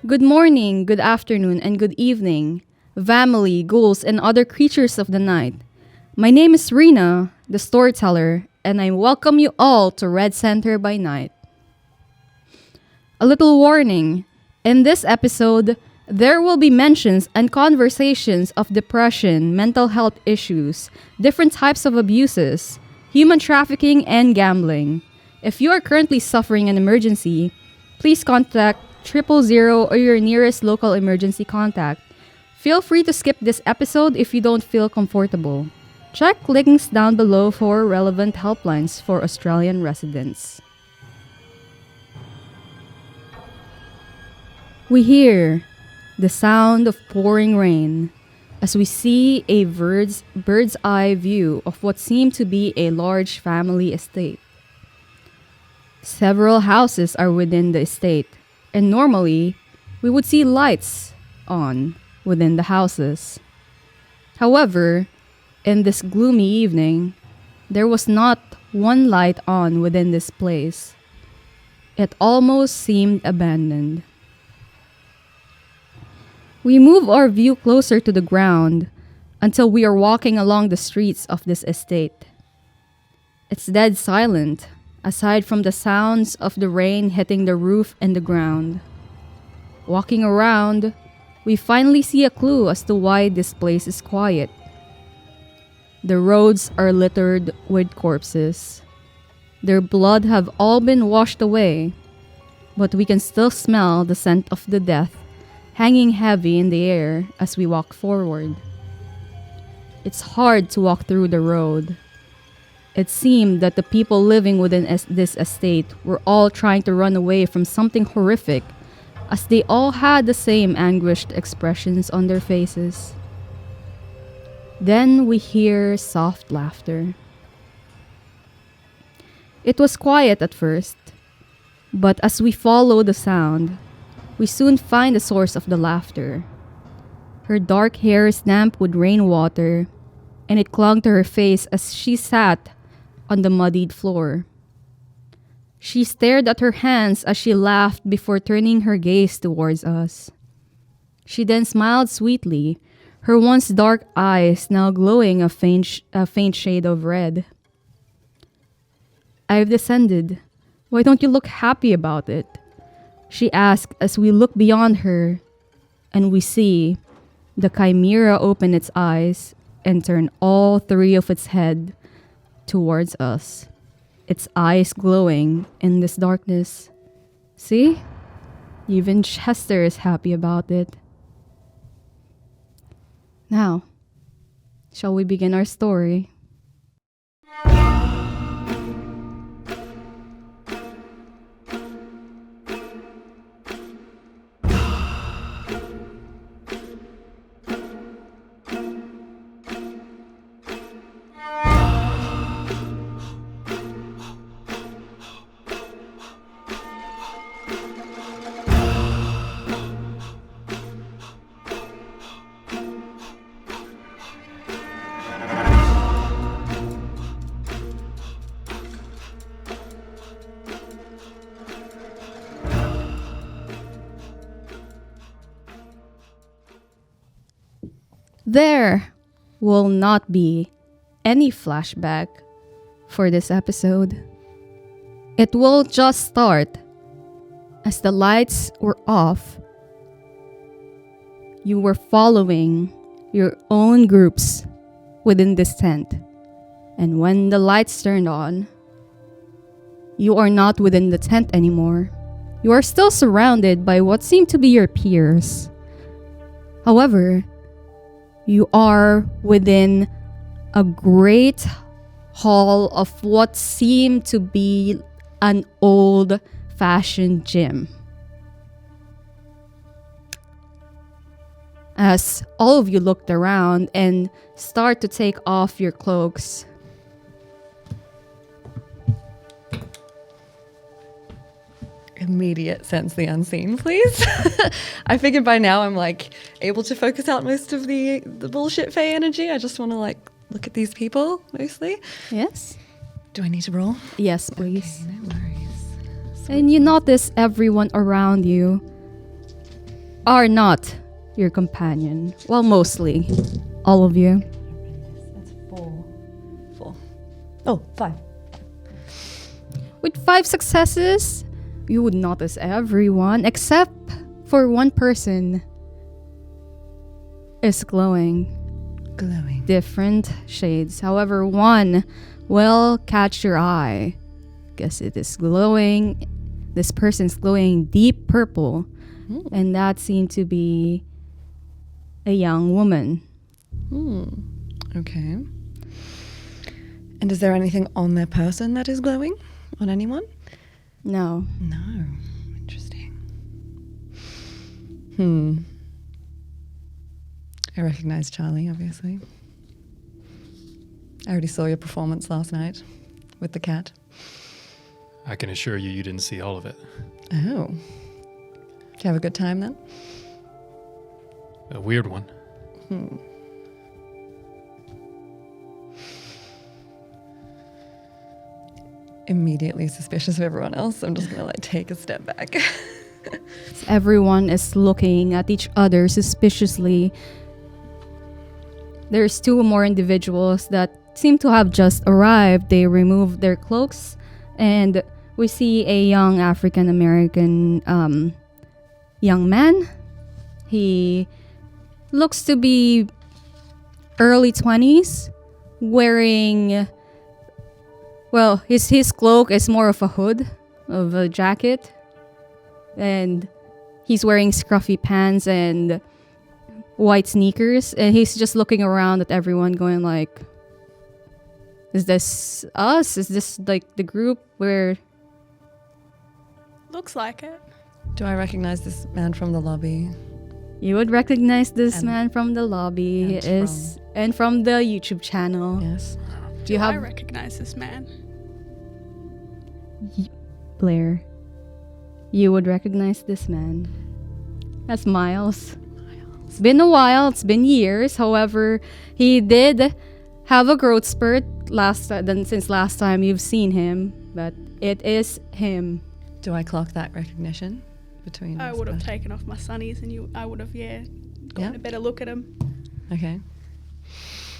Good morning, good afternoon, and good evening, family, ghouls, and other creatures of the night. My name is Rena, the storyteller, and I welcome you all to Red Center by Night. A little warning. In this episode, there will be mentions and conversations of depression, mental health issues, different types of abuses, human trafficking, and gambling. If you are currently suffering an emergency, please contact 000 or your nearest local emergency contact. Feel free to skip this episode if you don't feel comfortable. Check links down below for relevant helplines for Australian residents. We hear the sound of pouring rain as we see a bird's eye view of what seemed to be a large family estate. Several houses are within the estate, and normally we would see lights on within the houses. However, in this gloomy evening, there was not one light on within this place. It almost seemed abandoned. We move our view closer to the ground until we are walking along the streets of this estate. It's dead silent, aside from the sounds of the rain hitting the roof and the ground. Walking around, we finally see a clue as to why this place is quiet. The roads are littered with corpses. Their blood have all been washed away, but we can still smell the scent of the death hanging heavy in the air as we walk forward. It's hard to walk through the road. It seemed that the people living within this estate were all trying to run away from something horrific, as they all had the same anguished expressions on their faces. Then we hear soft laughter. It was quiet at first, but as we follow the sound, we soon find the source of the laughter. Her dark hair is damp with rainwater, and it clung to her face as she sat on the muddied floor. She stared at her hands as she laughed before turning her gaze towards us. She then smiled sweetly, her once dark eyes now glowing a faint shade of red. "I've descended. Why don't you look happy about it?" she asked as we look beyond her, and we see the chimera open its eyes and turn all three of its head towards us, its eyes glowing in this darkness. See? Even Chester is happy about it. Now, shall we begin our story? There will not be any flashback for this episode. It will just start as the lights were off. You were following your own groups within this tent. And when the lights turned on, you are not within the tent anymore. You are still surrounded by what seem to be your peers. However, you are within a great hall of what seemed to be an old-fashioned gym. As all of you looked around and start to take off your cloaks, immediate sense the unseen, please. I figured by now I'm like able to focus out most of the bullshit Fae energy. I just want to like look at these people mostly. yes? Do I need to roll? Yes, please. Okay, no worries. And you notice everyone around you are not your companion. Well, mostly. All of you. That's 4. 4. Oh, 5. With 5 successes, you would notice everyone except for one person is glowing. Glowing. Different shades. However, one will catch your eye. Guess it is glowing. This person's glowing deep purple. And that seemed to be a young woman. Okay. And is there anything on their person that is glowing? On anyone? No. No. Interesting. I recognize Charlie, obviously. I already saw your performance last night with the cat. I can assure you didn't see all of it. Oh. Did you have a good time then? A weird one. Immediately suspicious of everyone else. I'm just gonna take a step back. Everyone is looking at each other suspiciously. There's 2 more individuals that seem to have just arrived. They removed their cloaks, and we see a young African American young man. He looks to be early 20s, wearing, well, his cloak is more of a hood of a jacket, and he's wearing scruffy pants and white sneakers, and he's just looking around at everyone going like, is this us? Is this like the group where... Looks like it. Do I recognize this man from the lobby? You would recognize this And- man from the lobby and from the YouTube channel. Yes. Do you I have recognize this man. Blair? You would recognize this man. That's Miles. It's been a while. It's been years. However, he did have a growth spurt since last time you've seen him, but it is him. Do I clock that recognition between I us would have both? taken off my sunnies and I would have, gotten a better look at him. Okay.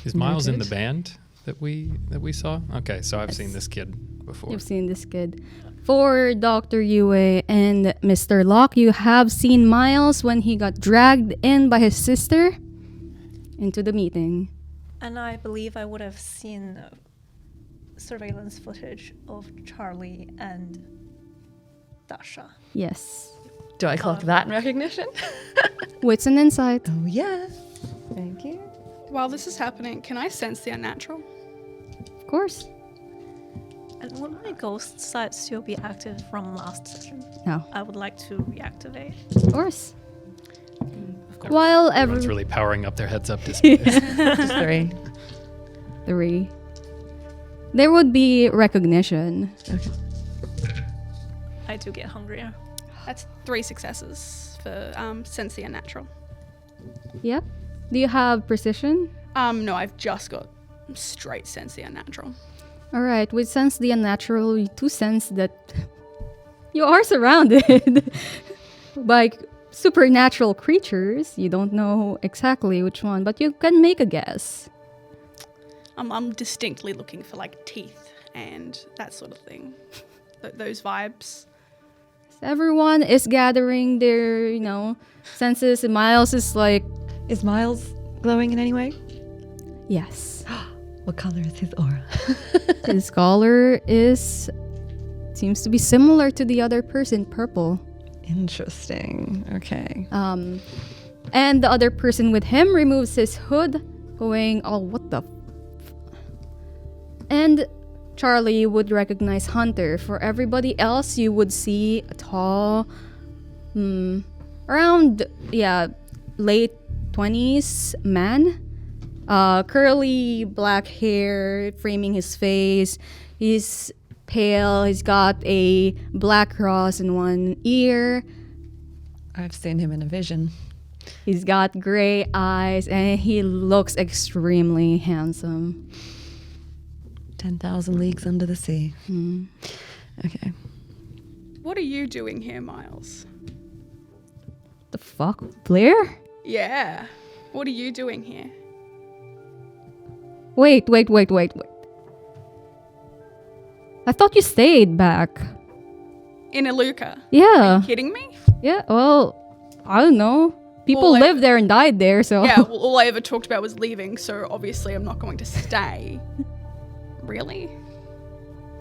Is Miles in the Noted. band that we saw? Okay, so I've seen this kid before. You've seen this kid. For Dr. Yue and Mr. Locke, you have seen Miles when he got dragged in by his sister into the meeting. And I believe I would have seen surveillance footage of Charlie and Dasha. Yes. Do I clock that in recognition? Wits and insight. Oh, yeah. Thank you. While this is happening, can I sense the unnatural? Of course. And would my ghost sight still be active from last session? No. I would like to reactivate. Of course. While Everyone's really powering up their heads up displays. Just 3. 3. There would be recognition. Okay. I do get hungrier. That's 3 successes for sense the unnatural. Yep. Do you have precision? No, I've just got straight sense the unnatural. All right. With sense the unnatural, you do sense that you are surrounded by supernatural creatures. You don't know exactly which one, but you can make a guess. I'm distinctly looking for like teeth and that sort of thing. Those vibes. Everyone is gathering their, senses. And Miles is like, Is Miles glowing in any way? yes. What color is his aura? His color seems to be similar to the other person, purple. Interesting. Okay. And the other person with him removes his hood, going, oh, what the and Charlie would recognize Hunter. For everybody else, you would see a tall, around, late 20s man. Curly black hair framing his face. He's pale. He's got a black cross in one ear. I've seen him in a vision. He's got gray eyes, and he looks extremely handsome. 10,000 leagues under the sea. Okay. What are you doing here, Miles? The fuck? Blair? Yeah. What are you doing here? Wait. I thought you stayed back. In Iluka? Yeah. Kidding me? Yeah, well, I don't know. People Well, live there and died there, so. Yeah, well, all I ever talked about was leaving, so obviously I'm not going to stay. Really?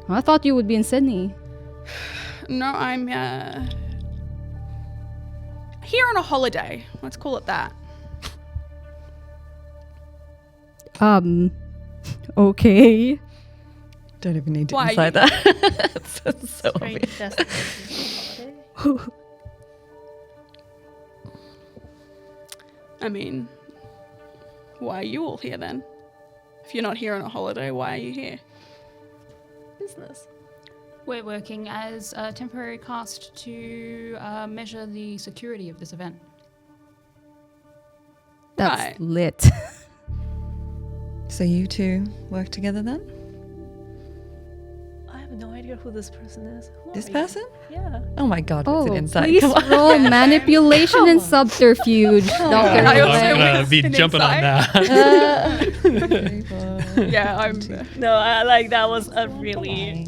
I thought you would be in Sydney. No, I'm here on a holiday. Let's call it that. Okay. Don't even need to Why? inside that. It's so Great obvious. destination for holiday. I mean, why are you all here then? If you're not here on a holiday, why are you here? Business. We're working as a temporary cast to measure the security of this event. That's Right. lit. So you two work together then? I have no idea who this person is. Who This are you? person? Yeah. Oh my god, what's Oh, it inside? please Come on. roll manipulation and subterfuge, Dr. I also I'm gonna went be in jumping on inside. that. Yeah, I'm. No, I like that was a really.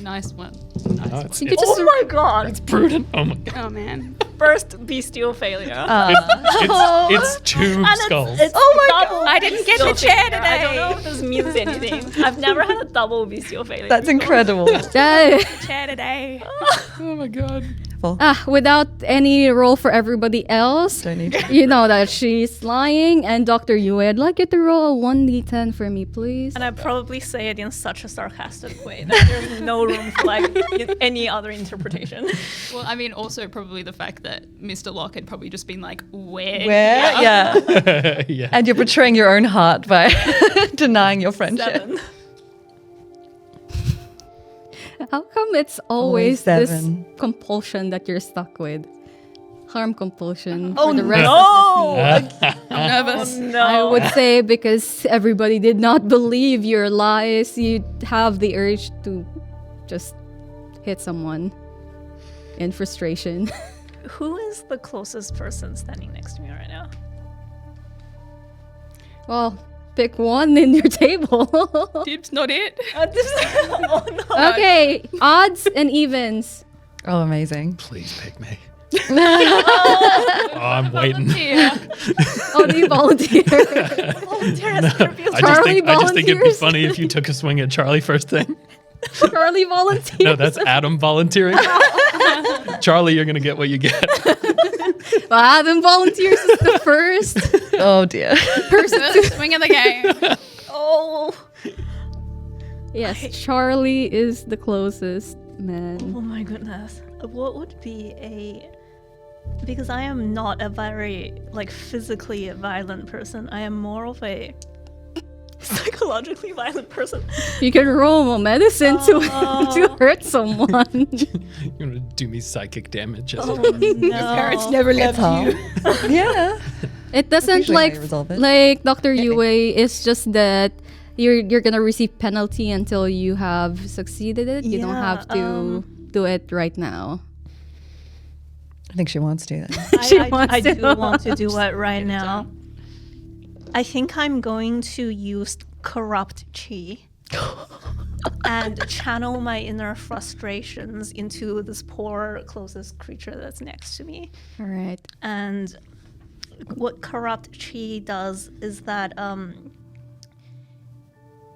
Nice one. No, Nice it's, You could it's, just my god! it's prudent. Oh my god. Oh man. First bestial failure. It's two skulls. Oh my god! I didn't get the chair today. I don't know if this means anything. I've never had a double bestial failure. That's incredible. Chair today. Oh my god. Without any roll for everybody else, Don't need to. you know that she's lying. And Dr. Yue, I'd like you to roll a 1d10 for me, please. And I probably say it in such a sarcastic way that there's no room for like any other interpretation. Well, I mean, also probably the fact that Mr. Locke had probably just been like, where? Where? Yeah. Yeah. And you're betraying your own heart by denying your friendship. 7. How come it's always this 7. compulsion that you're stuck with? Harm compulsion Oh for the rest no! I'm nervous. No. I would say because everybody did not believe your lies, you have the urge to just hit someone in frustration. Who is the closest person standing next to me right now? Well, pick one in your table. Dibs, not it. Oh no! Okay, odds and evens. Oh, amazing. Please pick me. Oh, I'm waiting. Oh, do you volunteer? I just think it'd be volunteers? funny if you took a swing at Charlie first thing. Charlie volunteers. No, that's Adam volunteering. Charlie, you're gonna get what you get. Well, Adam volunteers is the first Oh dear. person to... Swing of the game. Oh! Yes, Charlie is the closest man. Oh my goodness. What would be a... Because I am not a very, like, physically violent person. I am more of a psychologically violent person. You can roll medicine to hurt someone. You're gonna do me psychic damage. Oh no. Parents never left you. Yeah. It doesn't usually how like you resolve it. like Dr. Yue. It's just that you're gonna receive penalty until you have succeeded it. You don't Yeah, have to do it right now. I think she wants to. Then. I do want to do it right now. I think I'm going to use corrupt chi and channel my inner frustrations into this poor closest creature that's next to me. All right. And what corrupt chi does is that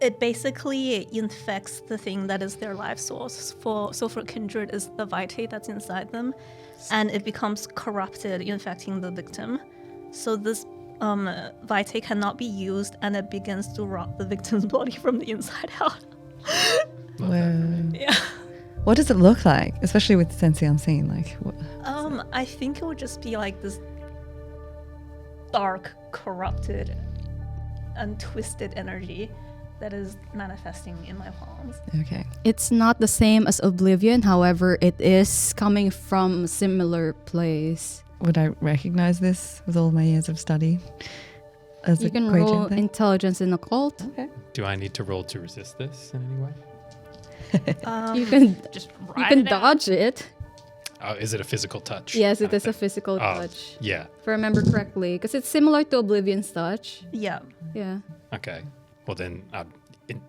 it basically infects the thing that is their life source. For kindred is the vitae that's inside them, and it becomes corrupted, infecting the victim. So this vitae cannot be used, and it begins to rot the victim's body from the inside out. Whoa. Yeah. What does it look like, especially with Sensei Unseen? Like, what? I think it would just be like this dark, corrupted, and twisted energy that is manifesting in my palms. Okay. It's not the same as Oblivion, however, it is coming from a similar place. Would I recognize this with all my years of study? As You a can Kuei roll Jin thing? intelligence in occult. Okay. Do I need to roll to resist this in any way? You can Just you write can it out. dodge it. Is it a physical touch? Yes, it is a physical Oh, touch. yeah. If I remember correctly. Because it's similar to Oblivion's touch. Yeah. Yeah. Okay. Well, then I'm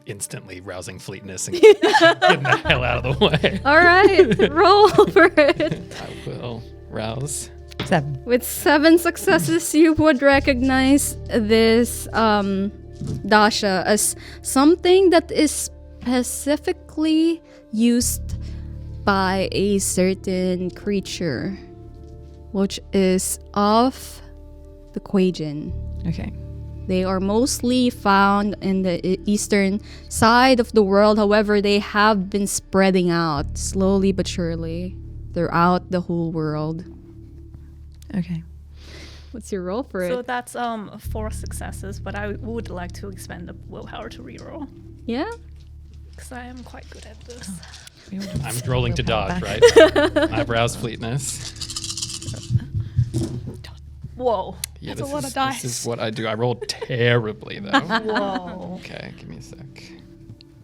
instantly rousing fleetness and getting the hell out of the way. All right. Roll for it. I will rouse. 7. With 7 successes, you would recognize this dasha as something that is specifically used by a certain creature, which is of the Quajin. Okay. They are mostly found in the eastern side of the world. However, they have been spreading out slowly but surely throughout the whole world. Okay. What's your roll for So it? that's 4 successes, but I would like to expend the willpower to reroll Yeah? because I am quite good at this. I'm rolling to dodge, right? I've roused fleetness. Whoa. Yeah, That's a lot of dice. This is what I do. I rolled terribly, though. Whoa. Okay, give me a sec.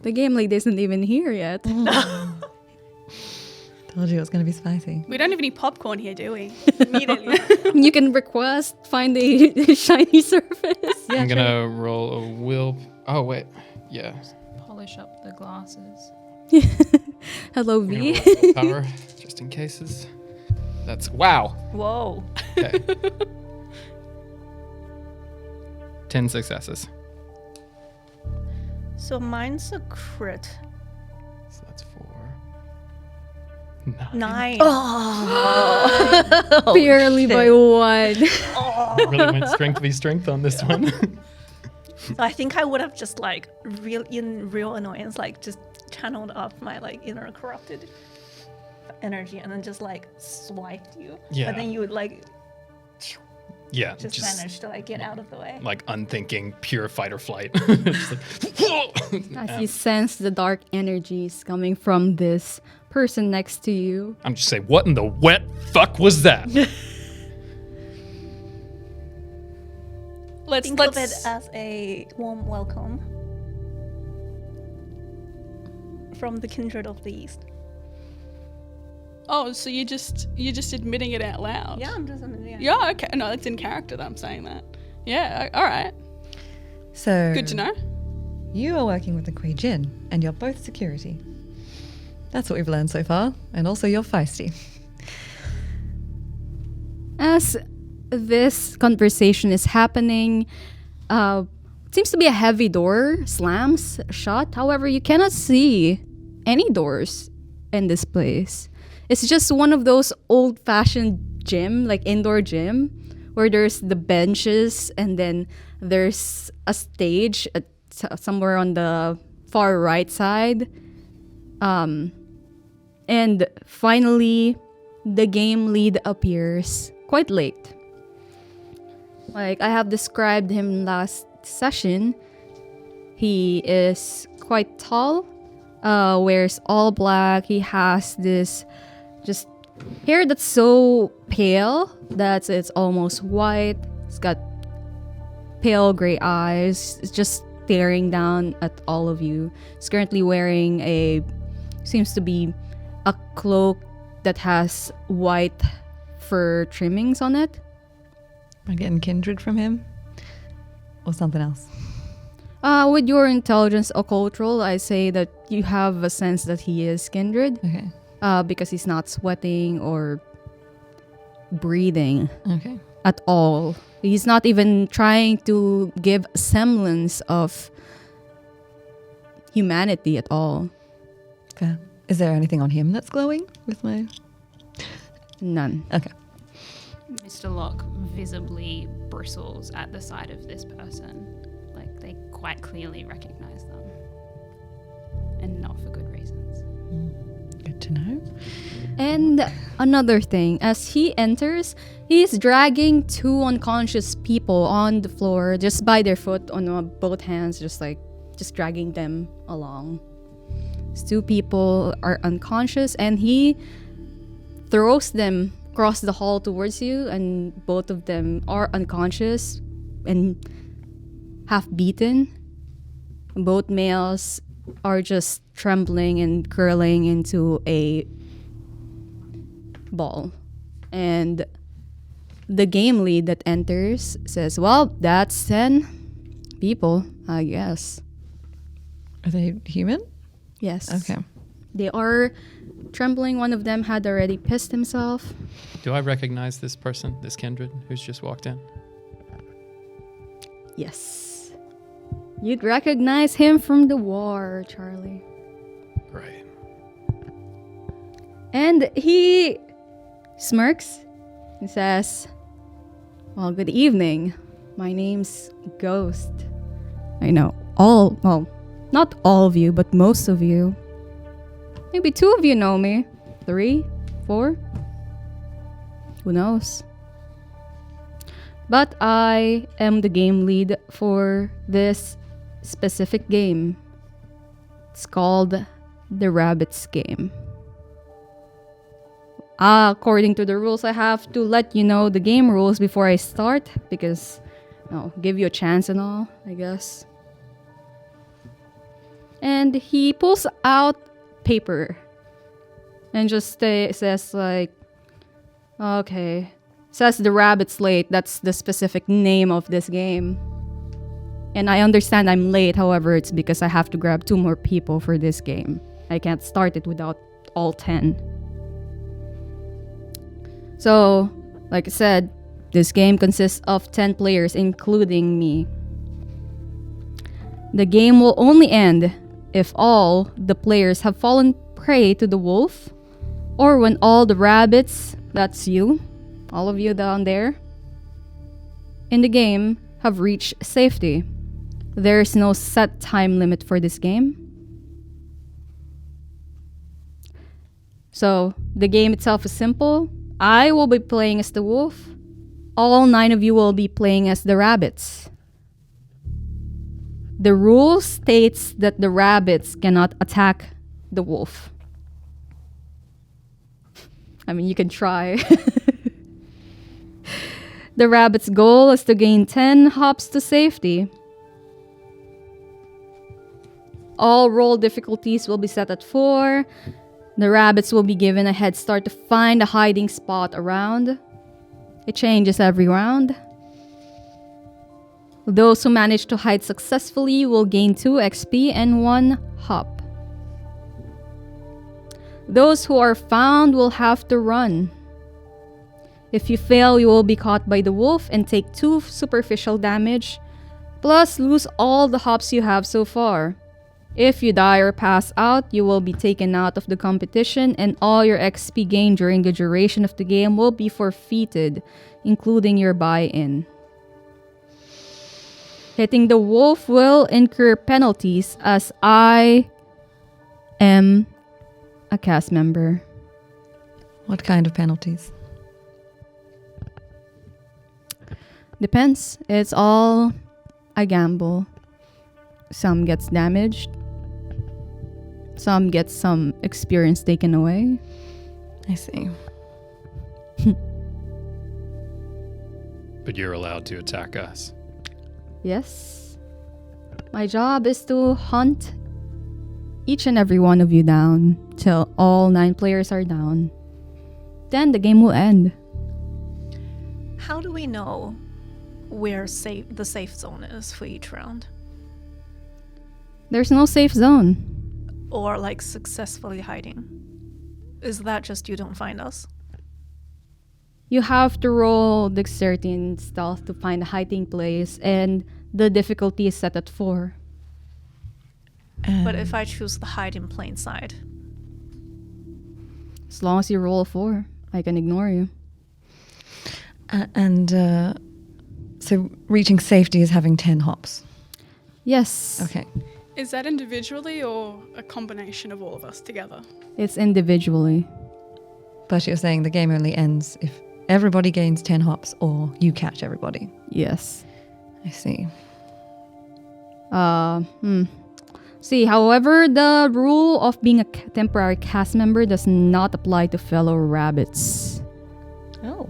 The game lead isn't even here yet. Told you it was going to be spicy. We don't have any popcorn here, do we? Immediately. You can request find a shiny surface. I'm gonna roll a will. Oh wait, yeah. Polish up the glasses. Hello, I'm gonna V. roll willpower just in cases. That's wow. Whoa. Okay. 10 successes. So mine's a crit. So that's 4. 9. Barely by 1. Really went strength v strength on this one. So I think I would have just like real annoyance, like just channeled up my like inner corrupted energy and then just like swiped you. Yeah. But then you would like Yeah, just manage to like get out of the way. like unthinking, pure fight or flight. Just like, As you sense the dark energies coming from this person next to you. I'm just saying, what in the wet fuck was that? Think of it as a warm welcome from the kindred of the east. Oh, so you're just admitting it out loud? Yeah, I'm just yeah. Yeah, okay. No, that's in character that I'm saying that. Yeah, all right. So Good to know. you are working with the Quajin, and you're both security. That's what we've learned so far, and also you're feisty. As this conversation is happening, seems to be a heavy door slams shut. However, you cannot see any doors in this place. It's just one of those old-fashioned gym, like indoor gym, where there's the benches and then there's a stage somewhere on the far right side. And finally, the game lead appears quite late. Like I have described him last session, he is quite tall, wears all black. He has this just hair that's so pale that it's almost white. He's got pale gray eyes. It's just staring down at all of you. He's currently wearing seems to be a cloak that has white fur trimmings on it. Am I getting kindred from him? Or something else? With your intelligence occult roll, I say that you have a sense that he is kindred. Okay. Because he's not sweating or breathing Okay. at all. He's not even trying to give a semblance of humanity at all. Fair. Is there anything on him that's glowing with my... None. Okay. Mr. Locke visibly bristles at the sight of this person. Like they quite clearly recognize them. And not for good reasons. Good to know. And another thing, as he enters, he's dragging 2 unconscious people on the floor just by their foot on both hands, just dragging them along. These 2 people are unconscious and he throws them across the hall towards you, and both of them are unconscious and half beaten. Both males are just trembling and curling into a ball. And the game lead that enters says, well, that's 10 people, I guess. Are they human? Yes. Okay. They are trembling. One of them had already pissed himself. Do I recognize this person, this kindred who's just walked in? Yes. You'd recognize him from the war, Charlie. Right. And he smirks and says, well, good evening. My name's Ghost. I know not all of you, but most of you. Maybe 2 of you know me. 3, 4. Who knows? But I am the game lead for this specific game. It's called the Rabbits game. According to the rules, I have to let you know the game rules before I start because, give you a chance and all, I guess. And he pulls out paper and just says like, okay, says the Rabbit's late. That's the specific name of this game. And I understand I'm late, however, it's because I have to grab 2 more people for this game. I can't start it without all 10. So, like I said, this game consists of 10 players, including me. The game will only end if all the players have fallen prey to the wolf, or when all the rabbits, that's you, all of you down there, in the game have reached safety. There is no set time limit for this game. So, the game itself is simple. I will be playing as the wolf. All 9 of you will be playing as the rabbits. The rule states that the rabbits cannot attack the wolf. I mean, you can try. The rabbit's goal is to gain 10 hops to safety. All roll difficulties will be set at 4. The rabbits will be given a head start to find a hiding spot around. It changes every round. Those who manage to hide successfully will gain 2 XP and 1 hop. Those who are found will have to run. If you fail, you will be caught by the wolf and take 2 superficial damage, plus lose all the hops you have so far. If you die or pass out, you will be taken out of the competition and all your XP gained during the duration of the game will be forfeited, including your buy-in. Hitting the wolf will incur penalties as I am a cast member. What kind of penalties? Depends. It's all a gamble. Some gets damaged. Some get some experience taken away. I see. But you're allowed to attack us. Yes. My job is to hunt each and every one of you down till all 9 players are down. Then the game will end. How do we know where the safe zone is for each round? There's no safe zone. Or like successfully hiding? Is that just you don't find us? You have to roll dexterity and stealth to find a hiding place, and the difficulty is set at 4. But if I choose the hide in plain sight? As long as you roll a 4, I can ignore you. So reaching safety is having 10 hops. Yes. Okay. Is that individually or a combination of all of us together? It's individually. But you're saying the game only ends if everybody gains 10 hops or you catch everybody. Yes. I see. See, however, the rule of being a temporary cast member does not apply to fellow rabbits. Oh.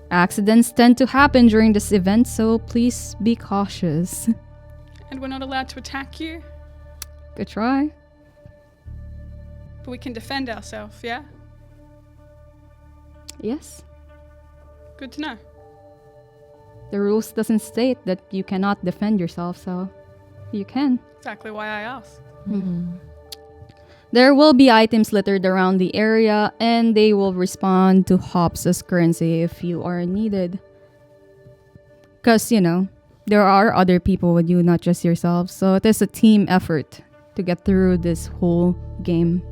Accidents tend to happen during this event, so please be cautious. And we're not allowed to attack you, Good try. but we can defend ourselves, yeah? Yes. Good to know. The rules doesn't state that you cannot defend yourself, so you can. Exactly why I asked. There will be items littered around the area, and they will respond to hops as currency if you are needed. Because, there are other people with you, not just yourself. So it is a team effort to get through this whole game.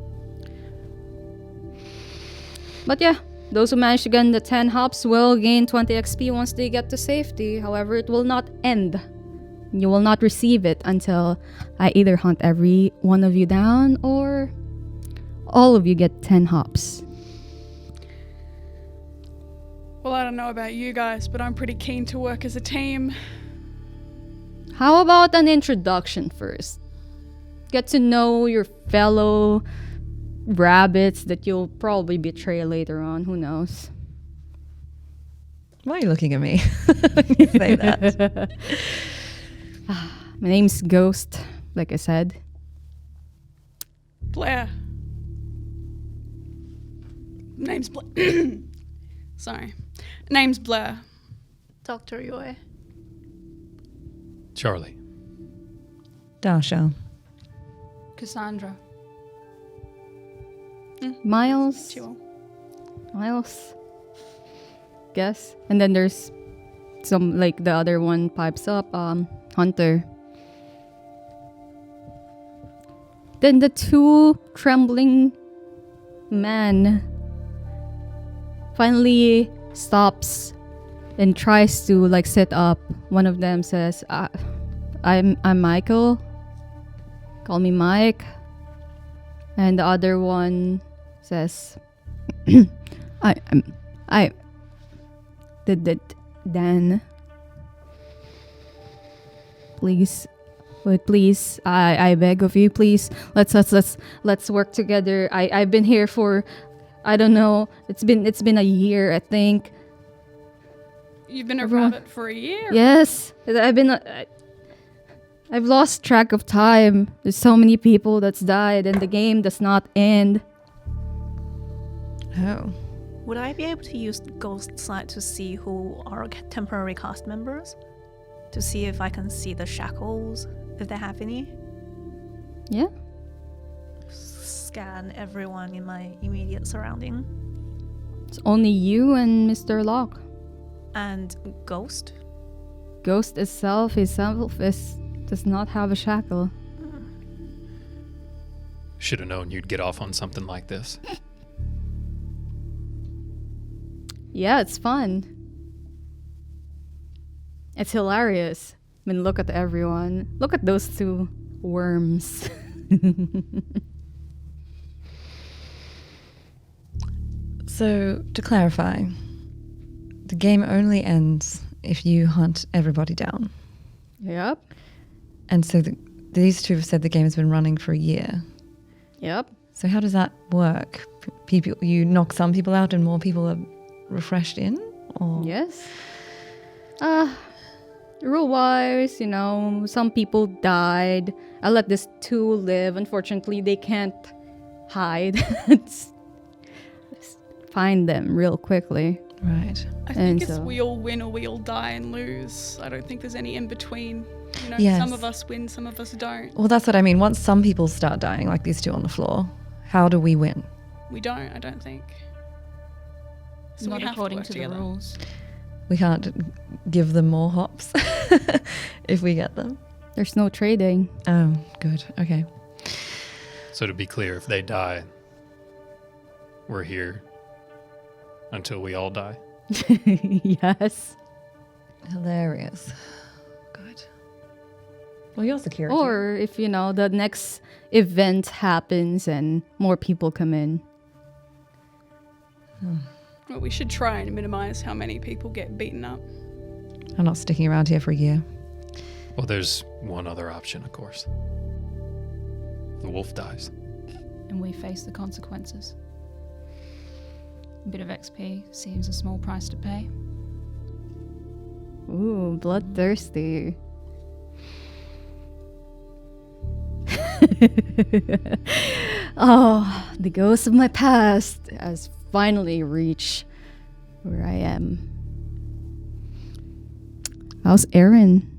But yeah, those who manage to get the 10 hops will gain 20 XP once they get to safety. However, it will not end. You will not receive it until I either hunt every one of you down or all of you get 10 hops. Well, I don't know about you guys, but I'm pretty keen to work as a team. How about an introduction first? Get to know your fellow rabbits that you'll probably betray later on. Who knows? Why are you looking at me when you say that? My name's Ghost, like I said. Blair. Name's Blair. Sorry. Name's Blair. Dr. Yoi. Charlie. Dasha. Cassandra. Miles. Chill. Miles. Guess. And then there's some, like, the other one pipes up. Hunter. Then the two trembling men finally stops and tries to, like, sit up. One of them says, I'm Michael. Call me Mike. And the other one says, I did Dan. Please, but please, I beg of you, please, let's work together. I've been here for, I don't know, it's been a year, I think. You've been a rabbit for a year? Yes, I've lost track of time. There's so many people that's died and the game does not end. Oh. Would I be able to use Ghost Sight to see who are temporary cast members? To see if I can see the shackles, if they have any? Yeah. Scan everyone in my immediate surrounding. It's only you and Mr. Locke. And Ghost? Ghost itself does not have a shackle. Should have known you'd get off on something like this. Yeah, it's fun. It's hilarious. I mean, look at everyone. Look at those two worms. So, to clarify, the game only ends if you hunt everybody down. Yep. And so these two have said the game has been running for a year. Yep. So how does that work? You knock some people out and more people are refreshed in? Or? Yes. Rule-wise, some people died. I let these two live. Unfortunately, they can't hide. Find them real quickly. Right. I think And it's so- we all win or we all die and lose. I don't think there's any in between. Yes. Some of us win, some of us don't. Well, that's what I mean. Once some people start dying, like these two on the floor, how do we win? We don't, I don't think. So Not we have according work to together. the rules. We can't give them more hops if we get them. There's no trading. Oh, good. Okay. So to be clear, if they die, we're here until we all die. Yes. Hilarious. Good. Well, you're security. Or if, the next event happens and more people come in. Well, we should try and minimize how many people get beaten up. I'm not sticking around here for a year. Well, there's one other option, of course. The wolf dies. And we face the consequences. A bit of XP seems a small price to pay. Ooh, bloodthirsty. Oh, the ghost of my past has finally reached where I am. How's Aaron?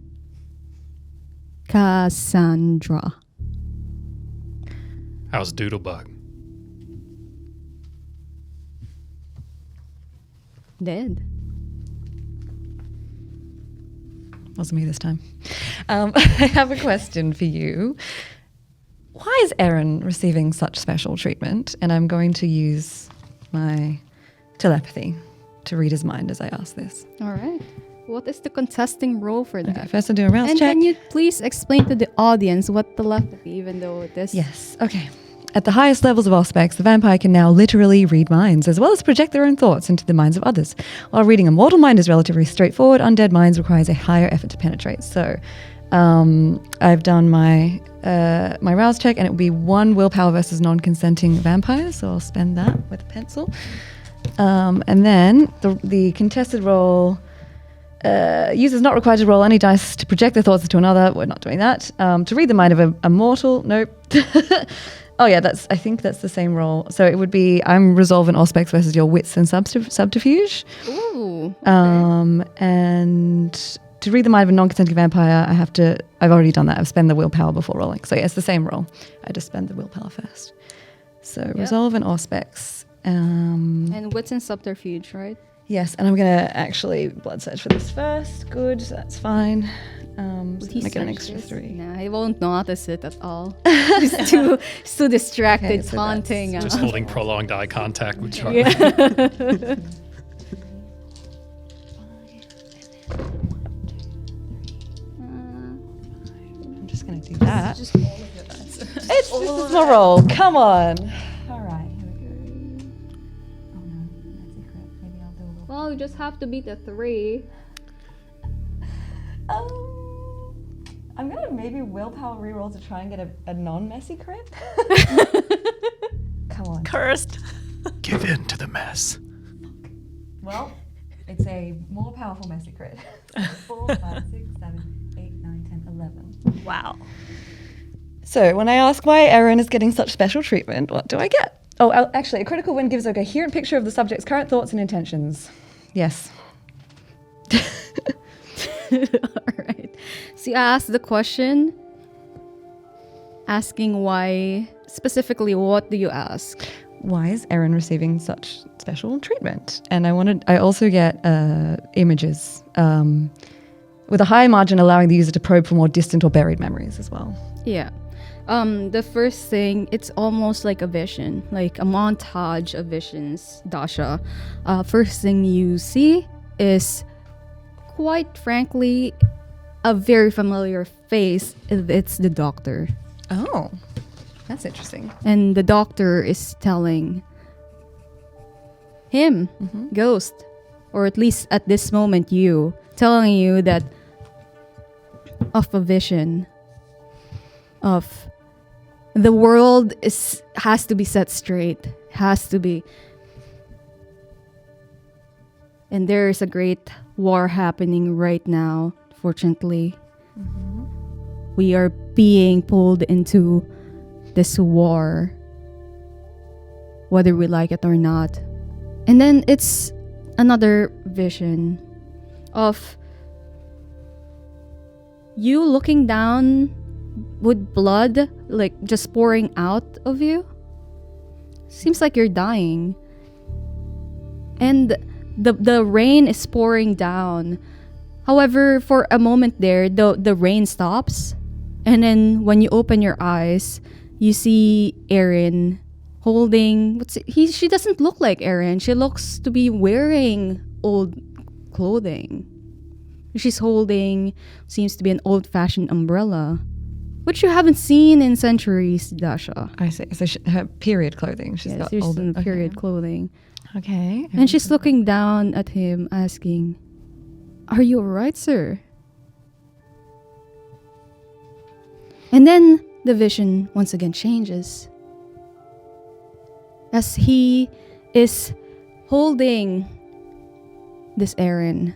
Cassandra. How's Doodlebug? Dead. Wasn't me this time. I have a question for you. Why is Aaron receiving such special treatment? And I'm going to use my telepathy to read his mind as I ask this. All right. What is the contesting role for that? Okay, first I'll do a rouse And check. can you please explain to the audience what telepathy, even though it is... Yes, okay. At the highest levels of Auspex, the vampire can now literally read minds, as well as project their own thoughts into the minds of others. While reading a mortal mind is relatively straightforward, undead minds requires a higher effort to penetrate. So I've done my my rouse check, and it will be 1 willpower versus non-consenting vampires, so I'll spend that with a pencil. And then the contested roll... users not required to roll any dice to project their thoughts into another. We're not doing that. To read the mind of a mortal. Nope. Oh yeah, I think that's the same roll. So it would be I'm resolve and Auspex versus your wits and subterfuge. Ooh. And to read the mind of a non-consenting vampire, I've already done that. I've spent the willpower before rolling. So yeah, it's the same roll. I just spend the willpower first. So resolve and Auspex. And wits and subterfuge, right? Yes, and I'm going to actually blood search for this first. Good, that's fine. So He I get an searches. extra 3. Nah, he won't notice it at all. He's too distracted, Okay, so taunting. Just holding prolonged eye contact with Charlie. Yeah. I'm just going to do that. Just all of your dice. This is my roll. Come on. All right, here we go. Oh no, that's a crit. Maybe I'll do a little. Well, you just have to beat the 3. I'm going to maybe willpower reroll to try and get a non-messy crit. Come on. Cursed. Give in to the mess. Well, it's a more powerful messy crit. 4, 5, 6, 7, 8, 9, 10, 11. Wow. So when I ask why Aaron is getting such special treatment, what do I get? Oh, actually, a critical win gives a coherent picture of the subject's current thoughts and intentions. Yes. All right. See, I asked the question, asking why, specifically, what do you ask? Why is Aaron receiving such special treatment? And I also get images with a high margin allowing the user to probe for more distant or buried memories as well. Yeah. The first thing, it's almost like a vision, like a montage of visions, Dasha. First thing you see is, quite frankly, a very familiar face. It's the doctor. Oh, that's interesting. And the doctor is telling him, Ghost, or at least at this moment telling you that of a vision of the world has to be set straight, has to be. And there is a great war happening right now, fortunately. We are being pulled into this war, whether we like it or not. And then it's another vision of you looking down with blood, like just pouring out of you. Seems like you're dying. And the rain is pouring down. However, for a moment there, the rain stops. And then when you open your eyes, you see Erin holding... She doesn't look like Erin. She looks to be wearing old clothing. She's holding, seems to be an old-fashioned umbrella, which you haven't seen in centuries, Dasha. I see. So her period clothing. She's Yes, got she's older in period clothing. Okay. And she's looking down at him, asking, "Are you alright, sir?" And then the vision once again changes. As he is holding this Erin,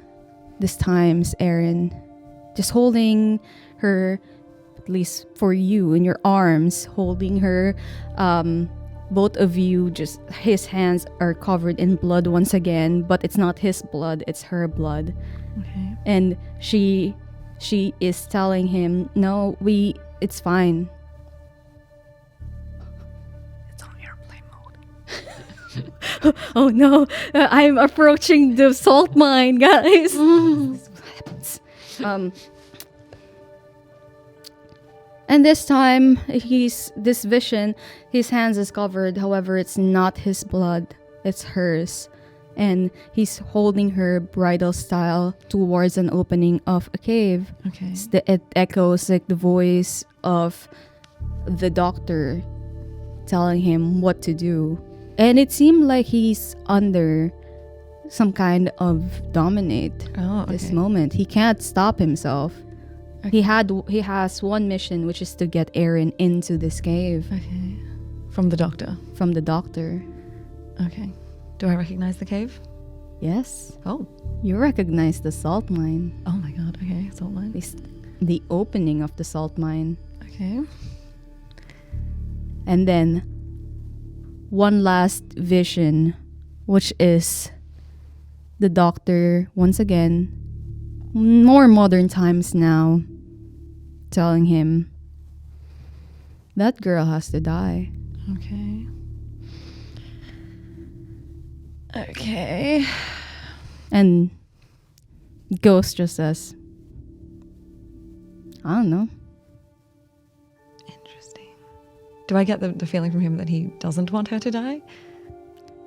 this time's Erin, just holding her, at least for you, in your arms, holding her both of you just, his hands are covered in blood once again, but it's not his blood, it's her blood. Okay. And she is telling him, no, it's fine. It's on airplane mode. Oh no, I'm approaching the salt mine, guys. This is what happens. And this time, this vision, his hands is covered. However, it's not his blood, it's hers. And he's holding her bridal style towards an opening of a cave. Okay. It echoes like the voice of the doctor telling him what to do. And it seemed like he's under some kind of dominate Oh, okay. this moment. He can't stop himself. He has one mission, which is to get Aaron into this cave Okay. From the doctor. from the doctor. Okay. Do I recognize the cave? Yes, Oh. you recognize the salt mine. Oh my god. Okay. Salt line. The opening of the salt mine. Okay. And then one last vision, which is the doctor once again, more modern times now, telling him that girl has to die. Okay. Okay. And Ghost just says, I don't know. Interesting. Do I get the feeling from him that he doesn't want her to die?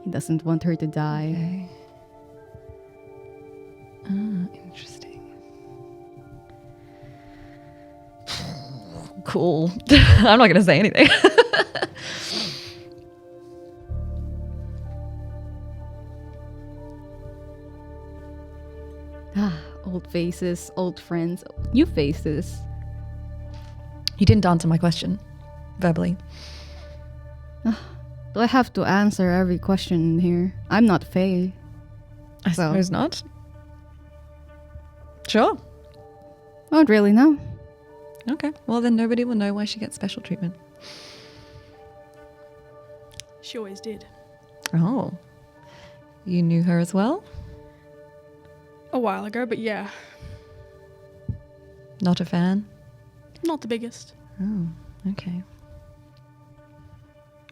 He doesn't want her to die. Okay. Interesting. Cool. I'm not going to say anything. Old faces, old friends, new faces. You didn't answer my question verbally. Do I have to answer every question here? I'm not Faye. I So- suppose not. Sure. I don't really know. Okay. Well, then nobody will know why she gets special treatment. She always did. Oh. You knew her as well? A while ago, but yeah, Not a fan? not the biggest. Oh, okay.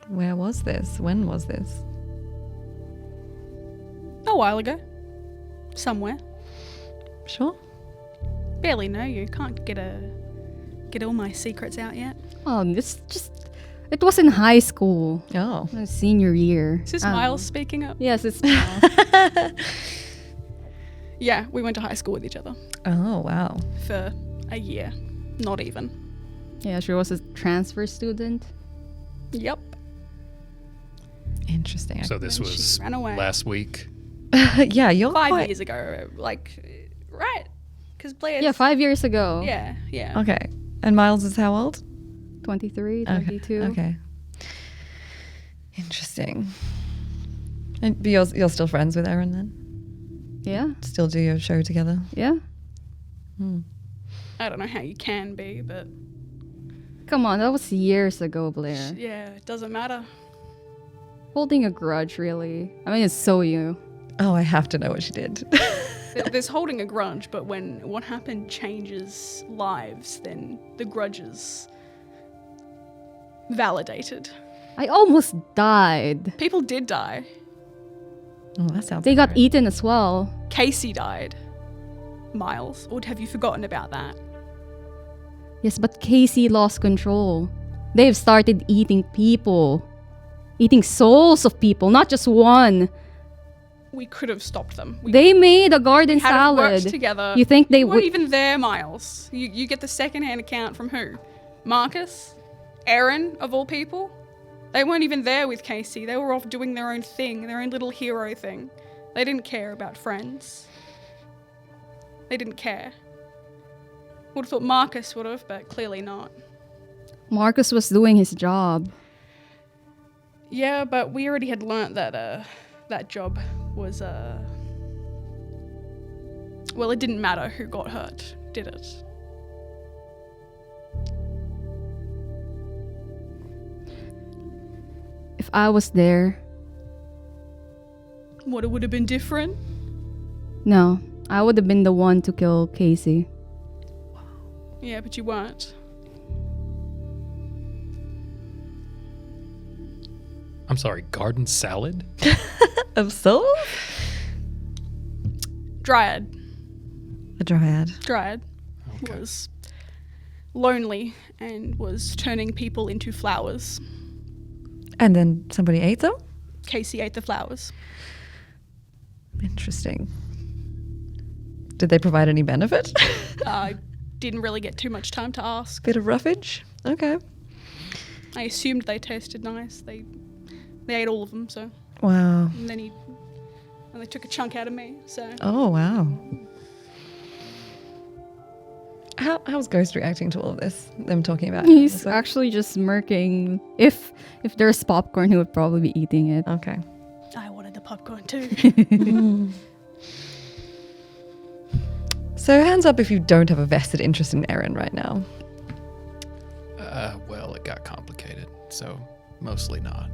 Where was this? When was this? A while ago. Somewhere. Sure. Barely know you. Can't get all my secrets out yet. It was in high school, Oh. senior year. Is this I don't Miles know. speaking up? Yes, it's Miles. Yeah, we went to high school with each other Oh, wow. for a year. Not even. Yeah, she was a transfer student. Yep. Interesting. So this And she was ran away. last week. Yeah, you're 5 quite... years ago. Like, right. Because Blair's... Yeah, 5 years ago. Yeah, yeah. Okay. And Miles is how old? 23, 22. Okay. Interesting. And but you're still friends with Erin then? Yeah, Still do your show together? yeah. I don't know how you can be, but Come on, that was years ago, Blair. yeah, it doesn't matter. Holding a grudge, really. I mean, it's so you. Oh, I have to know what she did. There's holding a grudge, but when what happened changes lives, then the grudge is validated. I almost died. People did die. Oh, that sounds They got great. eaten as well. Casey died. Miles, or have you forgotten about that? Yes, but Casey lost control. They've started eating people. Eating souls of people, not just one. We could have stopped them. We They made a garden had have worked salad. together. You think they You weren't would? even there, Miles. You get the second-hand account from who? Marcus? Aaron, of all people? They weren't even there with Casey. They were off doing their own thing, their own little hero thing. They didn't care about friends. They didn't care. Would have thought Marcus would have, but clearly not. Marcus was doing his job. Yeah, but we already had learnt that that job was well, it didn't matter who got hurt, did it? If I was there, What, it would have been different? no, I would have been the one to kill Casey. Yeah, but you weren't. I'm sorry, garden salad? Of souls? Dryad. A dryad. Dryad Okay. was lonely and was turning people into flowers. And then somebody ate them? Casey ate the flowers. Interesting. Did they provide any benefit? I didn't really get too much time to ask. Bit of roughage? Okay. I assumed they tasted nice. They ate all of them, so. Wow. And then they took a chunk out of me, so. Oh, wow. How's Ghost reacting to all of this? Them talking about it? He's Is that- actually just smirking. If there's popcorn, he would probably be eating it. Okay. I wanted the popcorn too. So hands up if you don't have a vested interest in Erin right now. Well, it got complicated, so mostly not.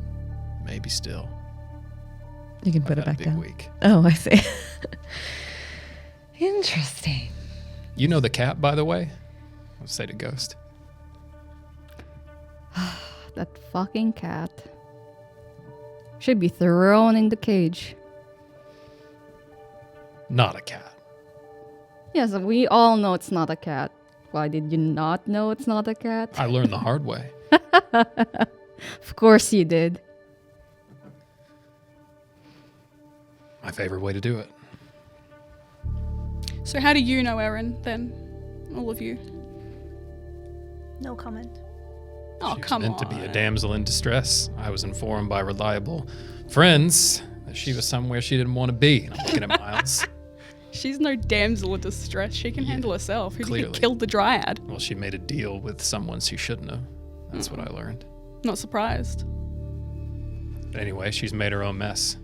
Maybe still. You can put I've it had back a big down. week. Oh, I see. Interesting. You know the cat, by the way? I'll say to Ghost. That fucking cat should be thrown in the cage. Not a cat. Yes, we all know it's not a cat. Why did you not know it's not a cat? I learned the hard way. Of course you did. My favorite way to do it. So how do you know Erin then? All of you. No comment. Oh, She was come meant on. to be a damsel in distress. I was informed by reliable friends that she was somewhere she didn't want to be. And I'm looking at Miles. She's no damsel in distress. She can handle herself. Who do you think clearly. killed the dryad? Well, she made a deal with someone she shouldn't have. That's what I learned. Not surprised. But anyway, she's made her own mess.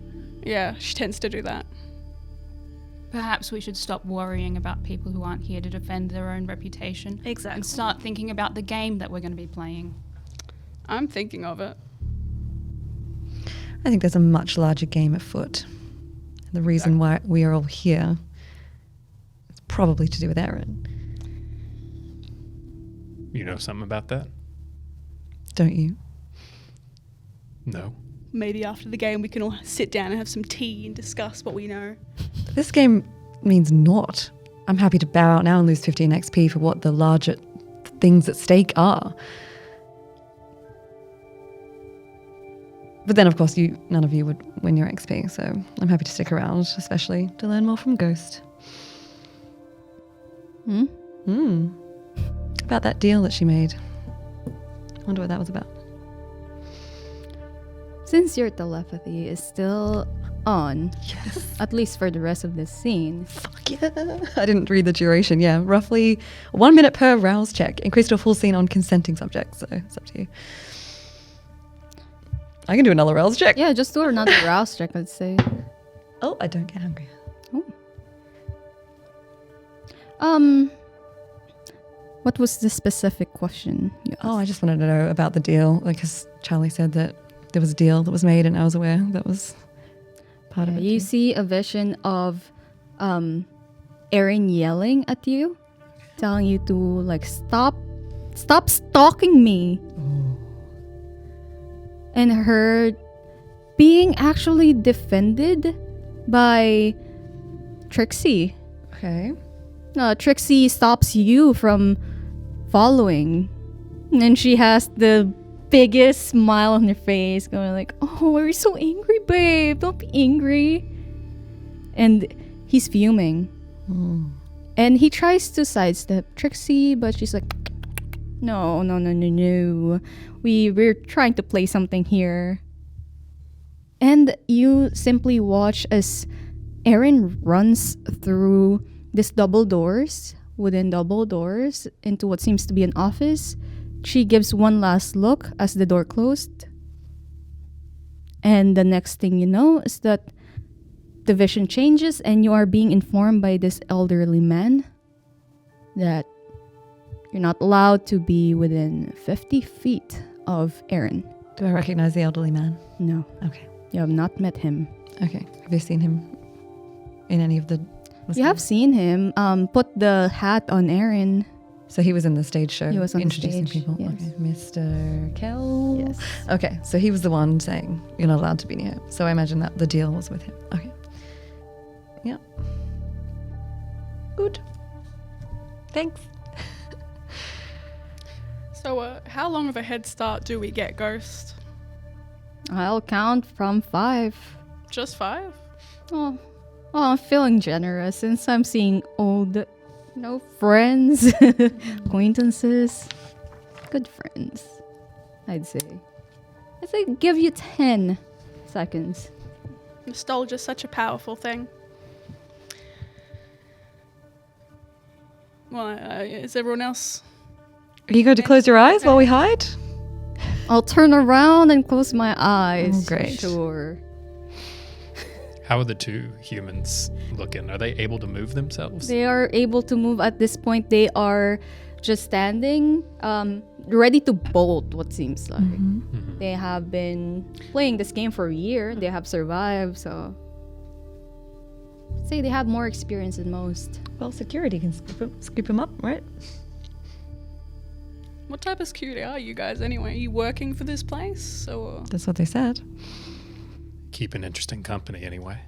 Yeah, she tends to do that. Perhaps we should stop worrying about people who aren't here to defend their own reputation. Exactly. And start thinking about the game that we're going to be playing. I'm thinking of it. I think there's a much larger game afoot. The reason why we are all here is probably to do with Erin. You know something about that? Don't you? No. Maybe after the game we can all sit down and have some tea and discuss what we know. This game means naught. I'm happy to bow out now and lose 15 XP for what the larger things at stake are. But then, of course, none of you would win your XP, so I'm happy to stick around, especially to learn more from Ghost. About that deal that she made. I wonder what that was about. Since your telepathy is still on, at least for the rest of this scene, Fuck yeah. I didn't read the duration. Yeah, roughly 1 minute per rouse check. Increase to a full scene on consenting subjects, so it's up to you. I can do another rouse check. yeah, just do another rouse check, let's say. Oh, I don't get hungry. What was the specific question you asked? Oh, I just wanted to know about the deal, because Charlie said that there was a deal that was made and I was aware that was part of it. You too. see a vision of Erin yelling at you, telling you to like stop stalking me. And her being actually defended by Trixie. Okay. Trixie stops you from following. And she has the biggest smile on her face, going like, "Oh, are you so angry, babe? Don't be angry." And he's fuming. And he tries to sidestep Trixie, but she's like, No. We're trying to play something here. And you simply watch as Erin runs through these wooden double doors, into what seems to be an office. She gives one last look as the door closed. And the next thing you know is that the vision changes and you are being informed by this elderly man that you're not allowed to be within 50 feet of Erin. Do I recognize the elderly man? No, Okay. you have not met him. Okay. Have you seen him in any of the... You have seen him put the hat on Aaron. So he was in the stage show. He was on the introducing stage, people. yes. Okay. Mr. Kell. Yes. Okay. So he was the one saying you're not allowed to be near him. So I imagine that the deal was with him. Okay. Yeah. Good. Thanks. So, how long of a head start do we get, Ghost? I'll count from 5. Just 5? Oh, I'm feeling generous since I'm seeing old, friends, acquaintances, good friends, I'd say. I'd say give you 10 seconds. Nostalgia's such a powerful thing. Well, is everyone else? Are you going to close your eyes while we hide? I'll turn around and close my eyes. Oh, great. Sure. How are the 2 humans looking? Are they able to move themselves? They are able to move at this point. They are just standing, ready to bolt, what seems like. Mhm. They have been playing this game for a year. They have survived, so... I'd say they have more experience than most. Well, security can scoop him up, right? What type of security are you guys anyway? Are you working for this place? Or That's what they said. Keep an interesting company anyway.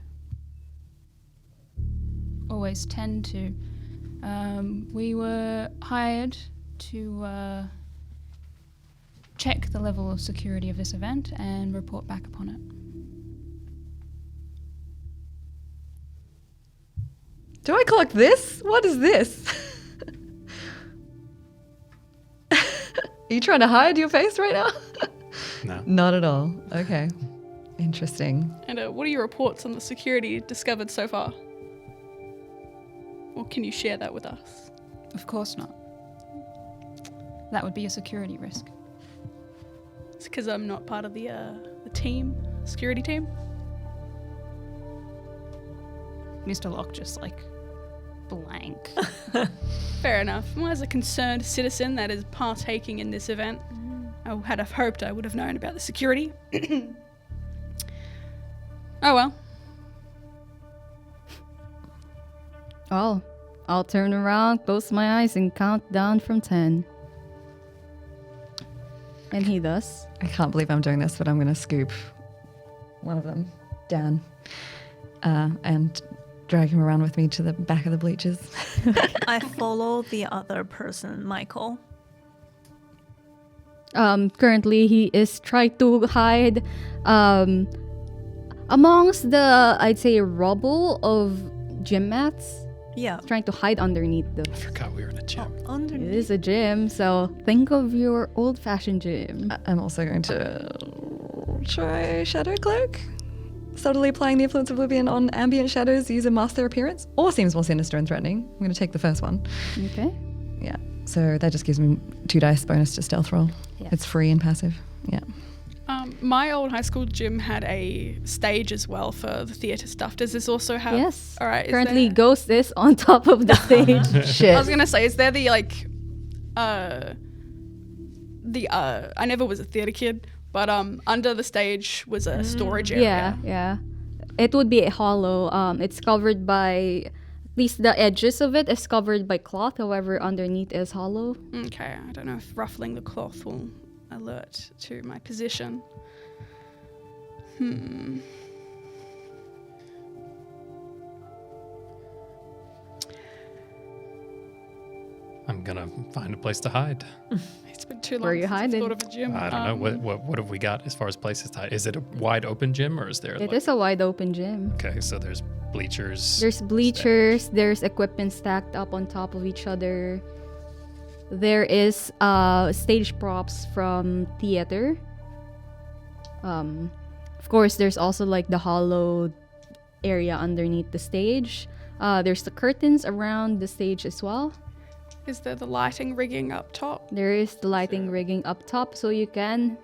Always tend to. We were hired to check the level of security of this event and report back upon it. Do I collect this? What is this? Are you trying to hide your face right now? No. Not at all. Okay. Interesting. And what are your reports on the security discovered so far? Or can you share that with us? Of course not. That would be a security risk. It's because I'm not part of the team, security team. Mr. Locke just blank. Fair enough. Well, as a concerned citizen that is partaking in this event, I had have hoped I would have known about the security. Oh well. Oh, I'll turn around, close my eyes, and count down from 10. And he does. I can't believe I'm doing this, but I'm going to scoop one of them, Dan, and drag him around with me to the back of the bleachers. I follow the other person, Michael. Currently, he is trying to hide amongst the, I'd say, rubble of gym mats. Yeah. Trying to hide underneath I those. forgot we were in a gym. It Underneath. is a gym, so think of your old-fashioned gym. I'm also going to try Shadow Cloak. Subtly applying the influence of Oblivion on ambient shadows, use a mask their appearance, or seems more sinister and threatening. I'm going to take the first one. Okay. Yeah. So that just gives me 2 dice bonus to stealth roll. Yeah. It's free and passive. Yeah. My old high school gym had a stage as well for the theatre stuff. Does this also have? Yes. All right. is Currently, there- Ghost is on top of the stage. Shit. I was gonna say, is there the I never was a theatre kid, but under the stage was a storage area. Yeah. It would be a hollow. It's covered by, at least the edges of it is covered by cloth. However, underneath is hollow. Okay, I don't know if ruffling the cloth will alert to my position. I'm gonna find a place to hide. It's been too long Where are you since I've hiding? thought of a gym. I don't know what have we got as far as places to hide. Is it a wide open gym or is there? It is a wide open gym. Okay, so there's bleachers. There's bleachers. There's equipment stacked up on top of each other. There is stage props from theater. Of course, there's also like the hollow area underneath the stage. There's the curtains around the stage as well. Is there the lighting rigging up top? There is the lighting rigging up top, so you can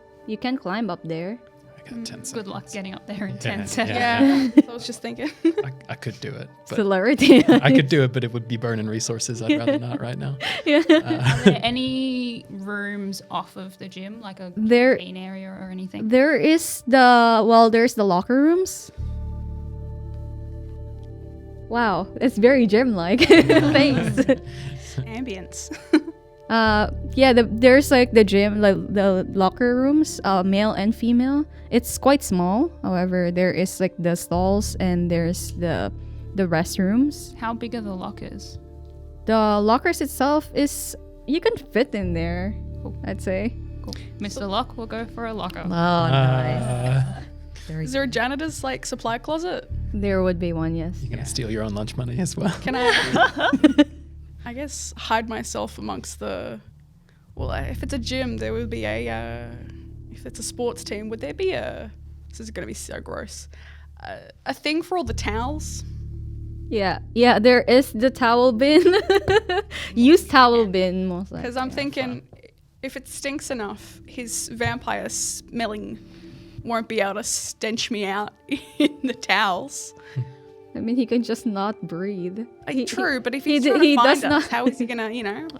climb up there. I got 10 seconds. Good luck getting up there in Yeah, 10 seconds. Yeah, I was just thinking. I could do it. But Celerity. I could do it, but it would be burning resources. I'd rather not right now. Yeah. Are there any rooms off of the gym, like a There- canteen area or anything? There's the locker rooms. Wow, it's very gym-like. Thanks. Ambience. Yeah, there's like the gym, like the locker rooms, male and female. It's quite small. However, there is like the stalls and there's the restrooms. How big are the lockers? The lockers itself is you can fit in there. I'd say. Cool. Mr. Locke will go for a locker. Oh, nice. Uh, Very Is there a janitor's like supply closet? There would be one, yes. You're going to steal your own lunch money as well. Can I guess hide myself amongst the? Well, if it's a gym, there would be a. If it's a sports team, would there be a? This is going to be so gross. A thing for all the towels. Yeah, there is the towel bin. Used towel bin, most likely. Because I'm thinking, if it stinks enough, his vampire smelling won't be able to stench me out in the towels. I mean, he can just not breathe. True, but if he he's d- trying he to find does us, not- how is he gonna,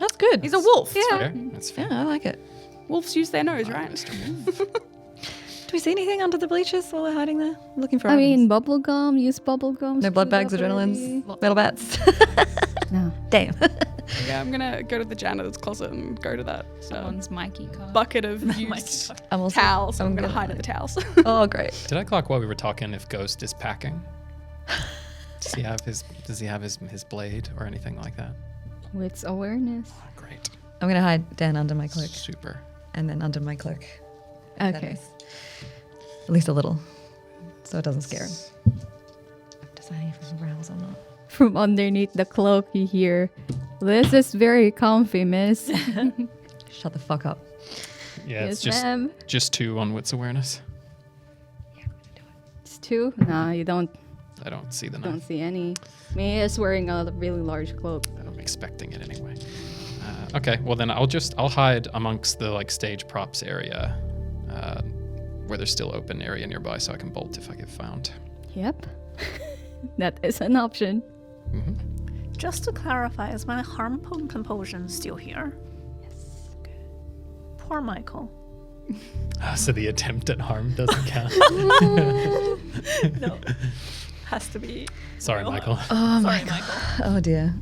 That's good. He's a wolf. Yeah. Fair. That's fair. Yeah, I like it. Wolves use their nose, right? Do we see anything under the bleachers while we're hiding there? Looking for I mean, items. bubble gum. Use bubble gum. No blood bags, screwed up adrenalines, already. metal bats. No. Damn. Yeah, I'm gonna go to the janitor's closet and go to that Someone's Mikey card. bucket of used I'm also towels. I'm gonna gonna hide in the towels. Oh, great. Did I clock while we were talking if Ghost is packing? Does he have his blade or anything like that? With awareness. Great. I'm gonna hide Dan under my cloak, Super. and then under my cloak. That Okay. is. At least a little, so it doesn't scare him. I'm deciding if it's growls or not. From underneath the cloak, you hear, "This is very comfy, miss." Shut the fuck up. Yeah, Yes, it's ma'am. just 2 on wits awareness. It's 2. Nah, you don't I don't see the knife. see any. Me is wearing a really large cloak. I'm expecting it anyway. Okay, well then I'll hide amongst the like stage props area, where there's still open area nearby, so I can bolt if I get found. Yep. That is an option. Just to clarify, is my harm compulsion still here? Yes. Poor Michael. So the attempt at harm doesn't count. No. Has to be. Sorry, Michael. Oh Sorry, Michael. Oh dear.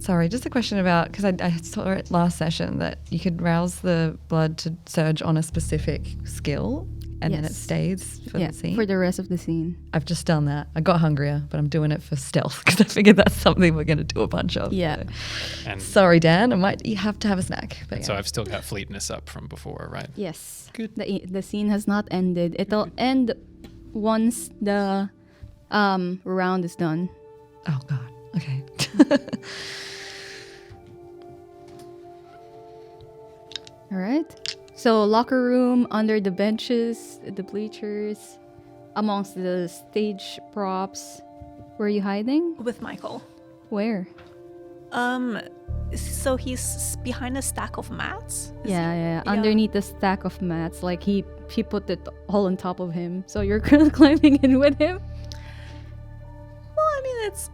Sorry, just a question about, because I saw it last session that you could rouse the blood to surge on a specific skill and then it Yes. stays for the scene. for the rest of the scene. I've just done that. I got hungrier, but I'm doing it for stealth because I figured that's something we're going to do a bunch of. Yeah. So. And Sorry, Dan. I might have to have a snack. But so yeah. I've still got fleetness up from before, right? Yes. Good. The scene has not ended. It'll end once the round is done. Oh, God. Okay. All right. So locker room, under the benches, the bleachers, amongst the stage props. Where are you hiding? With Michael. Where? So he's behind a stack of mats? Yeah. Underneath the stack of mats, like he put it all on top of him. So you're climbing in with him. Well, I mean, it's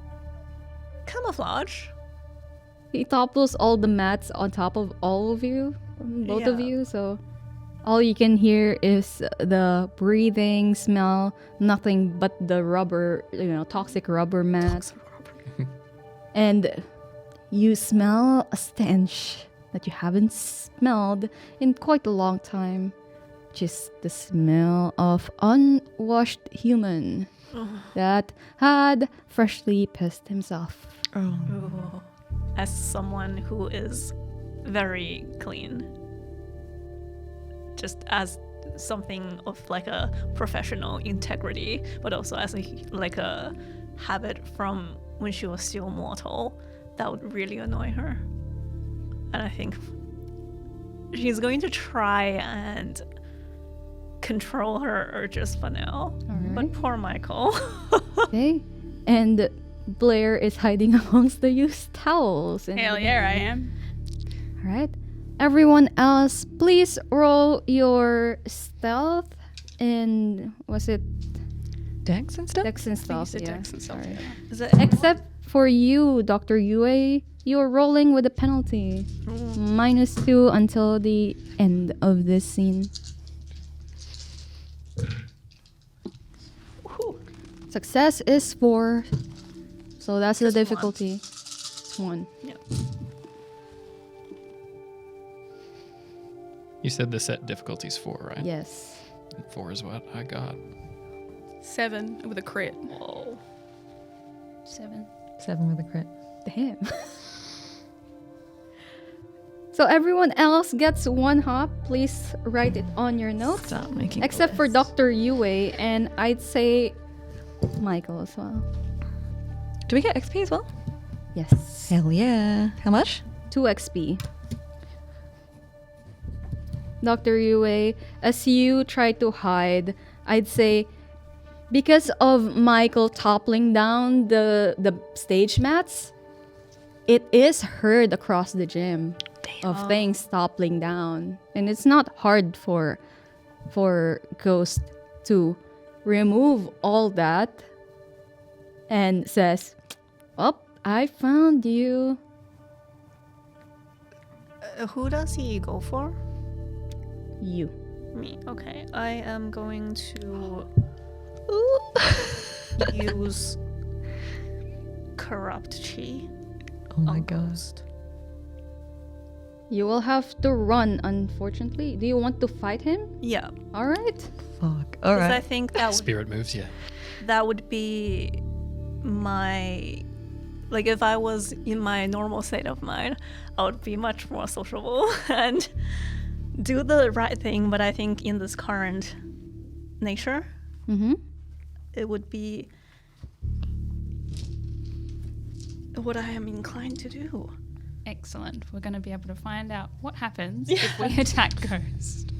camouflage. He topples all the mats on top of all of you, both of Yeah. you. So all you can hear is the breathing, smell, nothing but the rubber, toxic rubber mat. And you smell a stench that you haven't smelled in quite a long time. Just the smell of unwashed human that had freshly pissed himself. Ooh. As someone who is very clean. Just as something of like a professional integrity, but also as a habit from when she was still mortal, that would really annoy her. And I think she's going to try and control her urges for now. Alright. But poor Michael. Okay. And Blair is hiding amongst the used towels. And Hell yeah, I am. Alright. Everyone else, please roll your stealth in, was it Dex and stuff? Dex and I think stuff? you said Yeah, Dex and stuff, sorry. yeah. Is it Except for you, Dr. Yue, you're rolling with a penalty. -2 until the end of this scene. Success is 4. So that's the Just one. difficulty. It's 1. Yeah. You said the set difficulty's 4, right? Yes. And 4 is what I got. 7 with a crit. Whoa. 7. 7 with a crit. Damn. So everyone else gets 1 hop. Please write it on your notes. Stop making Except for Dr. Yue, and I'd say Michael as well. Do we get XP as well? Yes. Hell yeah. How much? 2 XP. Dr. Yue, as you try to hide, I'd say because of Michael toppling down the stage mats, it is heard across the gym of things toppling down. And it's not hard for Ghost to remove all that and says, "Oh, I found you." Who does he go for? You. Me. Okay. I am going to use corrupt chi. Oh my on god. Ghost. You will have to run, unfortunately. Do you want to fight him? Yeah. All right. Fuck. 'Cause I Alright. think Spirit moves you. that would be my, like, if I was in my normal state of mind, I would be much more sociable and do the right thing. But I think in this current nature, Mm-hmm. it would be what I am inclined to do. Excellent. We're going to be able to find out what happens if we attack Ghost.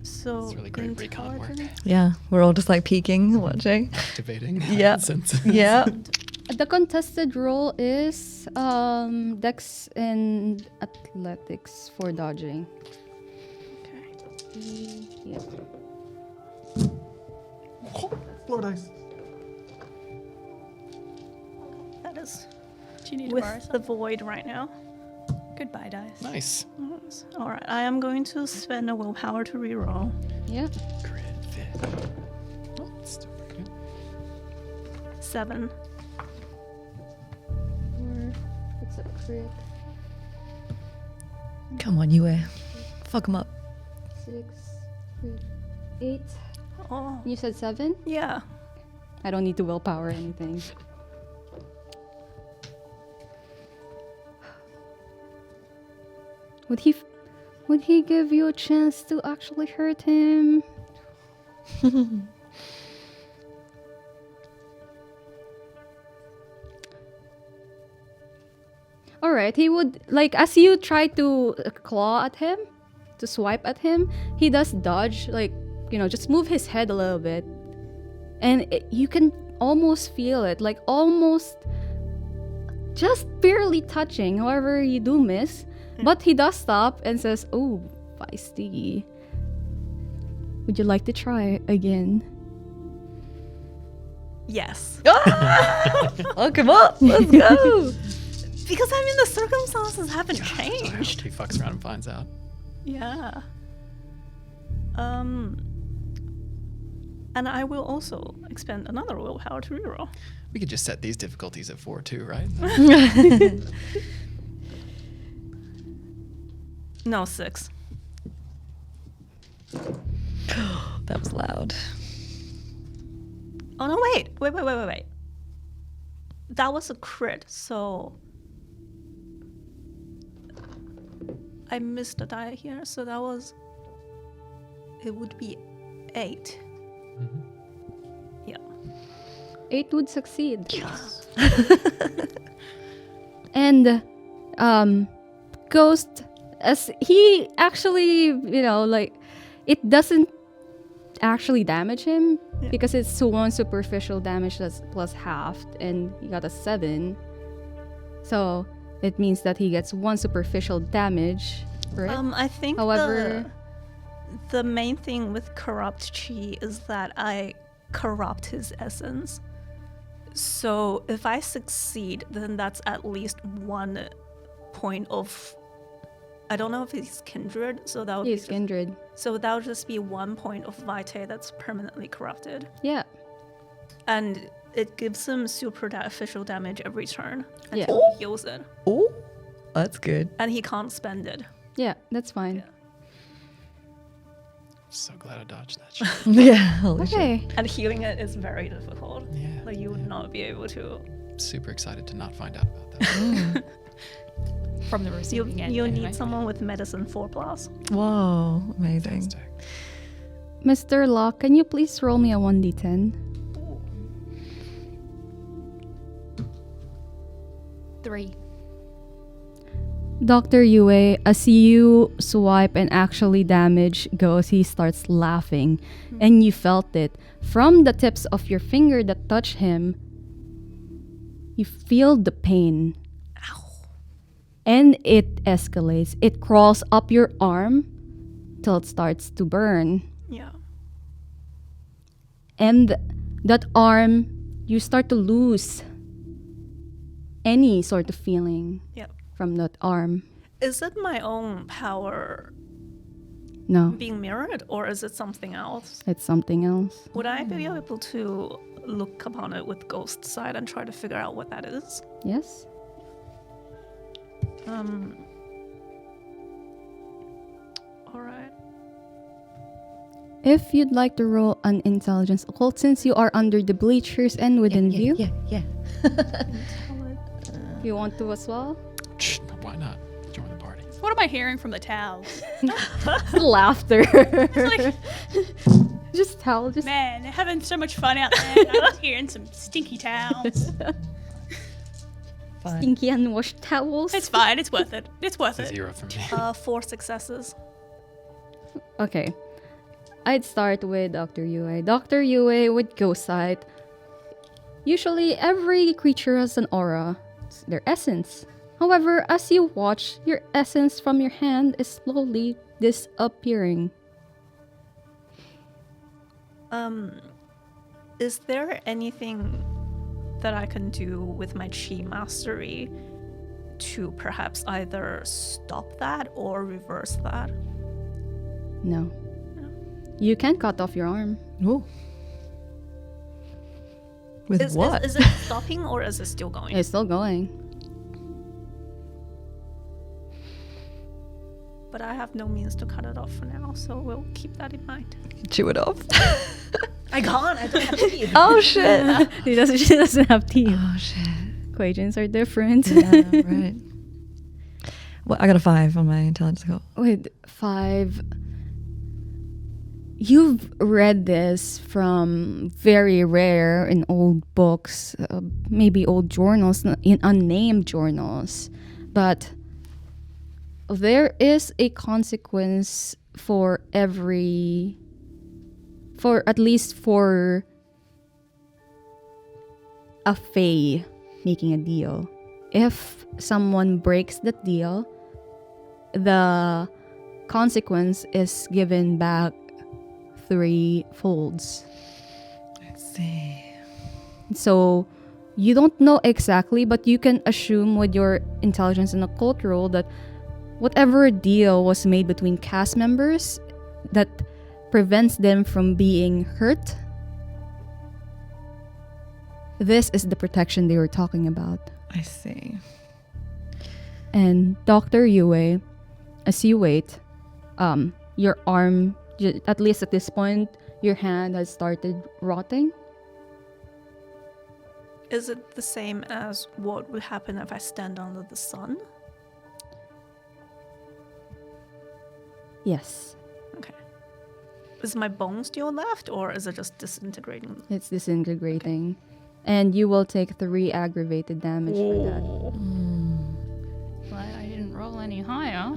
So It's really great recon work. intelligence- Yeah, we're all just like peeking, watching. Activating Yeah. senses. Yeah. The contested role is Dex and Athletics for dodging. Okay. Yeah. Floor dice. That is Do you need to borrow with some? the void right now. Goodbye, dice. Nice. All right, I am going to spend a willpower to reroll. Yeah. Crit fit. Oh, it's still pretty good. 7. It's a crit. Come on, Yue. Fuck him up. 6, crit, 8. Oh, You said 7? yeah. I don't need to willpower anything. Would he give you a chance to actually hurt him? Alright, he would, like, as you try to claw at him, to swipe at him, he does dodge, like, you know, just move his head a little bit. And you can almost feel it, like, almost just barely touching. However, you do miss. But he does stop and says, "Oh, feisty. Would you like to try again?" Yes. Fuck him up. Let's go. Because I mean, the circumstances haven't I hope changed. he fucks around and finds out. Yeah. And I will also expend another willpower to reroll. We could just set these difficulties at 4 too, right? No, 6. That was loud. Oh no! Wait. That was a crit, so I missed a die here. So that was. It would be 8. Yeah. 8 would succeed. And Ghost, as he actually, you know, like, it doesn't actually damage him because it's 1 superficial damage that's plus halved, and he got a 7. So it means that he gets 1 superficial damage, right? I think However- The main thing with corrupt chi is that I corrupt his essence. So if I succeed, then that's at least 1 point of. I don't know if he's kindred, so that would He's be kindred. so that would just be 1 point of vitae that's permanently corrupted, Yeah. and it gives him superficial damage every turn Yeah. until he heals it, Oh, that's good. and he can't spend it. Yeah, that's fine. Yeah. So glad I dodged that shit. Yeah. Holy shit. Okay. And healing it is very difficult. Yeah. Like you would not be able to. Super excited to not find out about that. From the You receiving end. you anyway. need someone with medicine 4+. Whoa, amazing. Fantastic. Mr. Locke, can you please roll me a 1d10? 3. Dr. Yue, as you swipe and actually damage goes, he starts laughing. And you felt it. From the tips of your finger that touch him, you feel the pain. Ow. And it escalates. It crawls up your arm till it starts to burn. Yeah. And that arm, you start to lose any sort of feeling Yeah. from that arm. Is it my own power No, being mirrored, or is it something else? it's something else. Would I be able to look upon it with ghost sight and try to figure out what that is? Yes? Alright. If you'd like to roll an intelligence occult, since you are under the bleachers and within view, Yeah. you want to as well? Shh, why not? Join the party. What am I hearing from the towels? Laughter. Like, Just tell, just man, they're having so much fun out there. And I'm just hearing some stinky towels. Fine. stinky unwashed towels. It's fine. It's worth it. It's worth It's a it. 0 for me. 4 successes. Okay. I'd start with Dr. Yue. Dr. Yue with ghost sight. Usually, every creature has an aura. It's their essence. However, as you watch, your essence from your hand is slowly disappearing. Is there anything that I can do with my chi mastery to perhaps either stop that or reverse that? No. You can cut off your arm. Ooh. With Is, what? is it stopping or is it still going? It's still going. But I have no means to cut it off for now, so we'll keep that in mind. Chew it off. I can't. I don't have teeth. Oh shit. She doesn't have teeth. Oh shit. Equations are different. Yeah, right. Well, I got a 5 on my intelligence score. With 5, you've read this from very rare in old books, maybe old journals, in unnamed journals, but there is a consequence for at least for a fae making a deal. If someone breaks that deal, the consequence is given back 3 folds. Let's see. So you don't know exactly, but you can assume with your intelligence and occult roll that whatever deal was made between cast members that prevents them from being hurt, this is the protection they were talking about. I see. And Dr. Yue, as you wait, your arm, at least at this point, your hand has started rotting. Is it the same as what would happen if I stand under the sun? Yes, Okay. Is my bone still left, or is it just disintegrating? it's disintegrating. And you will take 3 aggravated damage for that. Glad I didn't roll any higher.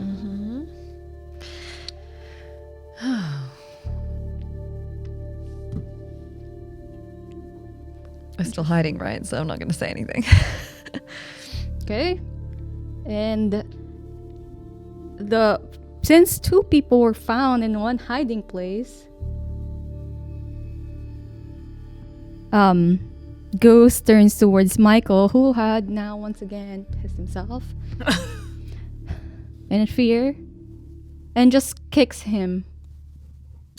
I'm still hiding, right? So I'm not going to say anything. Okay? And the since 2 people were found in one hiding place, Ghost turns towards Michael, who had now once again pissed himself in fear, and just kicks him.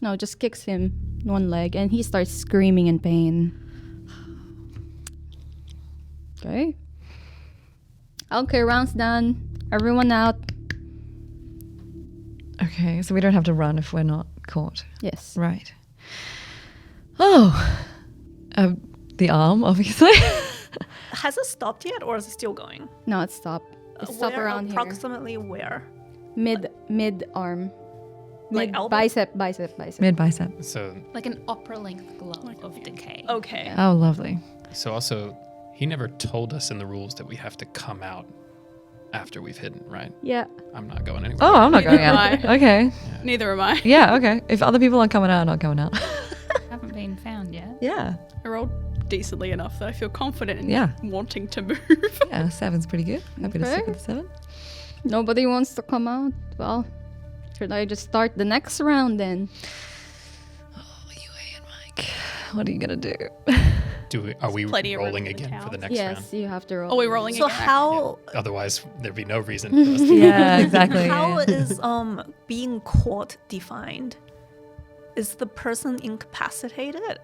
No, just kicks him one leg, and he starts screaming in pain. Okay. Okay, round's done. Everyone out. Okay, so we don't have to run if we're not caught. Yes. Right. Oh. The arm, obviously. Has it stopped yet, or is it still going? No, it stopped. It stopped Where, around here. approximately where? Mid arm. Like Mid elbow? bicep. Mid bicep. So Like an opera length glove of decay. Okay. Oh, lovely. also, he never told us in the rules that we have to come out after we've hidden, right? Yeah. I'm not going anywhere. Oh, I'm not going out. Neither am Okay. Neither am I. Yeah, okay. If other people aren't coming out, I'm not coming out. Haven't been found yet. Yeah. I rolled decently enough that I feel confident in Yeah. wanting to move. Yeah, 7's pretty good. Happy to stick Okay. with the 7. Nobody wants to come out. Well, should I just start the next round then? Oh, you and Mike. What are you going to do? Are we plenty of room rolling in the again for the towels. next Yes, round? you have to roll. Are we rolling So again? how Otherwise, there'd be no reason for us to Yeah, exactly. how is being caught defined? Is the person incapacitated?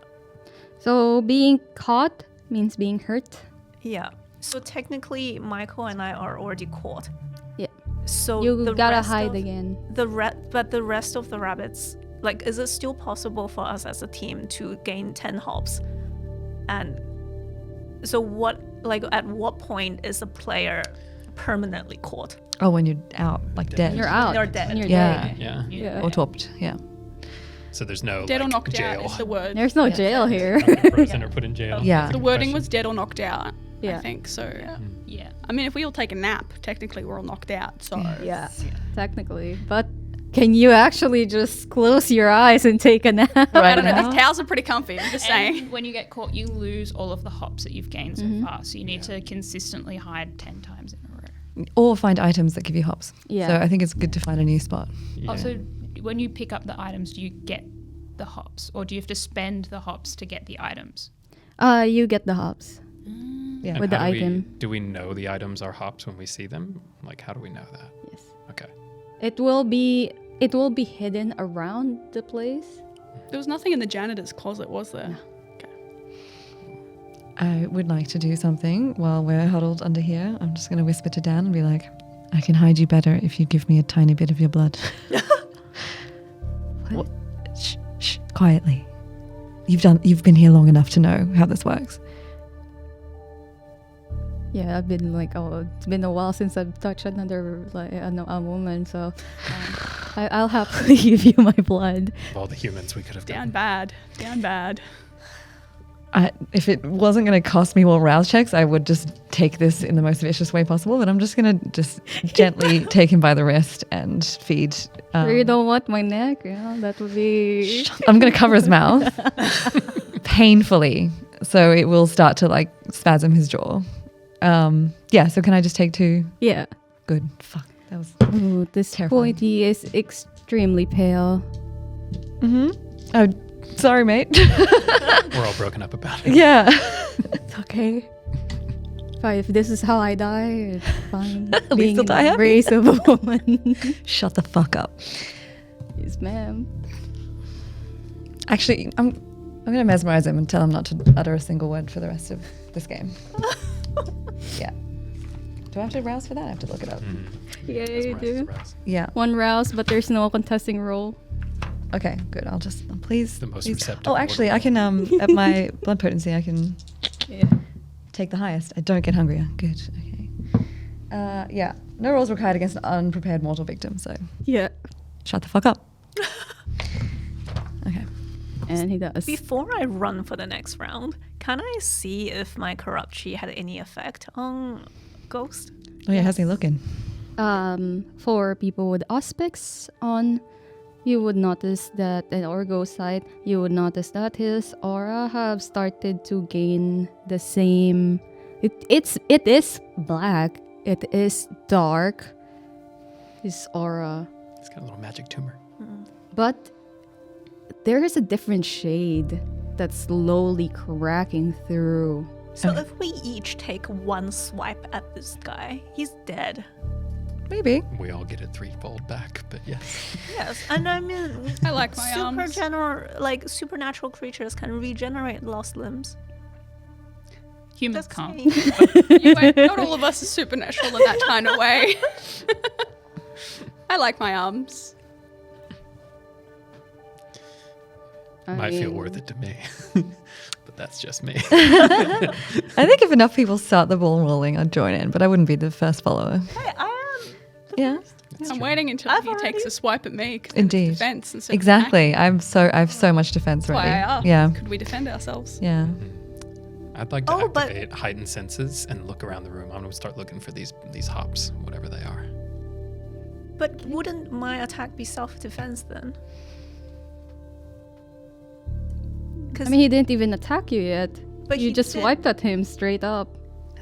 So being caught means being hurt. Yeah. So technically, Michael and I are already caught. Yeah. So You the gotta rest hide of again. but the rest of the rabbits, like, is it still possible for us as a team to gain 10 hops? And so at what point is a player permanently caught? Oh, when you're out, like dead. You're out. They're dead. When you're Yeah. dead. Yeah. Yeah. Or topped, yeah. So there's no Dead or like, knocked jail. out is the word. There's no jail here. Frozen or put in jail. Yeah. The wording was dead or knocked out, Yeah. I think. So, Yeah. I mean, if we all take a nap, technically we're all knocked out. So, Yeah, technically. But can you actually just close your eyes and take a nap? I Right don't know. now? These towels are pretty comfy. I'm just saying. And when you get caught, you lose all of the hops that you've gained so far. So you need to consistently hide 10 times in a row. Or find items that give you hops. Yeah. So I think it's good to find a new spot. Yeah. Also, when you pick up the items, do you get the hops, or do you have to spend the hops to get the items? You get the hops. Yeah. And with the how do we- item. do we know the items are hops when we see them? Like, how do we know that? Yes. Okay. It will be hidden around the place. There was nothing in the janitor's closet, was there? I would like to do something while we're huddled under here. I'm just going to whisper to Dan and be like, I can hide you better if you give me a tiny bit of your blood. What? Shh, shh, quietly. You've been here long enough to know how this works. Yeah, I've been like, it's been a while since I've touched another a woman, so I'll happily give you my blood. Of all the humans we could have Down done. bad. Down bad. If it wasn't going to cost me more rouse checks, I would just take this in the most vicious way possible. But I'm just going to just gently take him by the wrist and feed. You don't want my neck? Yeah, that would be. I'm going to cover his mouth painfully, so it will start to like spasm his jaw. Yeah. So can I just take 2? Yeah. Good. Fuck. That was. Ooh, this Terrifying. pointy is extremely pale. Oh, sorry, mate. We're all broken up about it. Yeah. It's okay. If this is how I die, it's fine. least Being you'll in die the happy. embrace of a woman. Shut the fuck up. Yes, ma'am. Actually, I'm going to mesmerize him and tell him not to utter a single word for the rest of this game. Yeah. Do I have to rouse for that? I have to look it up. Yeah, you do. Yeah. 1 rouse, but there's no contesting roll. Okay, good. I'll just please. The most please. receptive Oh, actually, I can at my blood potency, I can Yeah. take the highest. I don't get hungrier. Good. Okay. Yeah. No rolls required against an unprepared mortal victim. So Yeah. shut the fuck up. Okay. And he does. Before I run for the next round, can I see if my corrupt chi had any effect on Ghost? Oh yeah, how's he looking? For people with aspects on, you would notice that in Orgo's side, you would notice that his aura have started to gain the same. It is black. It is dark. His aura. He's got a little magic tumor. But there is a different shade that's slowly cracking through. So if we each take one swipe at this guy, he's dead. Maybe. We all get it threefold back, but yes. Yes, and I mean, I like my arms. supernatural creatures can regenerate lost limbs. Humans That's can't. me. Not all of us are supernatural in that kind of way. I like my arms. Might feel mean, worth it to me. But that's just me. I think if enough people start the ball rolling, I'd join in, but I wouldn't be the first follower. Hey, I am. Yeah. I'm waiting until I've he takes already- a swipe at me. 'Cause Indeed. it's defense instead of Exactly. I have so much defense attack. That's ready. why I asked. Yeah. Could we defend ourselves? Yeah. I'd like to Oh, but- activate heightened senses and look around the room. I'm gonna start looking for these hops, whatever they are. But wouldn't my attack be self-defense then? I mean, he didn't even attack you yet. But You he just did- swiped at him straight up.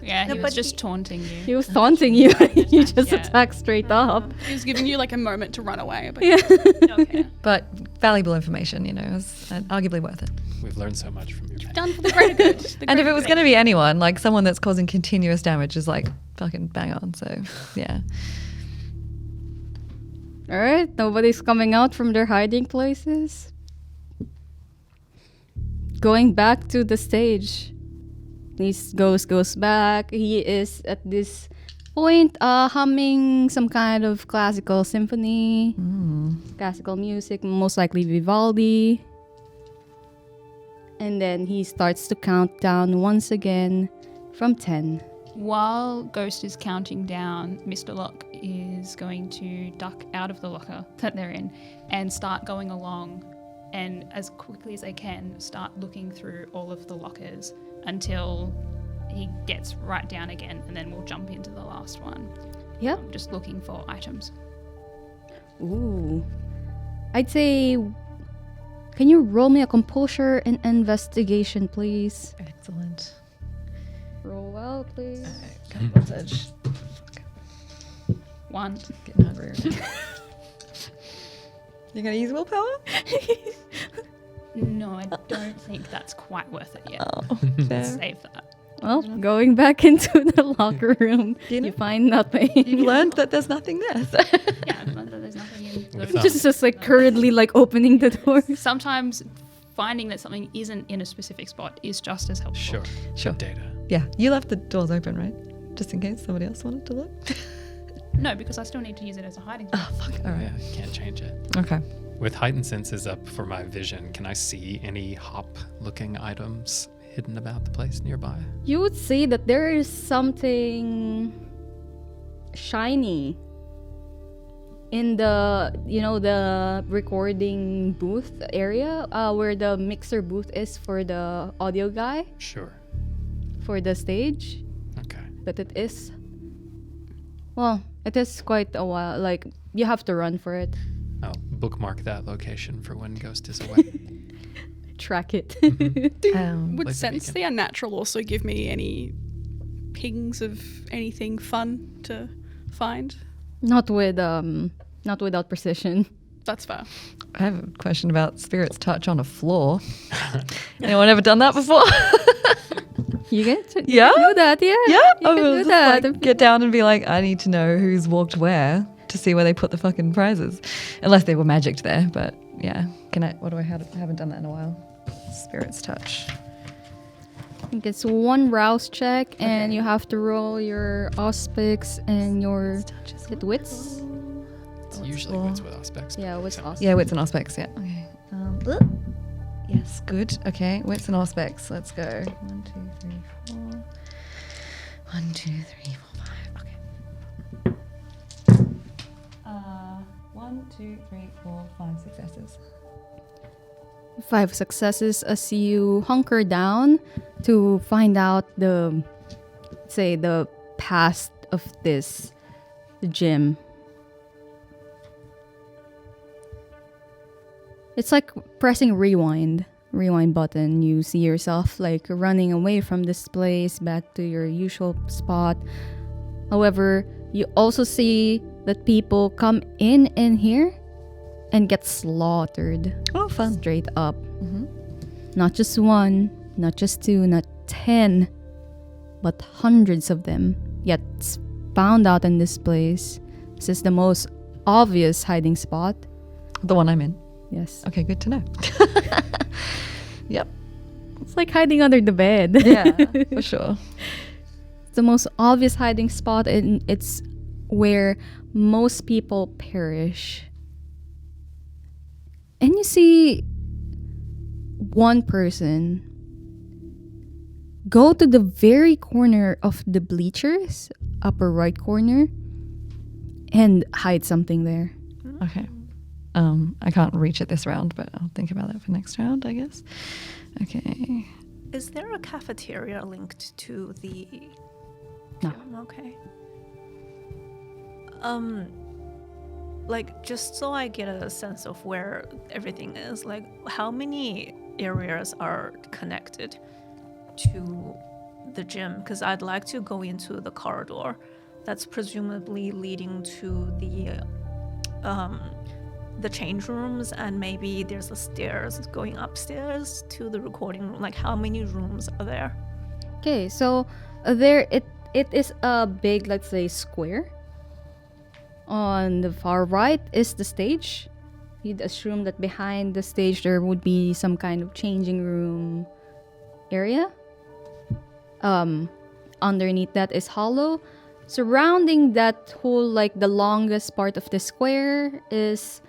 Yeah, No, he but was just he- taunting you. He was taunting you. You just Yeah. attacked straight up. He was giving you like a moment to run away. But Yeah. Okay. But valuable information, you know, is arguably worth it. We've learned so much from your pain. done for the greater good. And if it was going to be anyone, like someone that's causing continuous damage is like fucking bang on. So, yeah. All right, nobody's coming out from their hiding places. Going back to the stage. This goes back. He is at this point humming some kind of classical symphony, classical music, most likely Vivaldi. And then he starts to count down once again from 10. While Ghost is counting down, Mr. Locke is going to duck out of the locker that they're in and start going along, and as quickly as they can start looking through all of the lockers until he gets right down again, and then we'll jump into the last one. Yep. Just looking for items. Ooh. I'd say, can you roll me a composure and investigation, please? Excellent. Roll well, please. Advantage. 1. Getting hungry. You're going to use willpower? No, I don't think that's quite worth it yet. Oh, Let's fair. save that. Well, going back into the locker room, You know- you find nothing. You've learned that there's nothing there. so- Yeah, I've learned that there's nothing in We those. found- just like currently like opening the door. Sometimes finding that something isn't in a specific spot is just as helpful. Sure. Sure. Good data. Yeah, you left the doors open, right? Just in case somebody else wanted to look. No, because I still need to use it as a hiding spot. Oh, fuck. All right. Yeah, you can't change it. Okay. With heightened senses up for my vision, can I see any hop-looking items hidden about the place nearby? You would see that there is something shiny in the, the recording booth area, where the mixer booth is for the audio guy, Sure. for the stage. Okay. But it is quite a while. Like, you have to run for it. I'll bookmark that location for when Ghost is away. Track it. Would Like the sense beacon. the unnatural also give me any pings of anything fun to find? Not without precision. That's fair. I have a question about Spirit's touch on a floor. Anyone ever done that before? You can Yeah? do that, yeah. Yeah, You I can will do just that. like get down and be like, I need to know who's walked where to see where they put the fucking prizes, unless they were magicked there. But yeah, can I? What do I have? I haven't done that in a while. Spirit's touch. I think it's one rouse check, and you have to roll your auspics and your hit wits. It's usually what's with aspects. Yeah, wits Some- auspics. Yeah, wits and aspects. Yeah. Okay. Yes, good. Okay, wits and aspects. Let's go. 1, 2, 3, 4. 1, 2, 3, 4, 5. Okay. 1, 2, 3, 4, 5 successes. 5 successes as you hunker down to find out the past of this gym. It's like pressing rewind button. You see yourself like running away from this place back to your usual spot. However, you also see that people come in here and get slaughtered. Oh, fun. Straight up. Mm-hmm. Not just one, not just two, not 10, but hundreds of them. Yet found out in this place. This is the most obvious hiding spot. The one I'm in. Yes. Okay, good to know. Yep. It's like hiding under the bed. Yeah, for sure. It's the most obvious hiding spot, and it's where most people perish. And you see one person go to the very corner of the bleachers, upper right corner, and hide something there. Okay. I can't reach it this round, but I'll think about that for next round, I guess. Okay. Is there a cafeteria linked to the... No. Okay. Like, just so I get a sense of where everything is, like, how many areas are connected to the gym? Because I'd like to go into the corridor that's presumably leading to the change rooms, and maybe there's a stairs going upstairs to the recording room. Like, how many rooms are there? Okay, so there it is a big, let's say, square. On the far right is the stage. You'd assume that behind the stage there would be some kind of changing room area. Underneath that is hollow. Surrounding that whole, like, the longest part of the square is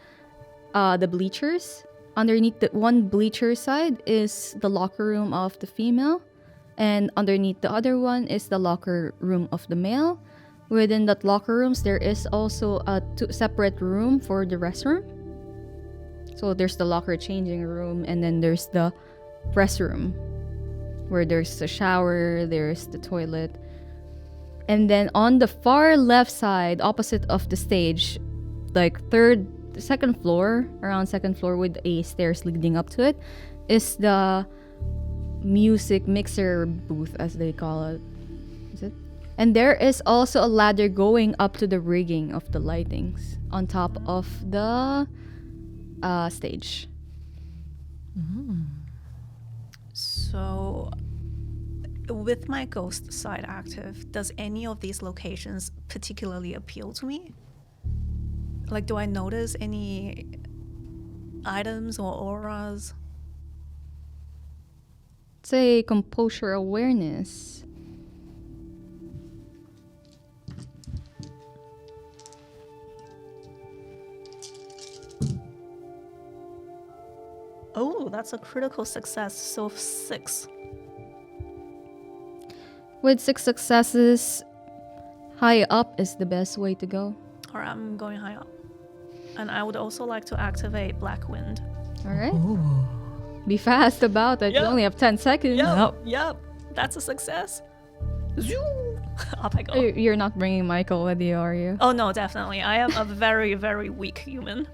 the bleachers. Underneath the one bleacher side is the locker room of the female, and underneath the other one is the locker room of the male. Within that locker rooms, there is also a separate room for the restroom. So there's the locker changing room, and then there's the restroom, where there's the shower, there's the toilet. And then on the far left side, opposite of the stage, like second floor, around second floor with a stairs leading up to it, is the music mixer booth, as they call it. Is it? And there is also a ladder going up to the rigging of the lightings on top of the stage. So, with my ghost side active, does any of these locations particularly appeal to me? Like, do I notice any items or auras? Say composure awareness. Oh, that's a critical success, so 6. With 6 successes, high up is the best way to go. Alright, I'm going high up. And I would also like to activate Black Wind. Alright? Be fast about it. Yep. You only have 10 seconds. Yep, that's a success. Zoom! Up I go. You're not bringing Michael with you, are you? Oh no, definitely. I am a very, very weak human.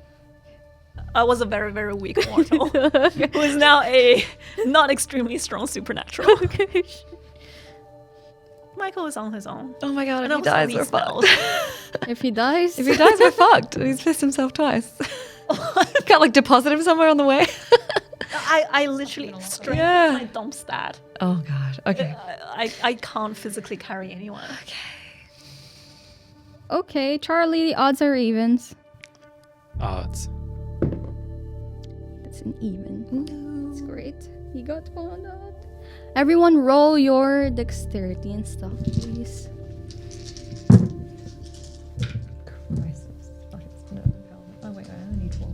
I was a very, very weak mortal who is now a not extremely strong supernatural. Michael is on his own. Oh my god, And if he also dies, these we're fucked. spells. If he dies, We're fucked. He's pissed himself twice. Can't, like, deposit him somewhere on the way. I literally strength Yeah. my dump stat. Oh god, okay. I can't physically carry anyone. okay, Charlie, the odds are evens. Odds. It's an even. That's great. He got found out. Everyone roll your dexterity and stuff, please. Crisis. Okay, oh wait, I only need 12.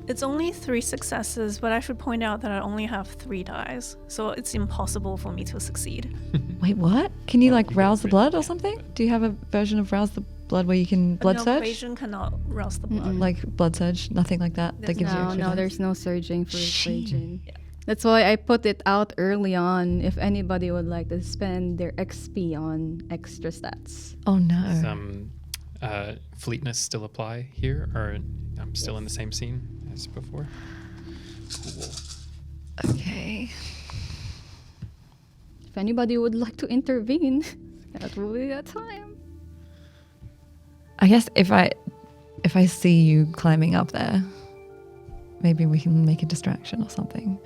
It's only 3 successes, but I should point out that I only have 3 dice, so it's impossible for me to succeed. Wait, what? Can you, like, rouse the blood or something? Do you have a version of rouse the blood where you can blood no, surge? Equation cannot rouse the blood. Like blood surge, nothing like that. That gives you No, extra no, dice? there's no surging for Shame. equation. That's why I put it out early on if anybody would like to spend their XP on extra stats. Oh no. Does fleetness still apply here, or I'm still in the same scene as before? Cool. Okay. If anybody would like to intervene, that will be that time. I guess if I see you climbing up there, maybe we can make a distraction or something.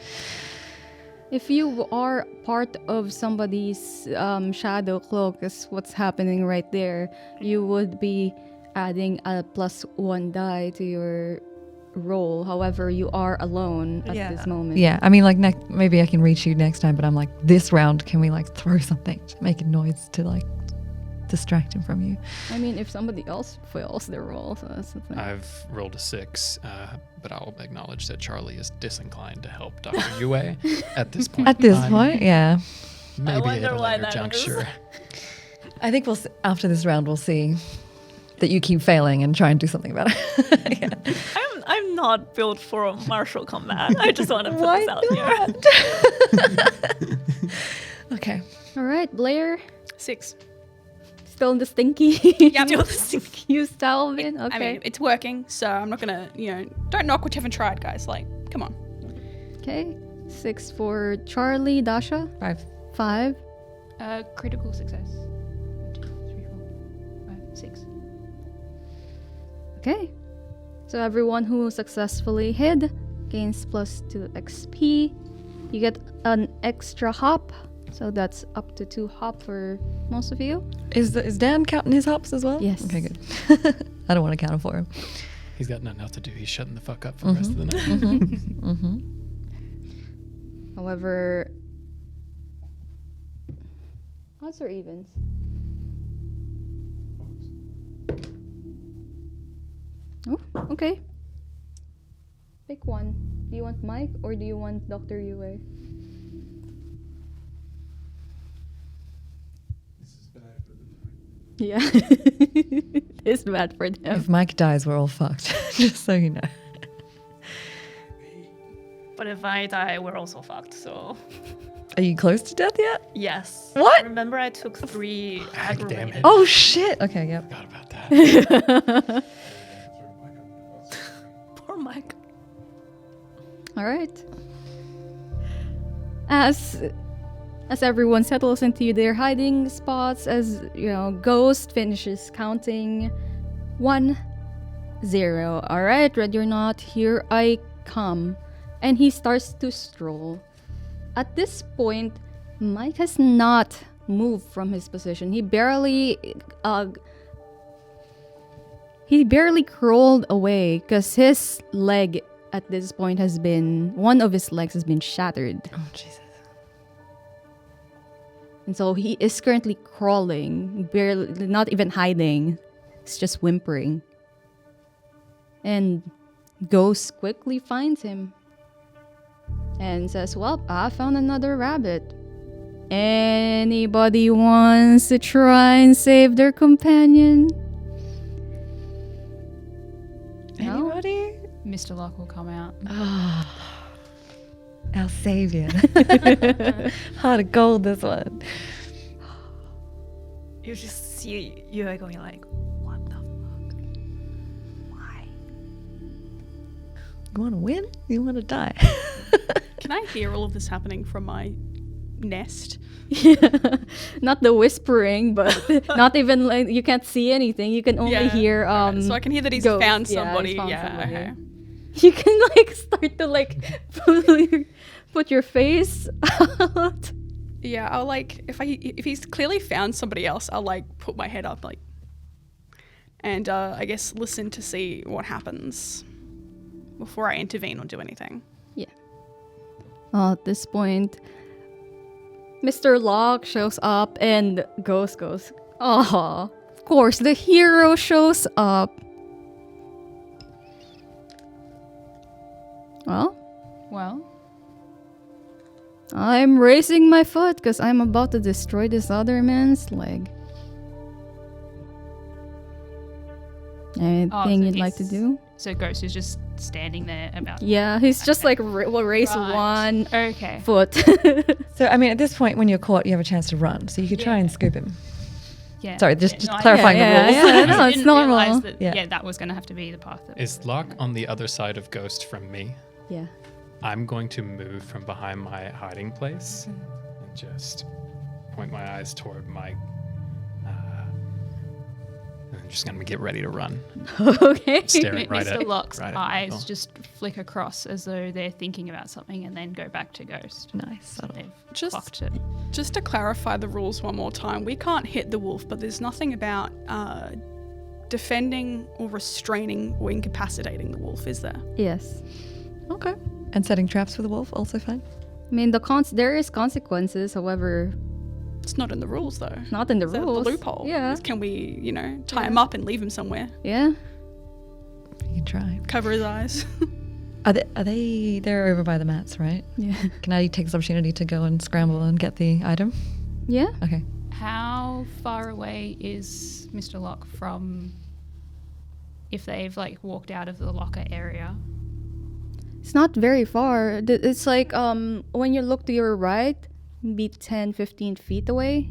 If you are part of somebody's shadow cloak, is what's happening right there, you would be adding a +1 die to your roll. However, you are alone at this moment. Yeah, I mean, like, maybe I can reach you next time, but I'm like, this round, can we, like, throw something to make a noise to, like, distract him from you? I mean, if somebody else fails their roll, so that's the thing. I've rolled a 6, but I'll acknowledge that Charlie is disinclined to help Dr. Yue at this point. At this point, yeah. Maybe wonder at a why later that juncture. I think after this round, we'll see that you keep failing and try and do something about it. Yeah. I'm not built for martial combat. I just want to put Why this out here. Okay. All right, Blair, 6. still in the stinky. Yeah, Still the stinky. You Stalvin. Okay. I mean, it's working, so I'm not gonna, don't knock what you haven't tried, guys. Like, come on. Okay. 6 for Charlie. Dasha. 5. 5. Critical success. 1, 2, 3, 4, 5, 6. Okay. So everyone who successfully hid gains +2 XP. You get an extra hop, so that's up to 2 hop for most of you. Is Dan counting his hops as well? Yes. Okay, good. I don't want to count them for him. He's got nothing else to do. He's shutting the fuck up for the rest of the night. However, odds or evens? Oh, okay. Pick one. Do you want Mike or do you want Dr. Yue? This is bad for the Yeah. It's bad for them. If Mike dies, we're all fucked. Just so you know. But if I die, we're also fucked. So Are you close to death yet? yes. What? Remember, I took 3 Damn aggravated. it. Oh shit. Okay, yep. Forgot about that. Poor Mike. All right. As everyone settles into their hiding spots, as Ghost finishes counting 1, 0. All right, ready or not, here I come, and he starts to stroll. At this point, Mike has not moved from his position. He barely crawled away because his leg at this point one of his legs has been shattered. Oh Jesus. And so he is currently crawling, barely, not even hiding. He's just whimpering. And Ghost quickly finds him and says, well, I found another rabbit. Anybody wants to try and save their companion? No? Anybody? Mr. Locke will come out. Our savior. Heart of gold, this one. You just see you going like, what the fuck? Why? You want to win? You want to die? Can I hear all of this happening from my nest? Not the whispering, but not even like you can't see anything. You can only hear Alright, so I can hear that he's Ghost. found Yeah, somebody. he's found Yeah, somebody. okay. You can like start to like put your face out. Yeah, I'll like if he's clearly found somebody else, I'll like put my head up like, and I guess listen to see what happens before I intervene or do anything. Yeah. At this point, Mr. Locke shows up and Ghost goes, oh, of course, the hero shows up. Well, I'm raising my foot because I'm about to destroy this other man's leg. Anything you'd like to do? So Ghost is just standing there about. Yeah, he's just like raise one Okay. foot. So, I mean, at this point, when you're caught, you have a chance to run. So you could try and scoop him. Yeah. Sorry, just no, I- clarifying the rules. Yeah, no, I it's didn't normal. realize that, Yeah. that was going to have to be the path. Is Locke on the other side of Ghost from me? Yeah. I'm going to move from behind my hiding place and just point my eyes toward Mike. And just going to get ready to run. Okay. Staring right Mr. at Locke's right at eyes people. just flick across as though they're thinking about something and then go back to Ghost. Nice. So they've Just- clocked it. Just to clarify the rules one more time, we can't hit the wolf, but there's nothing about defending or restraining or incapacitating the wolf, is there? Yes. Okay. And setting traps for the wolf, also fine. I mean, there is consequences, however, It's not in the rules, though. not in the Is that rules. the loophole? Yeah. Can we, tie him up and leave him somewhere? Yeah. You can try. Cover his eyes? They're over by the mats, right? Yeah. Can I take this opportunity to go and scramble and get the item? Yeah. Okay. How far away is Mr. Locke from if they've like walked out of the locker area? It's not very far. It's like when you look to your right, maybe 10, 15 feet away.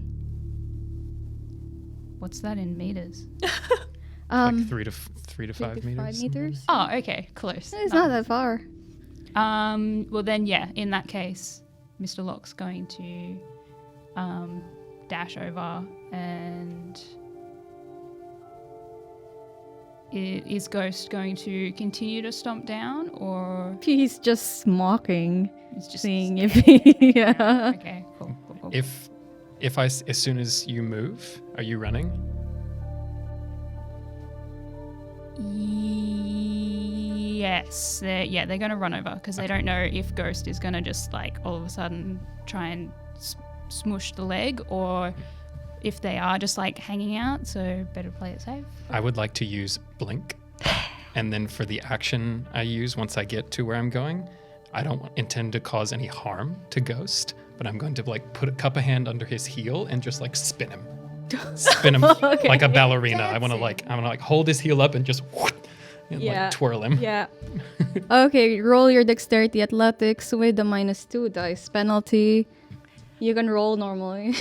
What's that in meters? Like 3 to 5 5 meters. meters. Oh, okay, close. It's not that far. Well then, yeah. In that case, Mr. Locke's going to dash over, and is Ghost going to continue to stomp down, or He's just mocking, he's just seeing if he, yeah. Okay, cool. If as soon as you move, are you running? Yes, they're going to run over because they don't know if Ghost is going to just like all of a sudden try and smush the leg, or if they are just like hanging out. So better play it safe. I would like to use blink, and then for the action I use once I get to where I'm going, I don't intend to cause any harm to Ghost, but I'm going to like put a cup of hand under his heel and just like spin him Okay. like a ballerina. I want to like hold his heel up and just and Yeah. like twirl him. Yeah. Okay, roll your dexterity athletics with the -2 dice penalty. You can roll normally.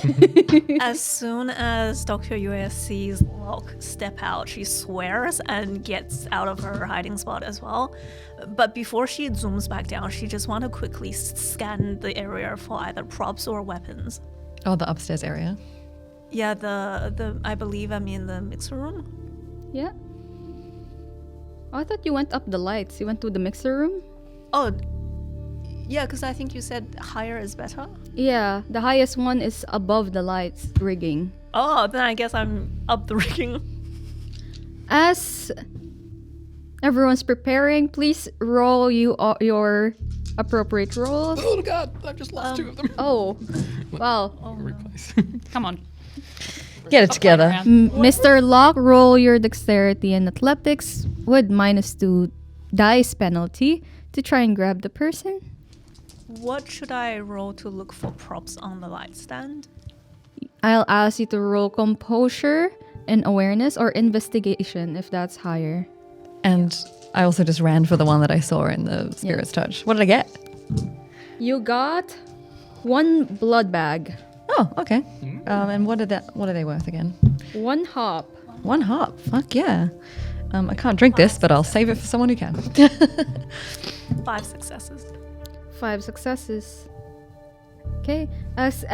As soon as Dr. US sees Locke step out, she swears and gets out of her hiding spot as well. But before she zooms back down, she just want to quickly scan the area for either props or weapons. Oh, the upstairs area. Yeah, the I believe I'm in the mixer room. Yeah. Oh, I thought you went up the lights. You went to the mixer room? Oh, yeah, because I think you said higher is better. Yeah, the highest one is above the lights rigging. Oh, then I guess I'm up the rigging. As everyone's preparing, please roll your appropriate rolls. Oh god, I've just lost 2 of them. Oh, well. Replace. Come on. Get it together. Mr. Locke, roll your dexterity and athletics with -2 dice penalty to try and grab the person. What should I roll to look for props on the light stand? I'll ask you to roll composure and awareness or investigation if that's higher. And I also just ran for the one that I saw in the Spirit's Touch. What did I get? You got 1 blood bag, Oh, okay. And what are they worth again? 1 hop. 1 hop. Fuck yeah. I can't drink this, but I'll save it for someone who can. 5 successes. 5 successes. Okay, as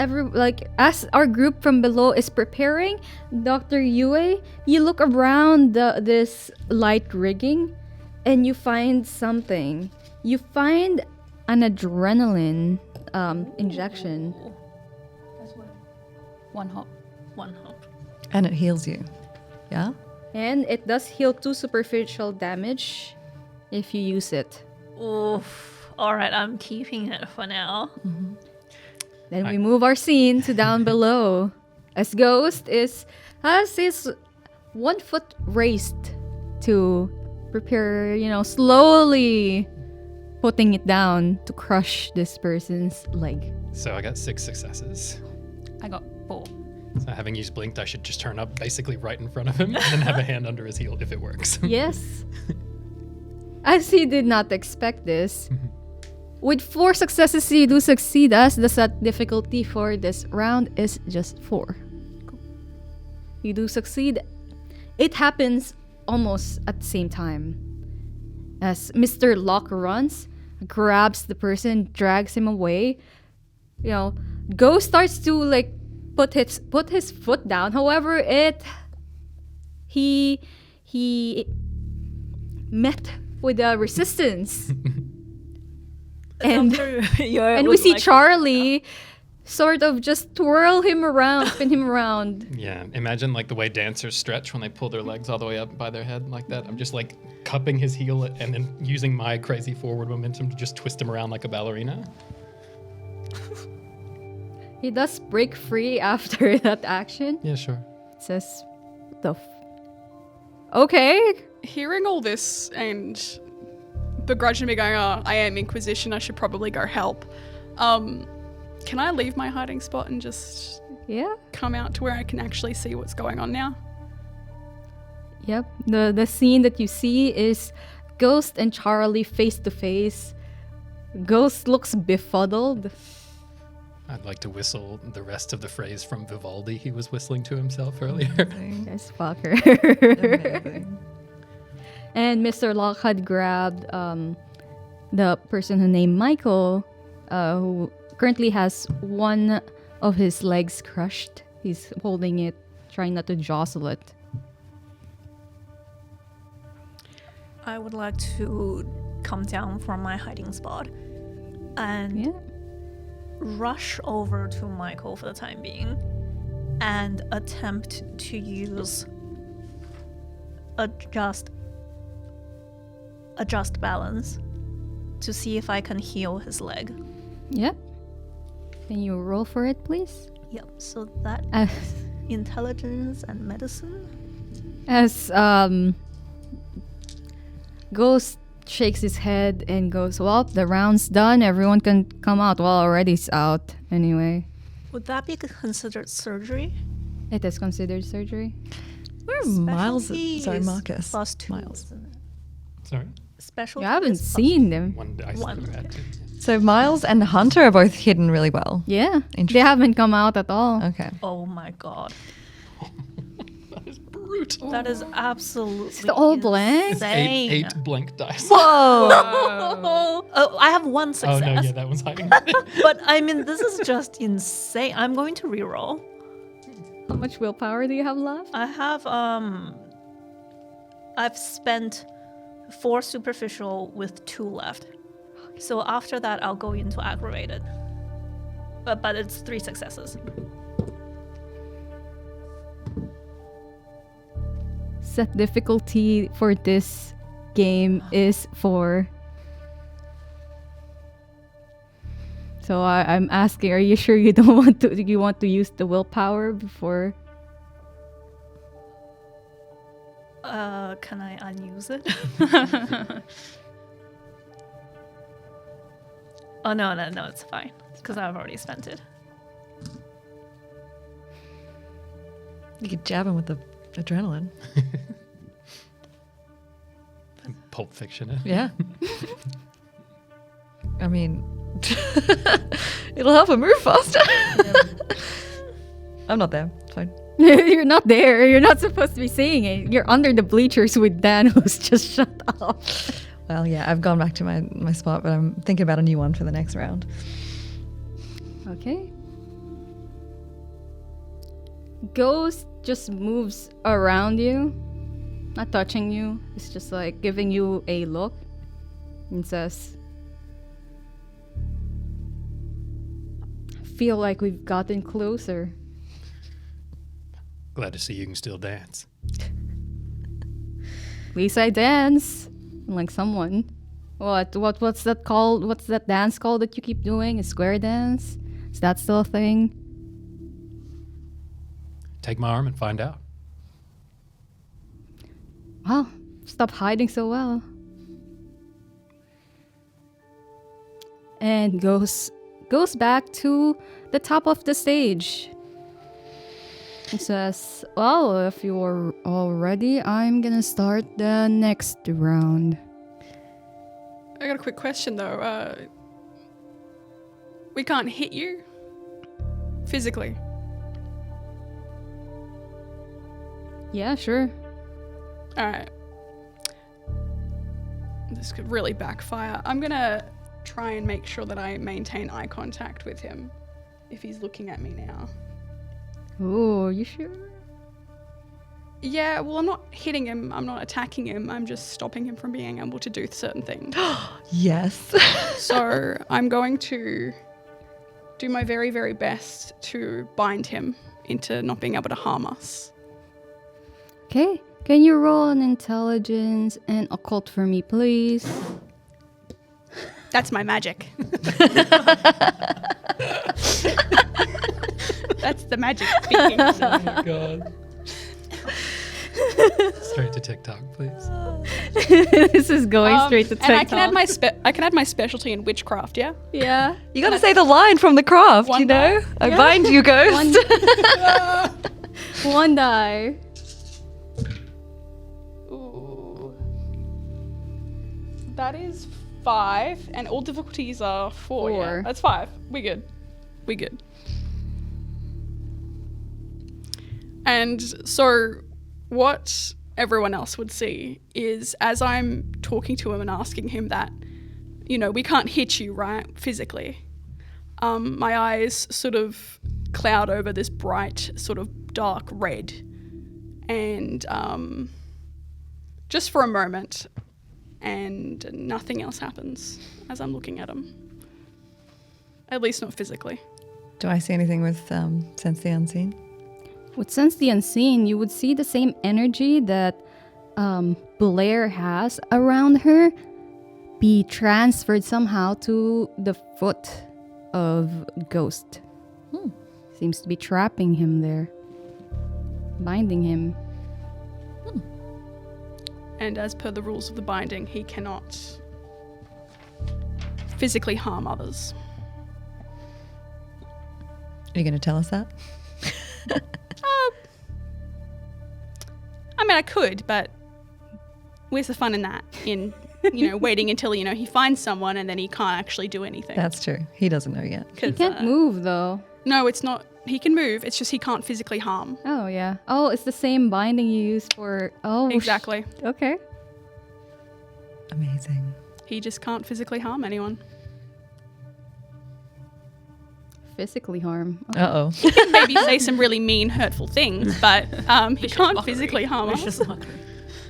our group from below is preparing, Dr. Yue, you look around this light rigging, and you find something. You find an adrenaline injection. One hop. 1 hop. And it heals you. Yeah? And it does heal 2 superficial damage if you use it. Oof. Alright, I'm keeping it for now. Then we move our scene to down below. As Ghost has his 1 foot raised to prepare, slowly putting it down to crush this person's leg. So I got 6 successes. I got 4. So having used blinked, I should just turn up basically right in front of him and then have a hand under his heel if it works. Yes. As he did not expect this. With 4 successes, you do succeed, as the set difficulty for this round is just 4. You do succeed. It happens almost at the same time. As Mr. Locke runs, grabs the person, drags him away. Ghost starts to put his foot down. However, he met with the resistance. and and we see Charlie sort of just twirl him around, spin him around. Yeah, imagine like the way dancers stretch when they pull their legs all the way up by their head like that. I'm just like cupping his heel and then using my crazy forward momentum to just twist him around like a ballerina. He does break free after that action. Yeah, sure. It says, okay. Hearing all this and begrudgingly going, oh, I am Inquisition, I should probably go help. Can I leave my hiding spot and just come out to where I can actually see what's going on now? Yep. The scene that you see is Ghost and Charlie face to face. Ghost looks befuddled. I'd like to whistle the rest of the phrase from Vivaldi he was whistling to himself earlier. Yes, fucker. Amazing. And Mr. Locke had grabbed the person who named Michael, who currently has one of his legs crushed. He's holding it, trying not to jostle it. I would like to come down from my hiding spot and rush over to Michael for the time being and attempt to use adjust balance to see if I can heal his leg. Yep. Can you roll for it, please? Yep, so that intelligence and medicine. As Ghost shakes his head and goes, well, the round's done. Everyone can come out. Well, already it's out anyway. Would that be considered surgery? It is considered surgery. Where are Miles? Specialty Sorry, is Marcus. +2, Miles. isn't it? Sorry? Specialty You haven't is seen them. One dice One. to add to. So Miles and Hunter are both hidden really well. Yeah. They Interesting. haven't come out at all. Okay. Oh my god. That is brutal. That is absolutely It's all blank? insane. Eight blank dice. Whoa! Oh, I have one Oh success. no, yeah, that one's hiding. But I mean, this is just insane. I'm going to reroll. How much willpower do you have left? I have I've spent 4 superficial with 2 left. So after that, I'll go into aggravated. But it's 3 successes. Set difficulty for this game is 4. So I'm asking, are you sure you don't want to? You want to use the willpower before? Can I unuse it? Oh no, it's fine because I've already spent it. You could jab him with the adrenaline. Pulp Fiction. Yeah. I mean, it'll help him move faster. I'm not there. It's fine. You're not there. You're not supposed to be saying it. You're under the bleachers with Dan, who's just shut up. Well, yeah, I've gone back to my spot, but I'm thinking about a new one for the next round. Okay. Ghost just moves around you, not touching you. It's just like giving you a look and says, I feel like we've gotten closer. Glad to see you can still dance. At least I dance. Like someone. What's that called? What's that dance called that you keep doing? A square dance? Is that still a thing? Take my arm and find out. Wow, stop hiding so well. And goes back to the top of the stage. He says, well, if you're all ready, I'm gonna start the next round. I got a quick question though. We can't hit you physically. Yeah, sure. Alright. This could really backfire. I'm gonna try and make sure that I maintain eye contact with him if he's looking at me now. Oh, you sure? Yeah, well, I'm not hitting him. I'm not attacking him. I'm just stopping him from being able to do certain things. Yes. So I'm going to do my very, very best to bind him into not being able to harm us. Okay. Can you roll an intelligence and occult for me, please? That's my magic. That's the magic speaking. Oh my god. Straight to TikTok, please. This is going straight to TikTok. And I can add my specialty in witchcraft, yeah? Yeah. You got to say the line from the craft, One you know? die? I bind you, ghost. One die. Ooh. That is 5, and all difficulties are 4. Yeah, Four. that's 5. We good. And so what everyone else would see is as I'm talking to him and asking him that, you know, we can't hit you, right, physically. My eyes sort of cloud over this bright, sort of dark red. And just for a moment, and nothing else happens as I'm looking at him. At least not physically. Do I see anything with Sense the Unseen? With Sense the Unseen, you would see the same energy that Blair has around her be transferred somehow to the foot of Ghost. Seems to be trapping him there. Binding him. And as per the rules of the binding, he cannot physically harm others. Are you going to tell us that? I mean, I could, but where's the fun in that? In, you know, waiting until, you know, he finds someone and then he can't actually do anything. That's true. He doesn't know yet. He can't move, though. No, it's not. He can move. It's just he can't physically harm. Oh, yeah. Oh, it's the same binding you use for... Oh, Exactly. Okay. Amazing. He just can't physically harm anyone. Physically harm. Okay. Uh-oh. He can maybe say some really mean, hurtful things, but he can't mockery. physically harm us. Vicious mockery.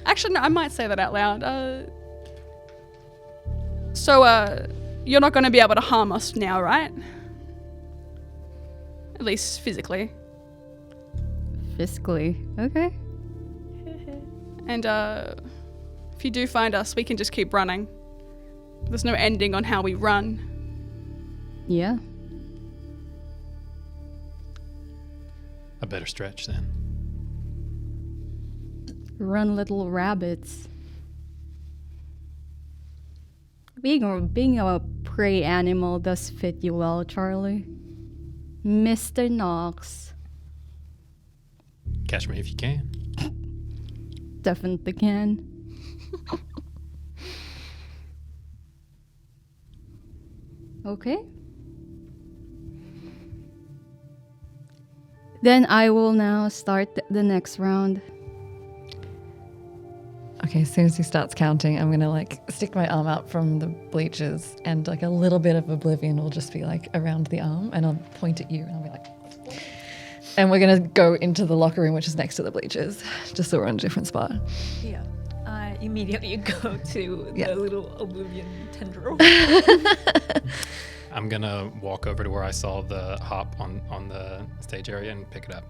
Actually, no, I might say that out loud. So, you're not going to be able to harm us now, right? At least physically. Physically. Okay. And if you do find us, we can just keep running. There's no ending on how we run. Yeah. A better stretch then. Run, little rabbits. Being a prey animal does fit you well, Charlie. Mr. Knox. Catch me if you can. Definitely can. Okay. Then I will now start the next round. Okay, as soon as he starts counting, I'm going to like stick my arm out from the bleachers and like a little bit of oblivion will just be like around the arm and I'll point at you and I'll be like... And we're going to go into the locker room, which is next to the bleachers, just so we're on a different spot. Yeah. I immediately go to Yeah. the little oblivion tendril. I'm gonna walk over to where I saw the hop on the stage area and pick it up.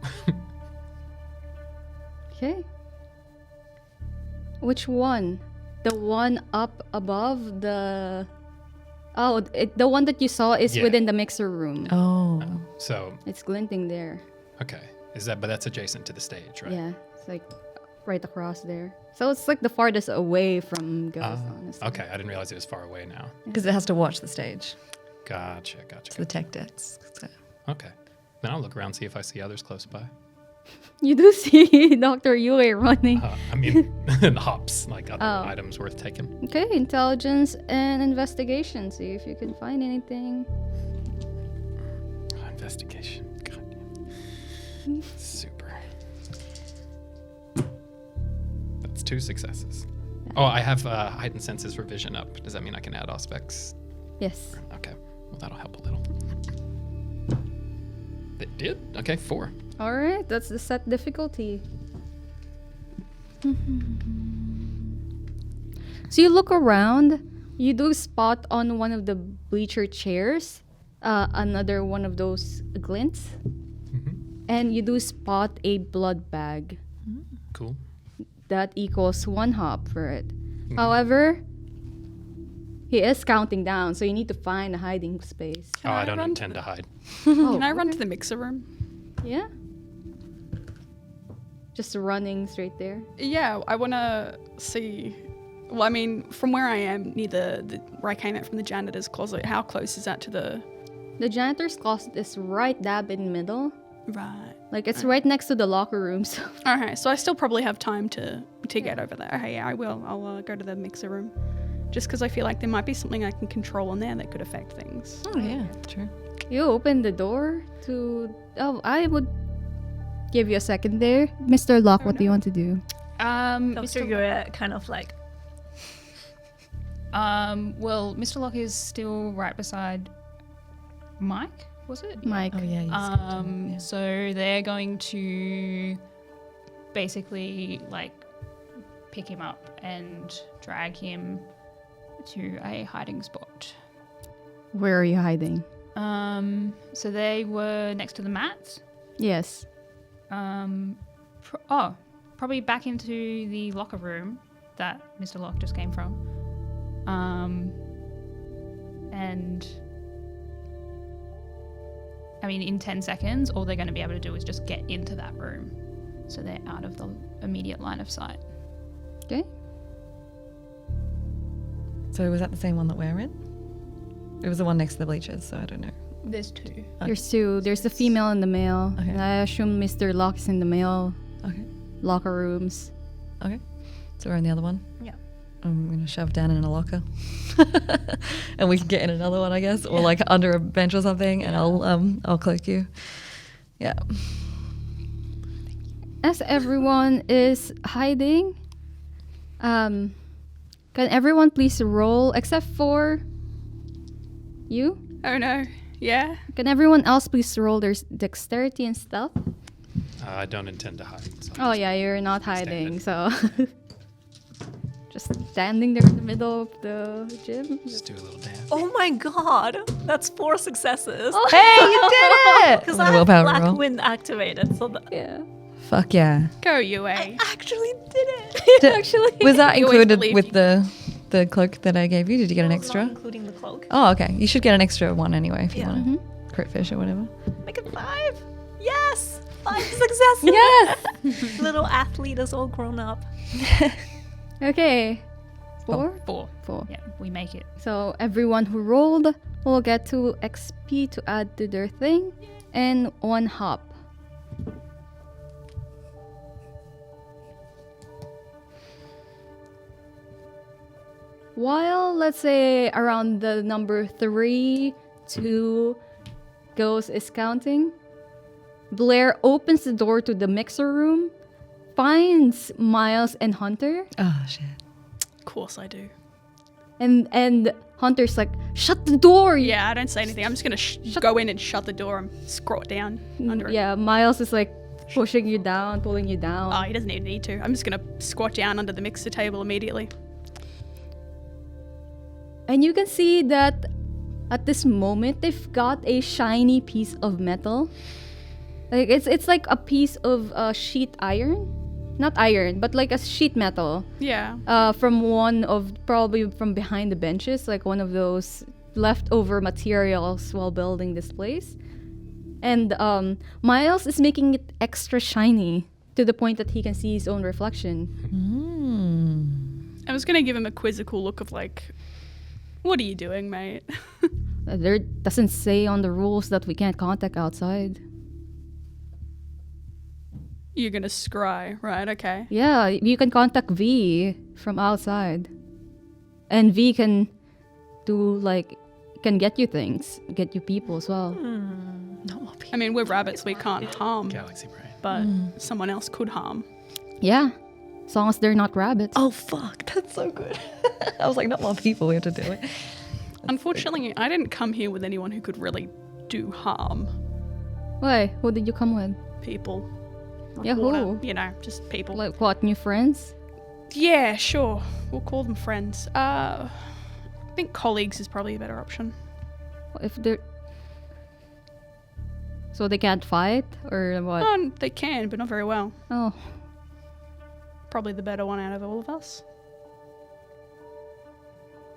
Okay. Which one? The one up above the... Oh, the one that you saw is Yeah. within the mixer room. Oh. So, It's glinting there. okay. But that's adjacent to the stage, right? Yeah, it's like right across there. So it's like the farthest away from Ghost, Ah, honestly. okay, I didn't realize it was far away now. Because it has to watch the stage. Gotcha. It's the tech decks. So. Okay. Then I'll look around, see if I see others close by. You do see Dr. Yue running. I mean, hops, like other Oh. items worth taking. Okay, intelligence and investigation. See if you can find anything. Oh, investigation. Goddamn. Super. That's 2 successes. Oh, I have heightened senses for vision up. Does that mean I can add aspects? Yes. Okay. Well, that'll help a little. It did? Okay, 4. All right, that's the set difficulty. So you look around, you do spot on one of the bleacher chairs, another one of those glints, and you do spot a blood bag. Cool. That equals 1 hop for it. However, he is counting down, so you need to find a hiding space. Oh, I don't run intend to hide. Can I run to the mixer room? Yeah? Just running straight there. Yeah, I want to see. Well, I mean, from where I am, near the where I came out from the janitor's closet, how close is that to the? The janitor's closet is right dab in the middle. Right. Like, it's right next to the locker rooms. Okay, so I still probably have time to get over there. Okay, yeah, I will. I'll go to the mixer room, just because I feel like there might be something I can control in there that could affect things. Oh yeah, true. You open the door to... Oh, I would give you a second there. Mr. Locke, what do you want to do? After you're kind of like, Well, Mr. Locke is still right beside Mike, was it? Mike. Oh yeah. You skipped So they're going to basically like pick him up and drag him to a hiding spot. Where are you hiding? So they were next to the mats. Yes. Probably back into the locker room that Mr. Locke just came from. And I mean, in 10 seconds, all they're going to be able to do is just get into that room. So they're out of the immediate line of sight. Okay. So was that the same one that we're in? It was the one next to the bleachers, so I don't know. There's 2. There's 2. There's the female and the male. Okay. And I assume Mr. Locke is in the male Okay. locker rooms. Okay. So we're in the other one? Yeah. I'm gonna shove Dan in a locker. And we can get in another one, I guess. Or like under a bench or something, and I'll cloak you. Yeah. As everyone is hiding, can everyone please roll, except for you? Oh no. Yeah. Can everyone else please roll their dexterity and stealth? I don't intend to hide. So Oh yeah, you're not hiding, Standard. so just standing there in the middle of the gym. Just do a little dance. oh my god, that's 4 successes. Hey, you did it! Because On I the have willpower black roll. wind activated, so that Yeah. Fuck yeah. Go you, I eh? actually did it. Actually. Was that You always included believe with you. the cloak that I gave you? Did you get an Not extra? including the cloak. Oh, okay. You should get an extra one anyway if you Yeah. want to. Crit fish or whatever. Make it 5. Yes, 5 successes. Yes! Little athlete is all grown up. Okay. 4? 4. 4. Yeah, we make it. So everyone who rolled will get 2 XP to add to their thing and 1 hop. While, let's say, around the number 3, 2 Ghost is counting, Blair opens the door to the mixer room, finds Miles and Hunter, Oh, shit. Of course I do. and Hunter's like, shut the door! Yeah, I don't say anything. I'm just gonna go in and shut the door and squat down under it. Yeah, Miles is like pushing you down, pulling you down. Oh, he doesn't even need to. I'm just gonna squat down under the mixer table immediately. And you can see that at this moment they've got a shiny piece of metal. Like it's like a piece of sheet iron, not iron, but like a sheet metal. Yeah. From one of probably from behind the benches, like one of those leftover materials while building this place. And Miles is making it extra shiny to the point that he can see his own reflection. I was gonna give him a quizzical look of like, what are you doing, mate? There doesn't say on the rules that we can't contact outside. You're gonna scry, right? Okay. Yeah, you can contact V from outside. And V can do like can get you things, get you people as well. Not more people. I mean, we're rabbits, we can't harm, Galaxy brain. but someone else could harm. Yeah. As long as they're not rabbits. Oh, fuck. That's so good. I was like, not more people. We have to do it. Unfortunately, I didn't come here with anyone who could really do harm. Why? Who did you come with? People. Like Yahoo. water, you know, just people. Like what, new friends? Yeah, sure. We'll call them friends. I think colleagues is probably a better option. If they're... So they can't fight? Or what? They can, but not very well. Oh, Probably the better one out of all of us.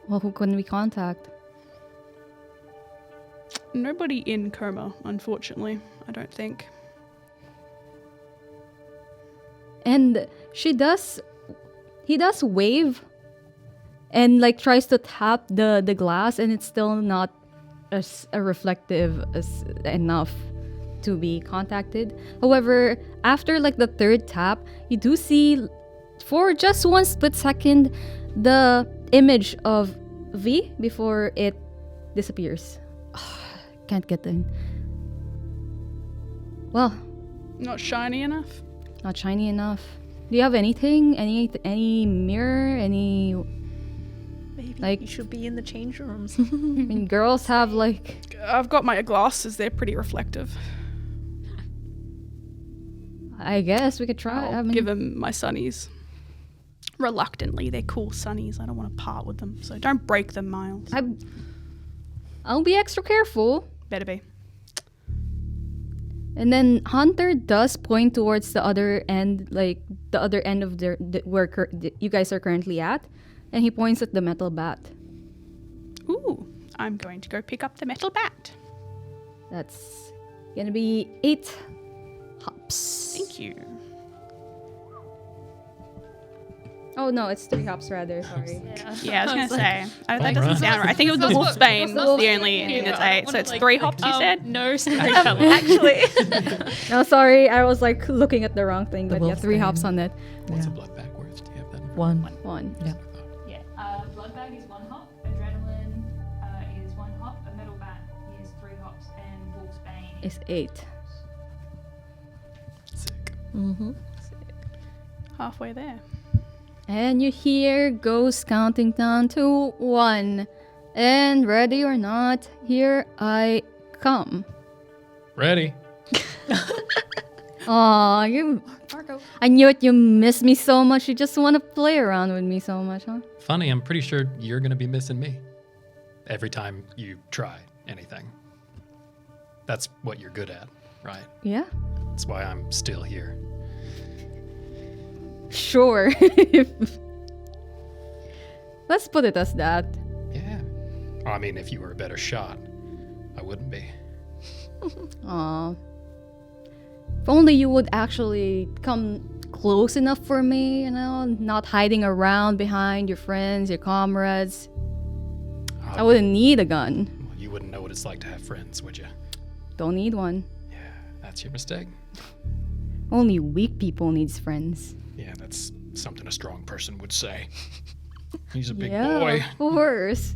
well, who can we contact? Nobody in coma, unfortunately. I don't think. And he does wave and like tries to tap the glass, and it's still not as reflective as enough to be contacted. However, after like the third tap, you do see for just one split second the image of V before it disappears. Can't get in. Well, Not shiny enough. not shiny enough. Do you have anything? Any mirror? Any? Maybe Like- you should be in the change rooms. I mean, girls have like. I've got my glasses. They're pretty reflective. I guess we could try. I'll I mean, give them my sunnies. Reluctantly, they're cool sunnies. I don't want to part with them, so don't break them, Miles. I'll be extra careful. Better be. And then Hunter does point towards the other end, like the other end of where you guys are currently at, and he points at the metal bat. Ooh, I'm going to go pick up the metal bat. That's gonna be 8 hops. Thank you. Oh no, it's 3 hops rather. Sorry. Yeah, I was going to say. That Alright. doesn't sound right. I think it was the wolfsbane. the That's wolf- the only thing that's 8. So it's 3 hops, you said? No, Actually, No, sorry, I was like looking at the wrong thing. The But yeah, 3 wolfsbane. hops on that. What's Yeah. a blood bag worth? Do you have that? 1. 1. Yeah. Yeah. Blood bag is 1 hop. Adrenaline is 1 hop. A metal bat is 3 hops, and wolf's bane Is 8. Sick. Mm-hmm. Halfway there. And you hear ghosts counting down to 1. And ready or not, here I come. Ready? Aw, you. I knew it. You miss me so much. You just want to play around with me so much, huh? Funny, I'm pretty sure you're gonna be missing me every time you try anything. That's what you're good at, right? Yeah. That's why I'm still here. Sure. Let's put it as that. Yeah. I mean, if you were a better shot, I wouldn't be. Aw. If only you would actually come close enough for me, you know, not hiding around behind your friends, your comrades. I wouldn't need a gun. Well, you wouldn't know what it's like to have friends, would you? Don't need one. Yeah, that's your mistake. Only weak people needs friends. Yeah, that's something a strong person would say. He's a big Yeah, boy. of course.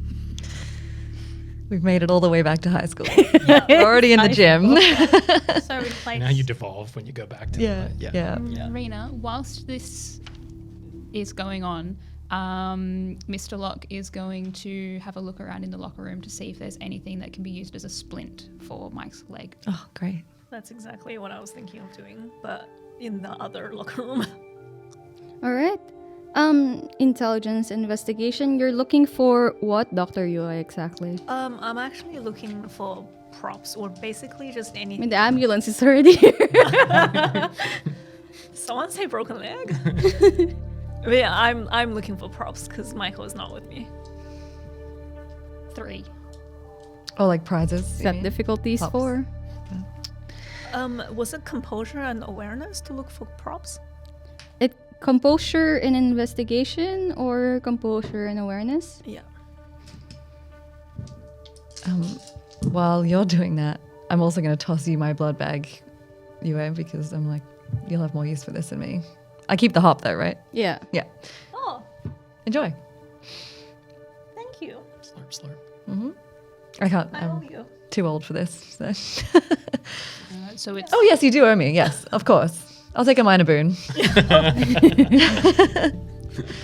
We've made it all the way back to high school. We're already in the gym. so in place. Now you devolve when you go back to yeah, the, yeah. Rena, whilst this is going on, Mr. Locke is going to have a look around in the locker room to see if there's anything that can be used as a splint for Mike's leg. Oh, great. That's exactly what I was thinking of doing, but in the other locker room. All right. Intelligence investigation. You're looking for what, Dr. Yua, exactly? I'm actually looking for props or basically just I anything. mean, the ambulance is already here. Someone say broken leg? But yeah, I'm looking for props because Michael is not with me. 3. Oh, like prizes? you Set mean? difficulties Pops. 4. Was it composure and awareness to look for props? Composure in investigation or composure and awareness? Yeah. While you're doing that, I'm also going to toss you my blood bag, Yue, because I'm like, you'll have more use for this than me. I keep the hop though, right? Yeah. Yeah. Oh, Enjoy. thank you. Slurp, slurp. Mm-hmm. I can't. I owe I'm you. too old for this. So. So it's Oh yes, you do owe me. Yes, of course. I'll take a minor boon.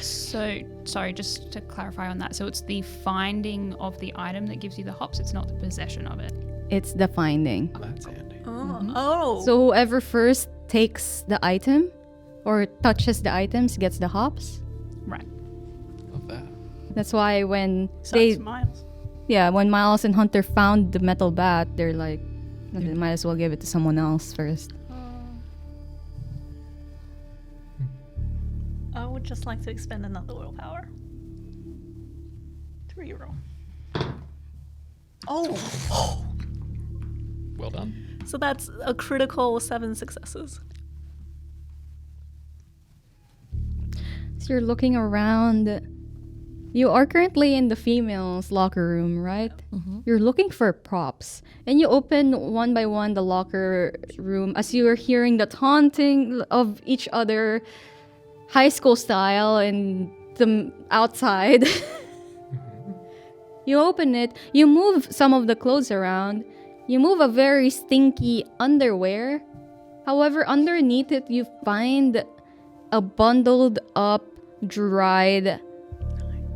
So, sorry, just to clarify on that. So it's the finding of the item that gives you the hops. It's not the possession of it. It's the finding. That's handy. Oh. Oh. So whoever first takes the item or touches the items gets the hops. Right. Love that. That's why when Sucks Miles. when Miles and Hunter found the metal bat, they're like, they might as well give it to someone else first. I would just like to expend another willpower. 3 roll. Oh! Well done. So that's a critical 7 successes. So you're looking around. You are currently in the females' locker room, right? You're looking for props. And you open one by one the locker room as you are hearing the taunting of each other, high school style, and the outside. You open it, you move some of the clothes around, you move a very stinky underwear. However, underneath it, you find a bundled up, dried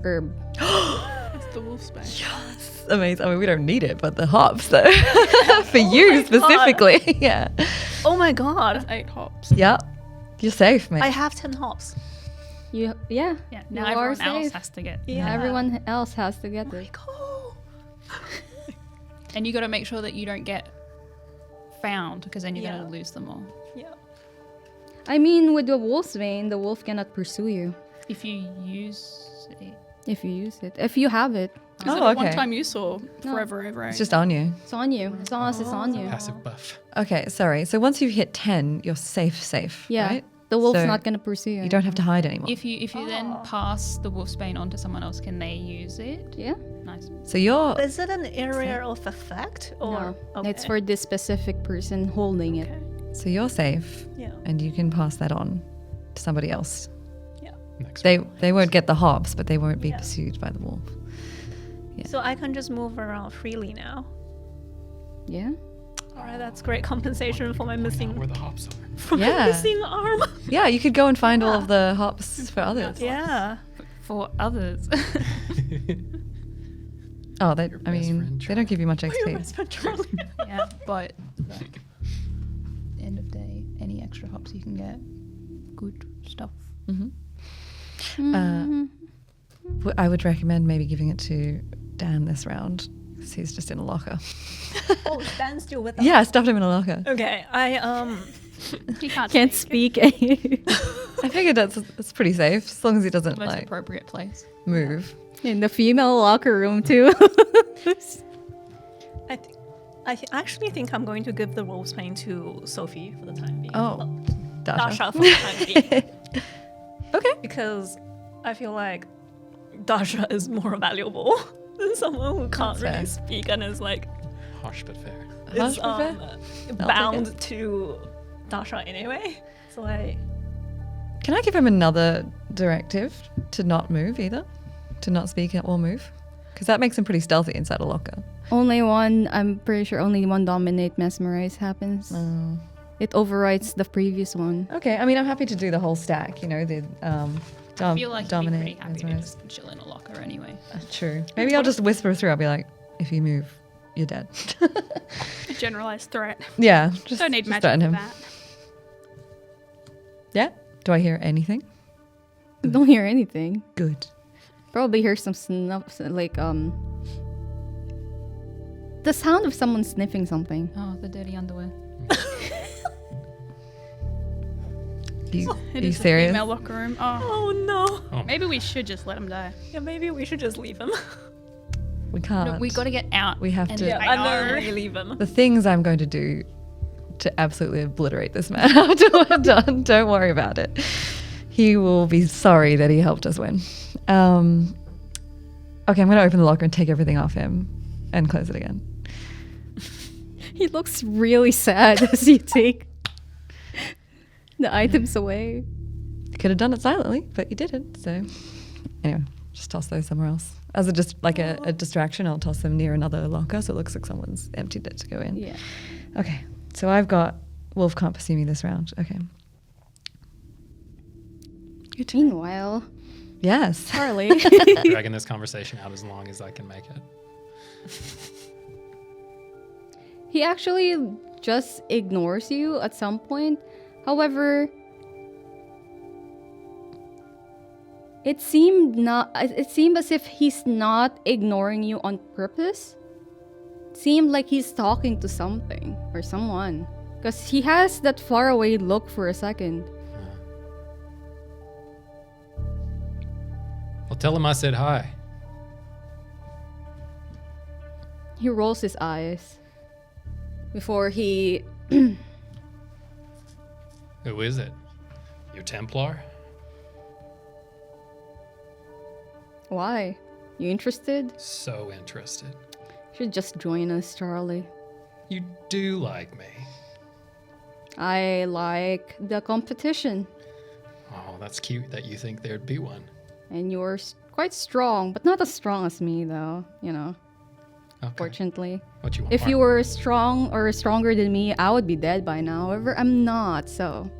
herb. It's the wolf's bane. Amazing. I mean, we don't need it, but the hops, though. For you specifically. Yeah. Oh my god. 8 hops. Yep. You're safe, mate. I have 10 hops. Yeah. Yeah. You Now are everyone else safe. has to get. Yeah. Everyone else has to get it. And you got to make sure that you don't get found, because then you're Yeah. going to lose them all. Yeah. I mean, with the wolf's vein, the wolf cannot pursue you If you use it. if you use it. If you have it, Is it Oh, a one okay. time use or forever ever? It's just on you. it's on you. As long as it's on you. Passive buff. Okay, sorry. So once you've hit 10, you're safe, Yeah. right? The wolf's So not gonna pursue you. You don't have to hide anymore. If you then pass the wolfsbane on to someone else, can they use it? Yeah. Nice. So you're... Is it an area of effect or No. Okay. It's for this specific person holding it. Okay. So you're safe, Yeah. and you can pass that on to somebody else. Next They one. they won't get the hops, but they won't be Yeah. pursued by the wolf. So I can just move around freely now. Yeah. Alright, that's great compensation for my Where missing the hops are. for my Yeah. missing arm. Yeah, you could go and find all of the hops for others. Yeah. For others. Oh, they, Your I best mean, friend, they don't give you much Your XP. best friend Charlie. yeah, but like, end of day, any extra hops you can get, good stuff. I would recommend maybe giving it to Dan this round, because he's just in a locker. Oh, Dan's still with us. Yeah, I stuffed him in a locker. Okay, He can't, Can't speak. speak I figured that's pretty safe, as long as he doesn't Most like appropriate place. move. in the female locker room too. I actually think I'm going to give the wolf's bane to Sophie for the time being. Oh, Well, Dasha. Dasha for the time being. Okay. Because I feel like Dasha is more valuable than someone who can't That's really fair. speak and is like Harsh but fair. Harsh is but fair. take bound to Dasha anyway. So Can I give him another directive to not move either? To not speak or move? Because that makes him pretty stealthy inside a locker. Only one. I'm pretty sure only one dominate mesmerize happens. It overwrites the previous one. Okay, I mean, I'm happy to do the whole stack, you know, the I feel like you'd be pretty dominate. happy to mesmerize. just chill in a locker anyway. True. Maybe I'll just whisper through. I'll be like, if you move, you're dead. A generalized threat. Yeah, just Don't need just magic threaten for him. that. Yeah. Do I hear anything? Don't hear anything. Good. Probably hear some snuff, like the sound of someone sniffing something. Oh, the dirty underwear. You, It you is a serious? female locker room. Oh, oh no. maybe we should just let him die. Yeah, maybe we should just leave him. We can't. No, we got to get out. We have and to- get I I know. know. We leave him. The things I'm going to do to absolutely obliterate this man after we're done. Don't worry about it. He will be sorry that he helped us win. Okay, I'm going to open the locker and take everything off him and close it again. He looks really sad as you take the items away. You could have done it silently, but you didn't. So anyway, just toss those somewhere else. As a distraction, I'll toss them near another locker so it looks like someone's emptied it to go in. Yeah. Okay, so I've got Wolf can't pursue me this round. Okay. Meanwhile, Yes. Charlie. Dragging this conversation out as long as I can make it. He actually just ignores you at some point. However, it seemed as if he's not ignoring you on purpose. It seemed like he's talking to something or someone. Because he has that faraway look for a second. Well, tell him I said hi. He rolls his eyes before he... Who is it? Your Templar? Why? You interested? So interested. You should just join us, Charlie. You do like me. I like the competition. Oh, that's cute that you think there'd be one. And you're quite strong, but not as strong as me, though, you know. Okay. Fortunately. What you want? If you were strong or stronger than me, I would be dead by now. However, I'm not, so.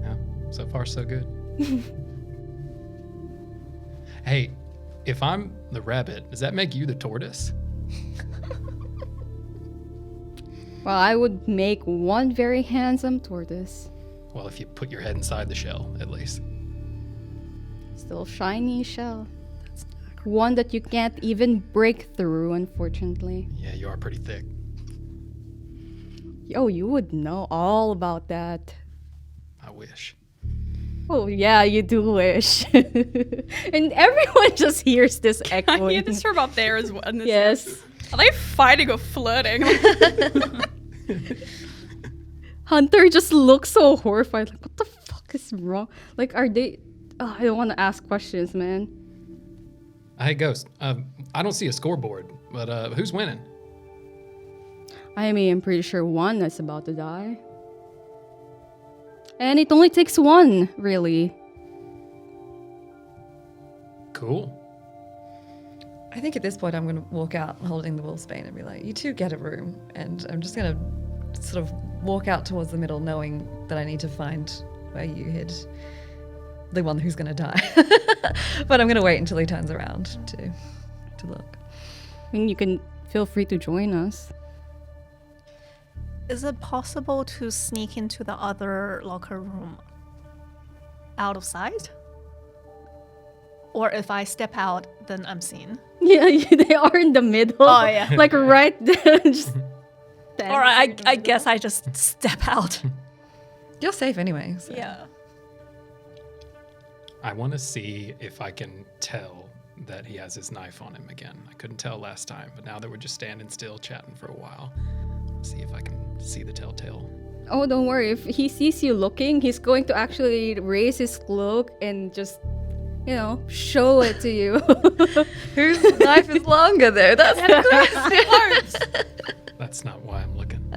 Yeah, so far so good. Hey, if I'm the rabbit, does that make you the tortoise? Well, I would make one very handsome tortoise. Well, if you put your head inside the shell, at least. Still shiny shell. One that you can't even break through, unfortunately. Yeah, you are pretty thick. Oh, you would know all about that. I wish. Oh, yeah, you do wish. And everyone just hears this I echoing. hear this from up there as well. Yes. Are they fighting or flirting? Hunter just looks so horrified. Like, what the fuck is wrong? Like, are they... Oh, I don't want to ask questions, man. Hey, Ghost. I don't see a scoreboard, but who's winning? I mean, I'm pretty sure one is about to die. And it only takes one, really. Cool. I think at this point I'm going to walk out holding the wolfsbane and be like, you two get a room. And I'm just going to sort of walk out towards the middle knowing that I need to find where you hid the one who's going to die. But I'm going to wait until he turns around to look. I mean, you can feel free to join us. Is it possible to sneak into the other locker room out of sight? Or if I step out, then I'm seen? Yeah, they are in the middle. Oh, yeah. Like right there. Just Or I guess I just step out. You're safe anyway. So. Yeah. I want to see if I can tell that he has his knife on him again. I couldn't tell last time, but now that we're just standing still chatting for a while, see if I can see the telltale. Oh, don't worry. If he sees you looking, he's going to actually raise his cloak and just, show it to you. Whose knife is longer though? That's the question. That's not why I'm looking.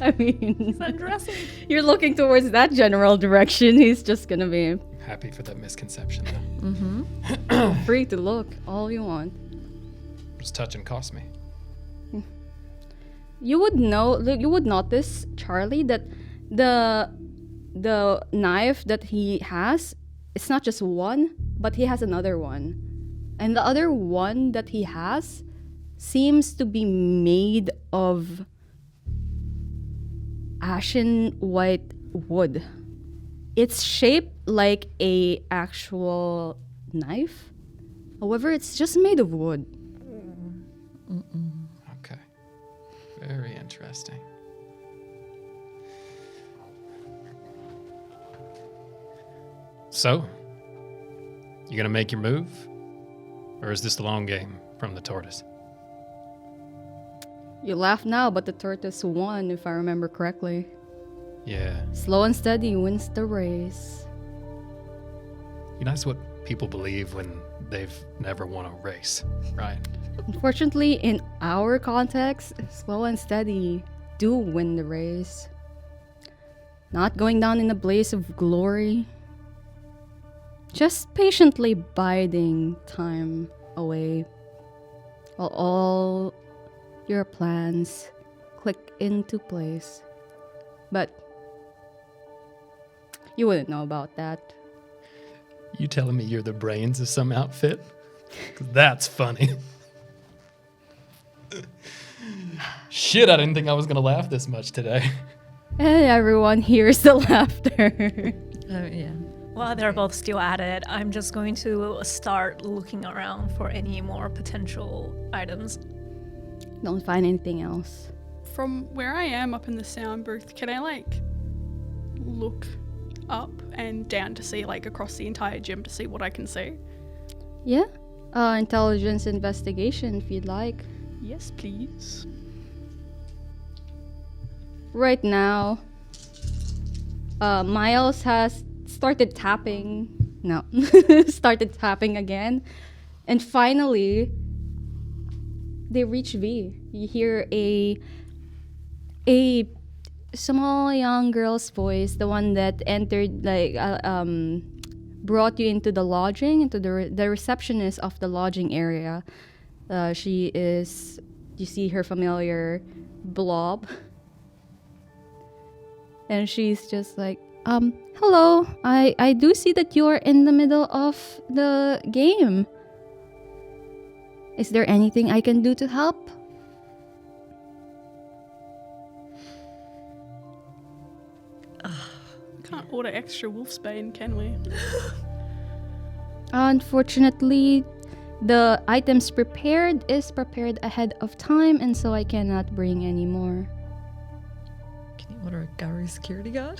I mean, Undressing. you're looking towards that general direction. He's just gonna be Happy for that misconception, though. free to look all you want. Just touching cost me. You would notice, Charlie, that the knife that he has, it's not just one, but he has another one. And the other one that he has seems to be made of ashen white wood. It's shaped like a actual knife. However, it's just made of wood. Okay. Very interesting. So, you gonna make your move? Or is this the long game from the tortoise? You laugh now, but the tortoise won, if I remember correctly. Yeah. Slow and steady wins the race. You know, that's what people believe when they've never won a race, right? Unfortunately, in our context, slow and steady do win the race. Not going down in a blaze of glory. Just patiently biding time away while all your plans click into place. But you wouldn't know about that. You telling me you're the brains of some outfit? 'Cause that's funny. Shit, I didn't think I was gonna laugh this much today. And everyone hears the laughter. Oh, yeah. While they're both still at it, I'm just going to start looking around for any more potential items. Don't find anything else. From where I am up in the sound booth, can I like look up and down to see like across the entire gym to see what I can see? Yeah. Intelligence investigation if you'd like. Yes, please. Right now, Miles has started tapping. No. Started tapping again. And finally, they reach V. You hear a small young girl's voice, the one that entered, like, brought you into the lodging, into the receptionist of the lodging area. She is, you see her familiar blob. And she's just like, hello, I do see that you're in the middle of the game. Is there anything I can do to help? Can't order extra wolfsbane, can we? Unfortunately, the items prepared is prepared ahead of time, and so I cannot bring any more. Can you order a Garu security guard?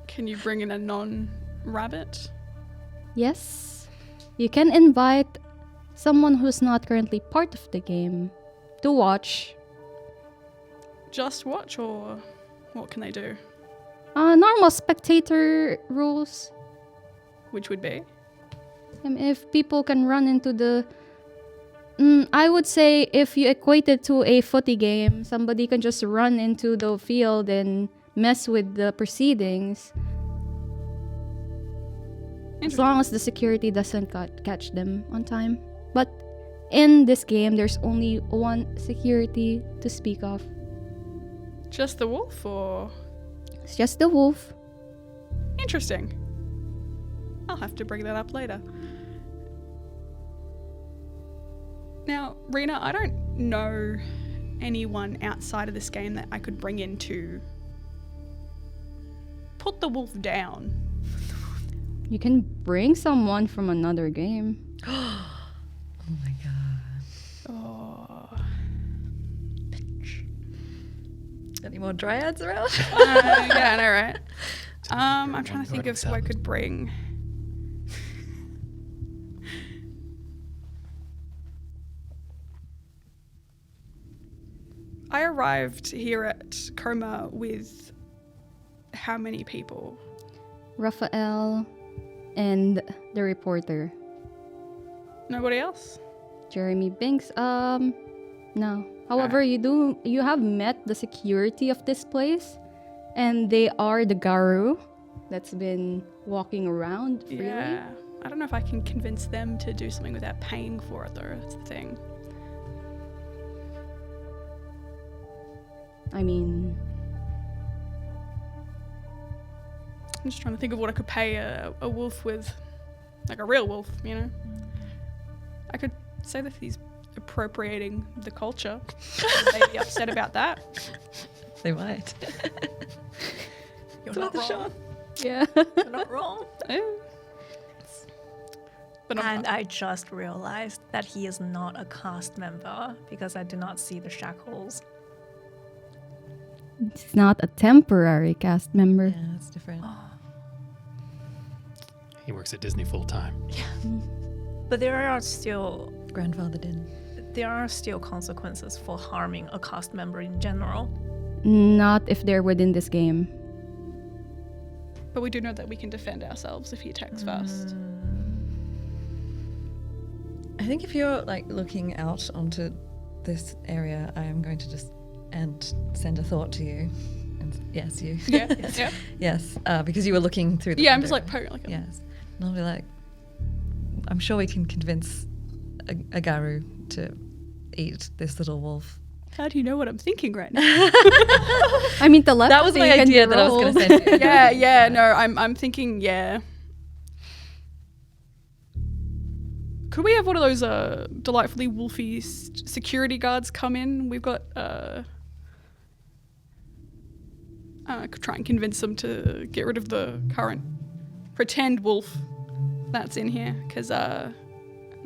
Can you bring in a non-rabbit? Yes, you can invite someone who's not currently part of the game to watch. Just watch, or what can they do? Normal spectator rules. Which would be? If people can run into the... I would say if you equate it to a footy game, somebody can just run into the field and mess with the proceedings. As long as the security doesn't catch them on time. But in this game, there's only one security to speak of. Just the wolf, or? It's just the wolf. Interesting. I'll have to bring that up later. Now, Rena, I don't know anyone outside of this game that I could bring in to put the wolf down. You can bring someone from another game. Oh my god. Oh. Any more dryads around? Yeah, I know, right? I'm trying to think of who I could bring. I arrived here at Coma with how many people? Raphael and the reporter. Nobody else? Jeremy Binks. No. However, you have met the security of this place, and they are the Garu that's been walking around freely. Yeah. I don't know if I can convince them to do something without paying for it, though. That's the thing. I mean, I'm just trying to think of what I could pay a wolf with. Like a real wolf, you know? I could say that he's appropriating the culture. They'd be upset about that. They might. You're not wrong. yeah. You're not wrong. Yeah. But I'm And I just realized that he is not a cast member because I do not see the shackles. It's not a temporary cast member. Yeah, it's different. He works at Disney full time. But there are still Grandfathered in. consequences for harming a cast member in general. Not if they're within this game. But we do know that we can defend ourselves if he attacks first. I think if you're like looking out onto this area, I am going to just send a thought to you. And yes, you. Yeah. Yeah. Yes, because you were looking through the Yeah, I'm window. just like poking like Yes. And I'll be like, I'm sure we can convince a Garu to eat this little wolf. How do you know what I'm thinking right now? I mean, telepathy That was my can be idea that I was going to rolled. send you. yeah, no, I'm thinking, yeah. Could we have one of those delightfully wolfy security guards come in? We've got could try and convince them to get rid of the current pretend wolf that's in here, because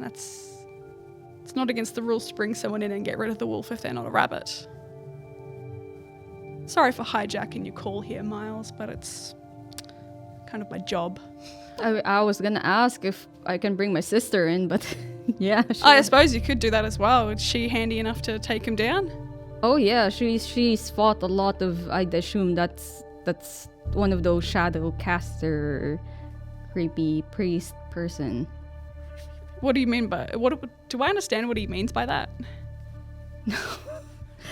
it's not against the rules to bring someone in and get rid of the wolf if they're not a rabbit. Sorry for hijacking your call here, Miles, but it's kind of my job. I was gonna ask if I can bring my sister in, but yeah. I suppose you could do that as well. Is she handy enough to take him down? Oh yeah, she's fought a lot of. I'd assume that's one of those shadow caster, creepy priest person. What do you mean by what? Do I understand what he means by that?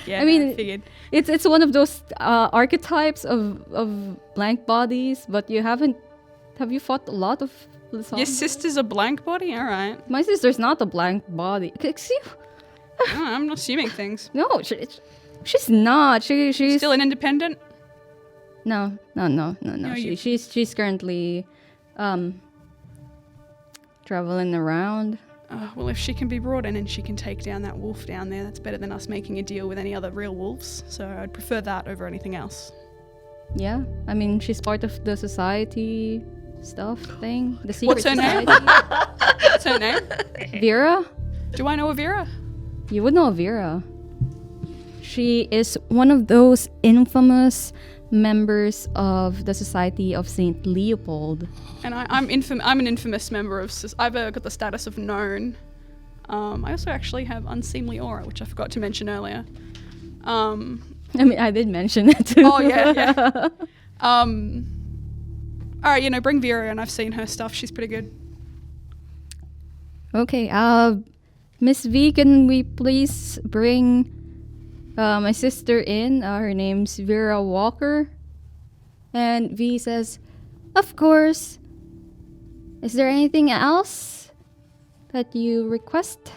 Yeah, I mean, I figured. It's one of those archetypes of blank bodies, but you haven't. Have you fought a lot of? Your sister's a blank body? All right. My sister's not a blank body. Excuse. Oh, I'm not assuming things. No, she's not. She's Still an independent? No. She's currently traveling around. Well, if she can be brought in and she can take down that wolf down there, that's better than us making a deal with any other real wolves. So I'd prefer that over anything else. Yeah, I mean, she's part of the society stuff thing. The secret What's her name? society. What's her name? Vera? Do I know a Vera? You would know Vera. She is one of those infamous members of the Society of Saint Leopold. And I'm an infamous member of. I've got the status of known. I also actually have unseemly aura, which I forgot to mention earlier. I mean, I did mention it too. Oh yeah. All right, bring Vera, and I've seen her stuff. She's pretty good. Okay, Miss V, can we please bring my sister in? Her name's Vera Walker. And V says, of course. Is there anything else that you request?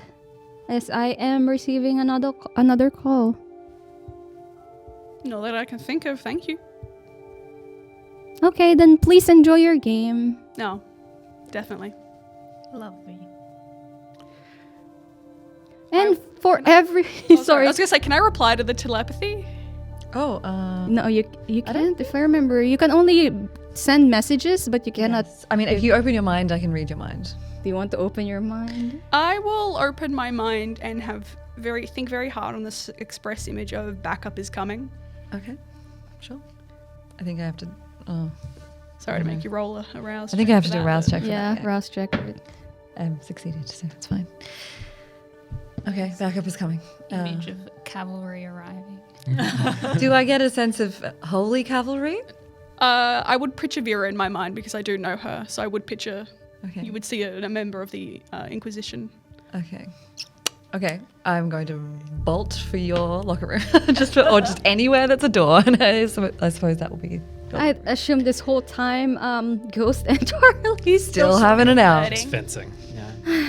As I am receiving another call. Not that I can think of, thank you. Okay, then please enjoy your game. No, definitely. Lovely. And for every... Oh, sorry. I was going to say, can I reply to the telepathy? Oh, No, you can't. If I remember, you can only send messages, but you cannot... yes. I mean, if you open your mind, I can read your mind. Do you want to open your mind? I will open my mind and think very hard on this express image of backup is coming. Okay, sure. I think I have to... Oh, Sorry to make you roll a rouse. I think I have to do a rouse check for Yeah, that. rouse check. Succeeded, so that's fine. Okay, backup is coming. Image of cavalry arriving. Do I get a sense of holy cavalry? I would picture Vera in my mind because I do know her. So I would picture, Okay. you would see a member of the Inquisition. Okay, I'm going to bolt for your locker room, or just anywhere that's a door. And I suppose that will be. I assume this whole time, Ghost and Charlie Still having it out. It's fencing. Yeah.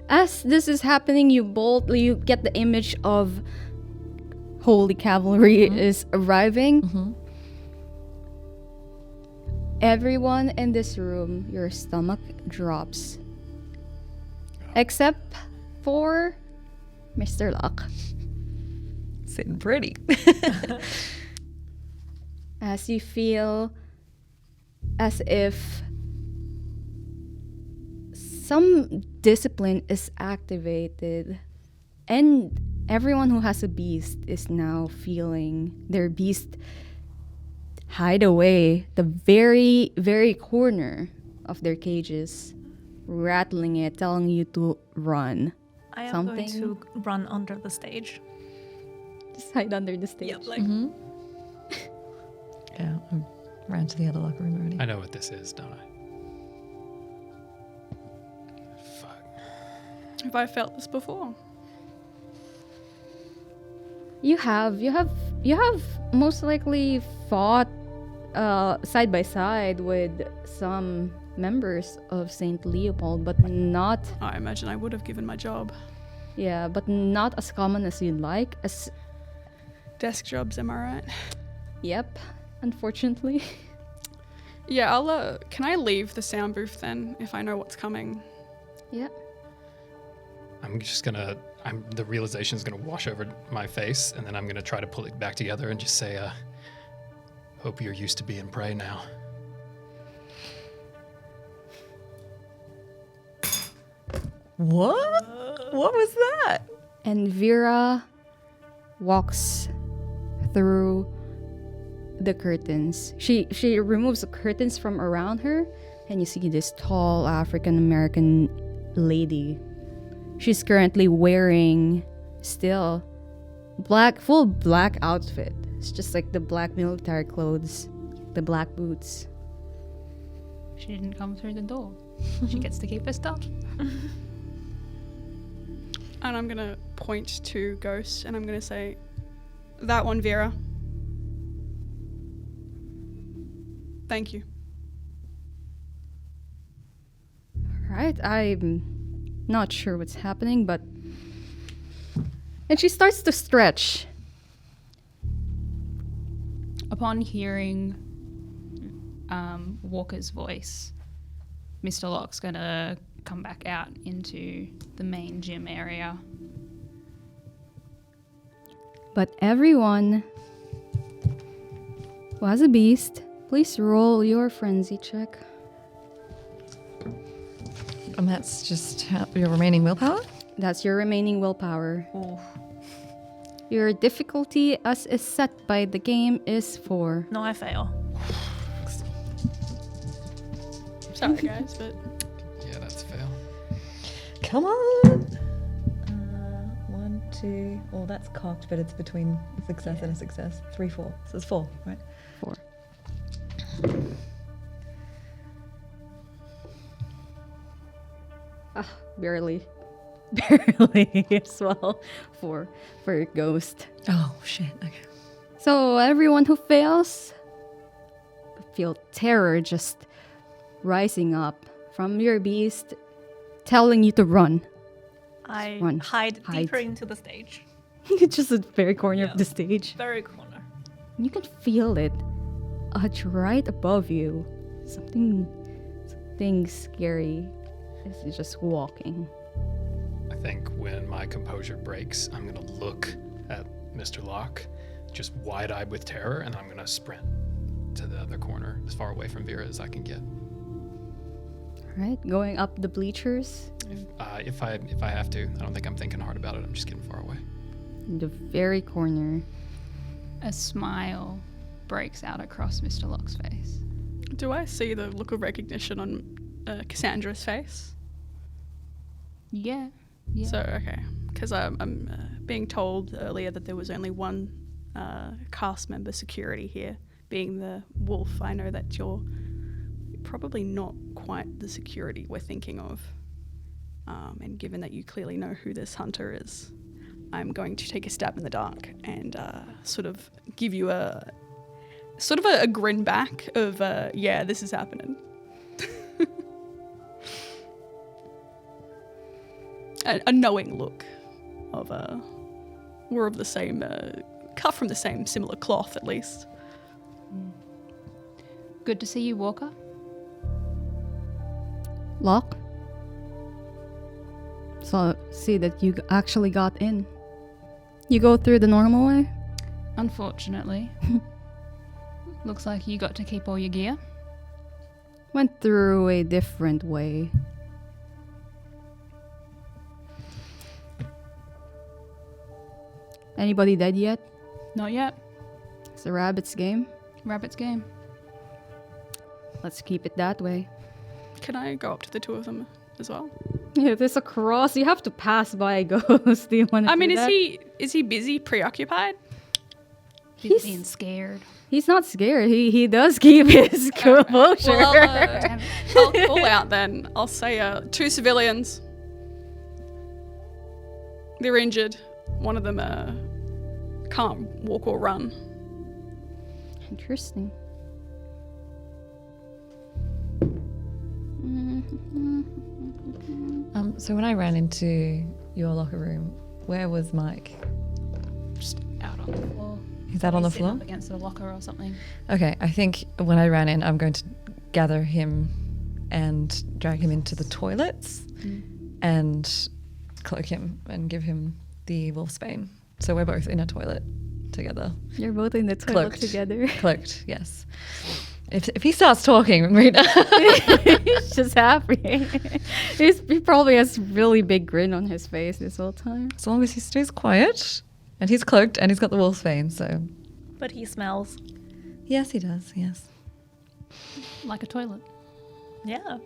As this is happening, you get the image of holy cavalry is arriving. Everyone in this room, your stomach drops. Except for Mr. Locke. Sitting pretty. As you feel as if some discipline is activated, and everyone who has a beast is now feeling their beast hide away the very, very corner of their cages, rattling it, telling you to run. I am Something. going to run under the stage. Just hide under the stage. Yeah, I ran to the other locker room already. I know what this is, don't I? Fuck. Have I felt this before? You have most likely fought side by side with some members of Saint Leopold, but not I imagine I would have given my job. but not as common as you'd like. Desk jobs, am I right? Yep, unfortunately. Yeah, can I leave the sound booth then if I know what's coming? Yeah. The realization is gonna wash over my face, and then I'm gonna try to pull it back together and just say, hope you're used to being prey now. What? What was that? And Vera walks through the curtains. She removes the curtains from around her, and you see this tall African American lady. She's currently wearing still full black outfit. It's just like the black military clothes, the black boots. She didn't come through the door. She gets to keep her stuff. And I'm gonna point to Ghost and I'm gonna say, that one, Vera. Thank you. Right, I'm not sure what's happening, but... And she starts to stretch. Upon hearing Walker's voice, Mr. Locke's gonna come back out into the main gym area. But everyone who has a beast, please roll your frenzy check. And that's just your remaining willpower? That's your remaining willpower. Ooh. Your difficulty, as is set by the game, is 4. No, I fail. Sorry, guys, but Yeah, that's a fail. Come on! 1, 2. Oh, that's cocked, but it's between a success and a success. 3, 4. So it's 4, right? 4. Barely. Barely as well. 4 for Ghost. Oh, shit. Okay. So everyone who fails, feel terror just rising up from your beast, telling you to run. I Run. hide Hide. deeper into the stage. It's just at the very corner Yeah. of the stage. Very corner. You can feel it. Right above you. Something scary is just walking. I think when my composure breaks, I'm gonna look at Mr. Locke, just wide-eyed with terror, and I'm gonna sprint to the other corner, as far away from Vera as I can get. Alright, going up the bleachers. If I have to, I don't think I'm thinking hard about it. I'm just getting far away. In the very corner. A smile breaks out across Mr. Locke's face. do I see the look of recognition on Cassandra's face? Yeah. So, okay. Because I'm being told earlier that there was only one cast member security here, being the wolf. I know that you're probably not quite the security we're thinking of. And given that you clearly know who this hunter is, I'm going to take a stab in the dark and sort of give you a grin back of, yeah, this is happening. a knowing look of, we're of the same, cut from the same similar cloth at least. Good to see you, Walker. Lock? So, see that you actually got in. You go through the normal way? Unfortunately. Looks like you got to keep all your gear. Went through a different way. Anybody dead yet? Not yet. It's a rabbit's game. Rabbit's game. Let's keep it that way. Can I go up to the two of them as well? Yeah, there's a cross. You have to pass by a ghost. Do you want to I mean, do that? is he busy, preoccupied? He's being scared. He's not scared. He does keep his composure. Well, I'll call out then. I'll say 2 civilians. They're injured. One of them can't walk or run. Interesting. So when I ran into your locker room, where was Mike? Just out on the floor. Is that on the Sitting floor? up against a locker or something. Okay, I think when I ran in, I'm going to gather him and drag him into the toilets and cloak him and give him the wolfsbane. So we're both in a toilet together. You're both in the toilet Cloaked. together. Cloaked, yes. If he starts talking, Rita. He's just happy. He probably has really big grin on his face this whole time. As long as he stays quiet and he's cloaked and he's got the wolfsbane, so. But he smells. Yes, he does, yes. Like a toilet. Yeah.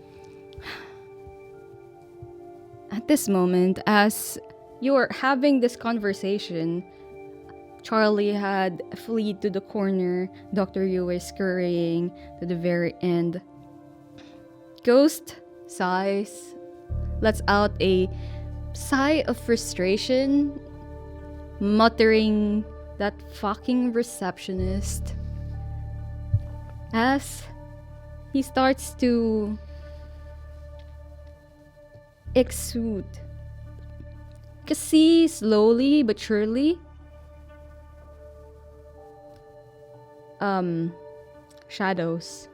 At this moment, as you are having this conversation, Charlie had fled to the corner. Dr. Yu is scurrying to the very end. Ghost sighs, lets out a sigh of frustration, muttering, "That fucking receptionist." As he starts to exude. You can see slowly but surely shadows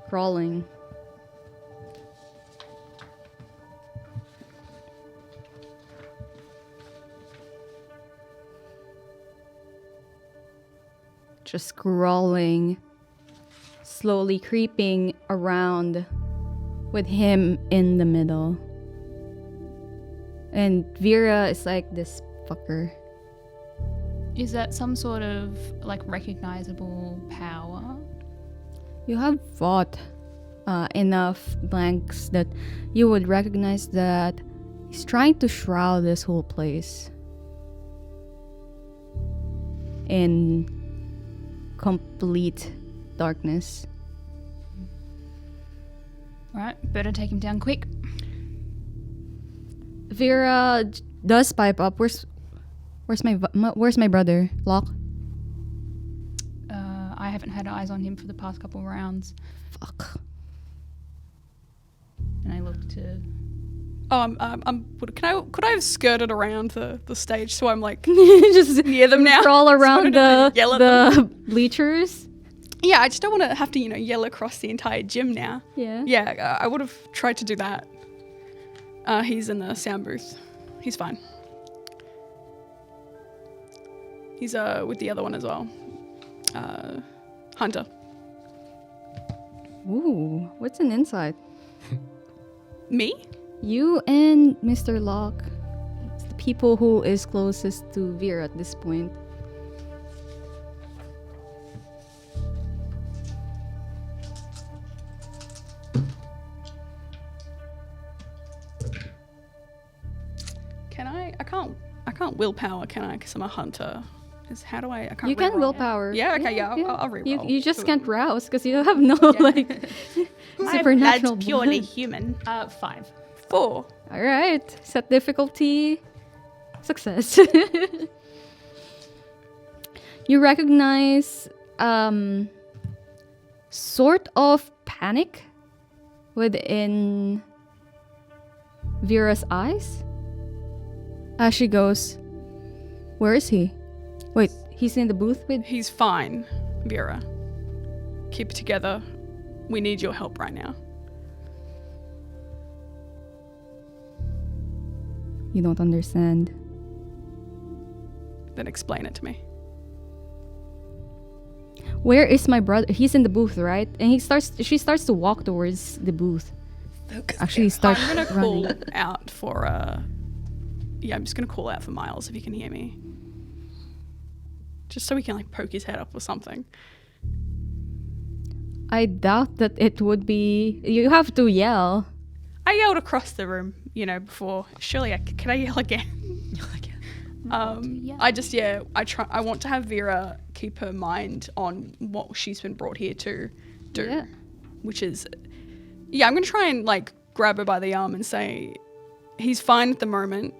crawling. Just crawling, slowly creeping around with him in the middle. And Vera is like, this fucker. Is that some sort of like recognizable power? You have fought enough blanks that you would recognize that he's trying to shroud this whole place in complete darkness. Right, better take him down quick. Vera does pipe up. Where's my brother? Locke? I haven't had eyes on him for the past couple rounds. Fuck. And I look to... Could I have skirted around the stage so I'm like Just near them now? crawl So I around don't yell at them. the bleachers. Yeah, I just don't want to have to, yell across the entire gym now. Yeah. Yeah, I would have tried to do that. He's in the sound booth. He's fine. He's with the other one as well. Hunter. Ooh, what's an insight? Me? You and Mr. Locke. It's the people who is closest to Vera at this point. Can I? I can't willpower, can I? Because I'm a hunter. How do I can't You can reroll. willpower. Yeah, okay, yeah, I'll reroll. You just can't rouse because you have no like supernatural That's purely blood. human. 5. 4. All right, set difficulty, success. You recognize sort of panic within Vera's eyes as she goes, "Where is he? Wait, he's in the booth with..." He's fine, Vera. Keep it together. We need your help right now. You don't understand. Then explain it to me. Where is my brother? He's in the booth, right? And she starts to walk towards the booth. Actually, starts I'm gonna call running. out for I'm just gonna call out for Miles if you can hear me. Just so we can like poke his head up or something. I doubt that it would be. You have to yell. I yelled across the room, before. Surely can I yell again? I want to have Vera keep her mind on what she's been brought here to do. Yeah. Which is, I'm going to try and like grab her by the arm and say, he's fine at the moment.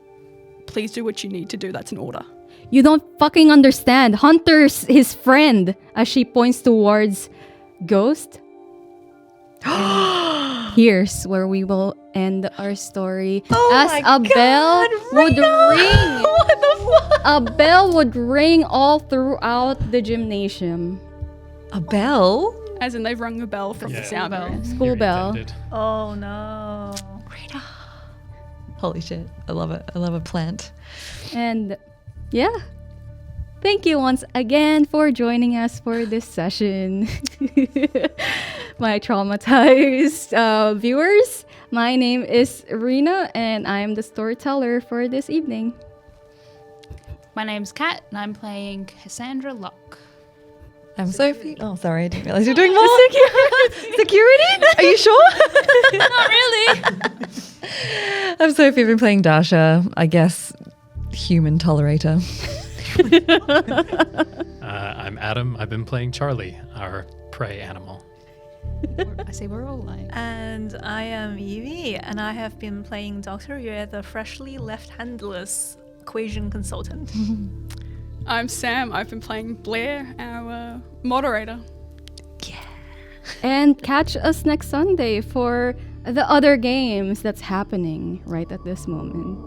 Please do what you need to do. That's an order. You don't fucking understand. Hunter's his friend, as she points towards Ghost. Here's where we will end our story. As a bell would ring. What the fuck? A bell would ring all throughout the gymnasium. A bell? As in, they've rung the bell from the sound bell. booth. School You're bell. intended. Oh no. Holy shit. I love it. I love a plant. And yeah, thank you once again for joining us for this session. My traumatized viewers, my name is Rena and I am the storyteller for this evening. My name's Kat, and I'm playing Cassandra Locke. I'm Sophie. Oh, sorry. I didn't realize you're doing more. Security? Are you sure? Not really. I'm Sophie. I've been playing Dasha. I guess human tolerator. I'm Adam. I've been playing Charlie, our prey animal. I say we're all lying. And I am Evie, and I have been playing Dr. Yue, the freshly left-handless equation consultant. I'm Sam. I've been playing Blair, our moderator. And catch us next Sunday for the other games that's happening right at this moment.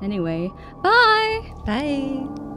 Anyway, bye! Bye.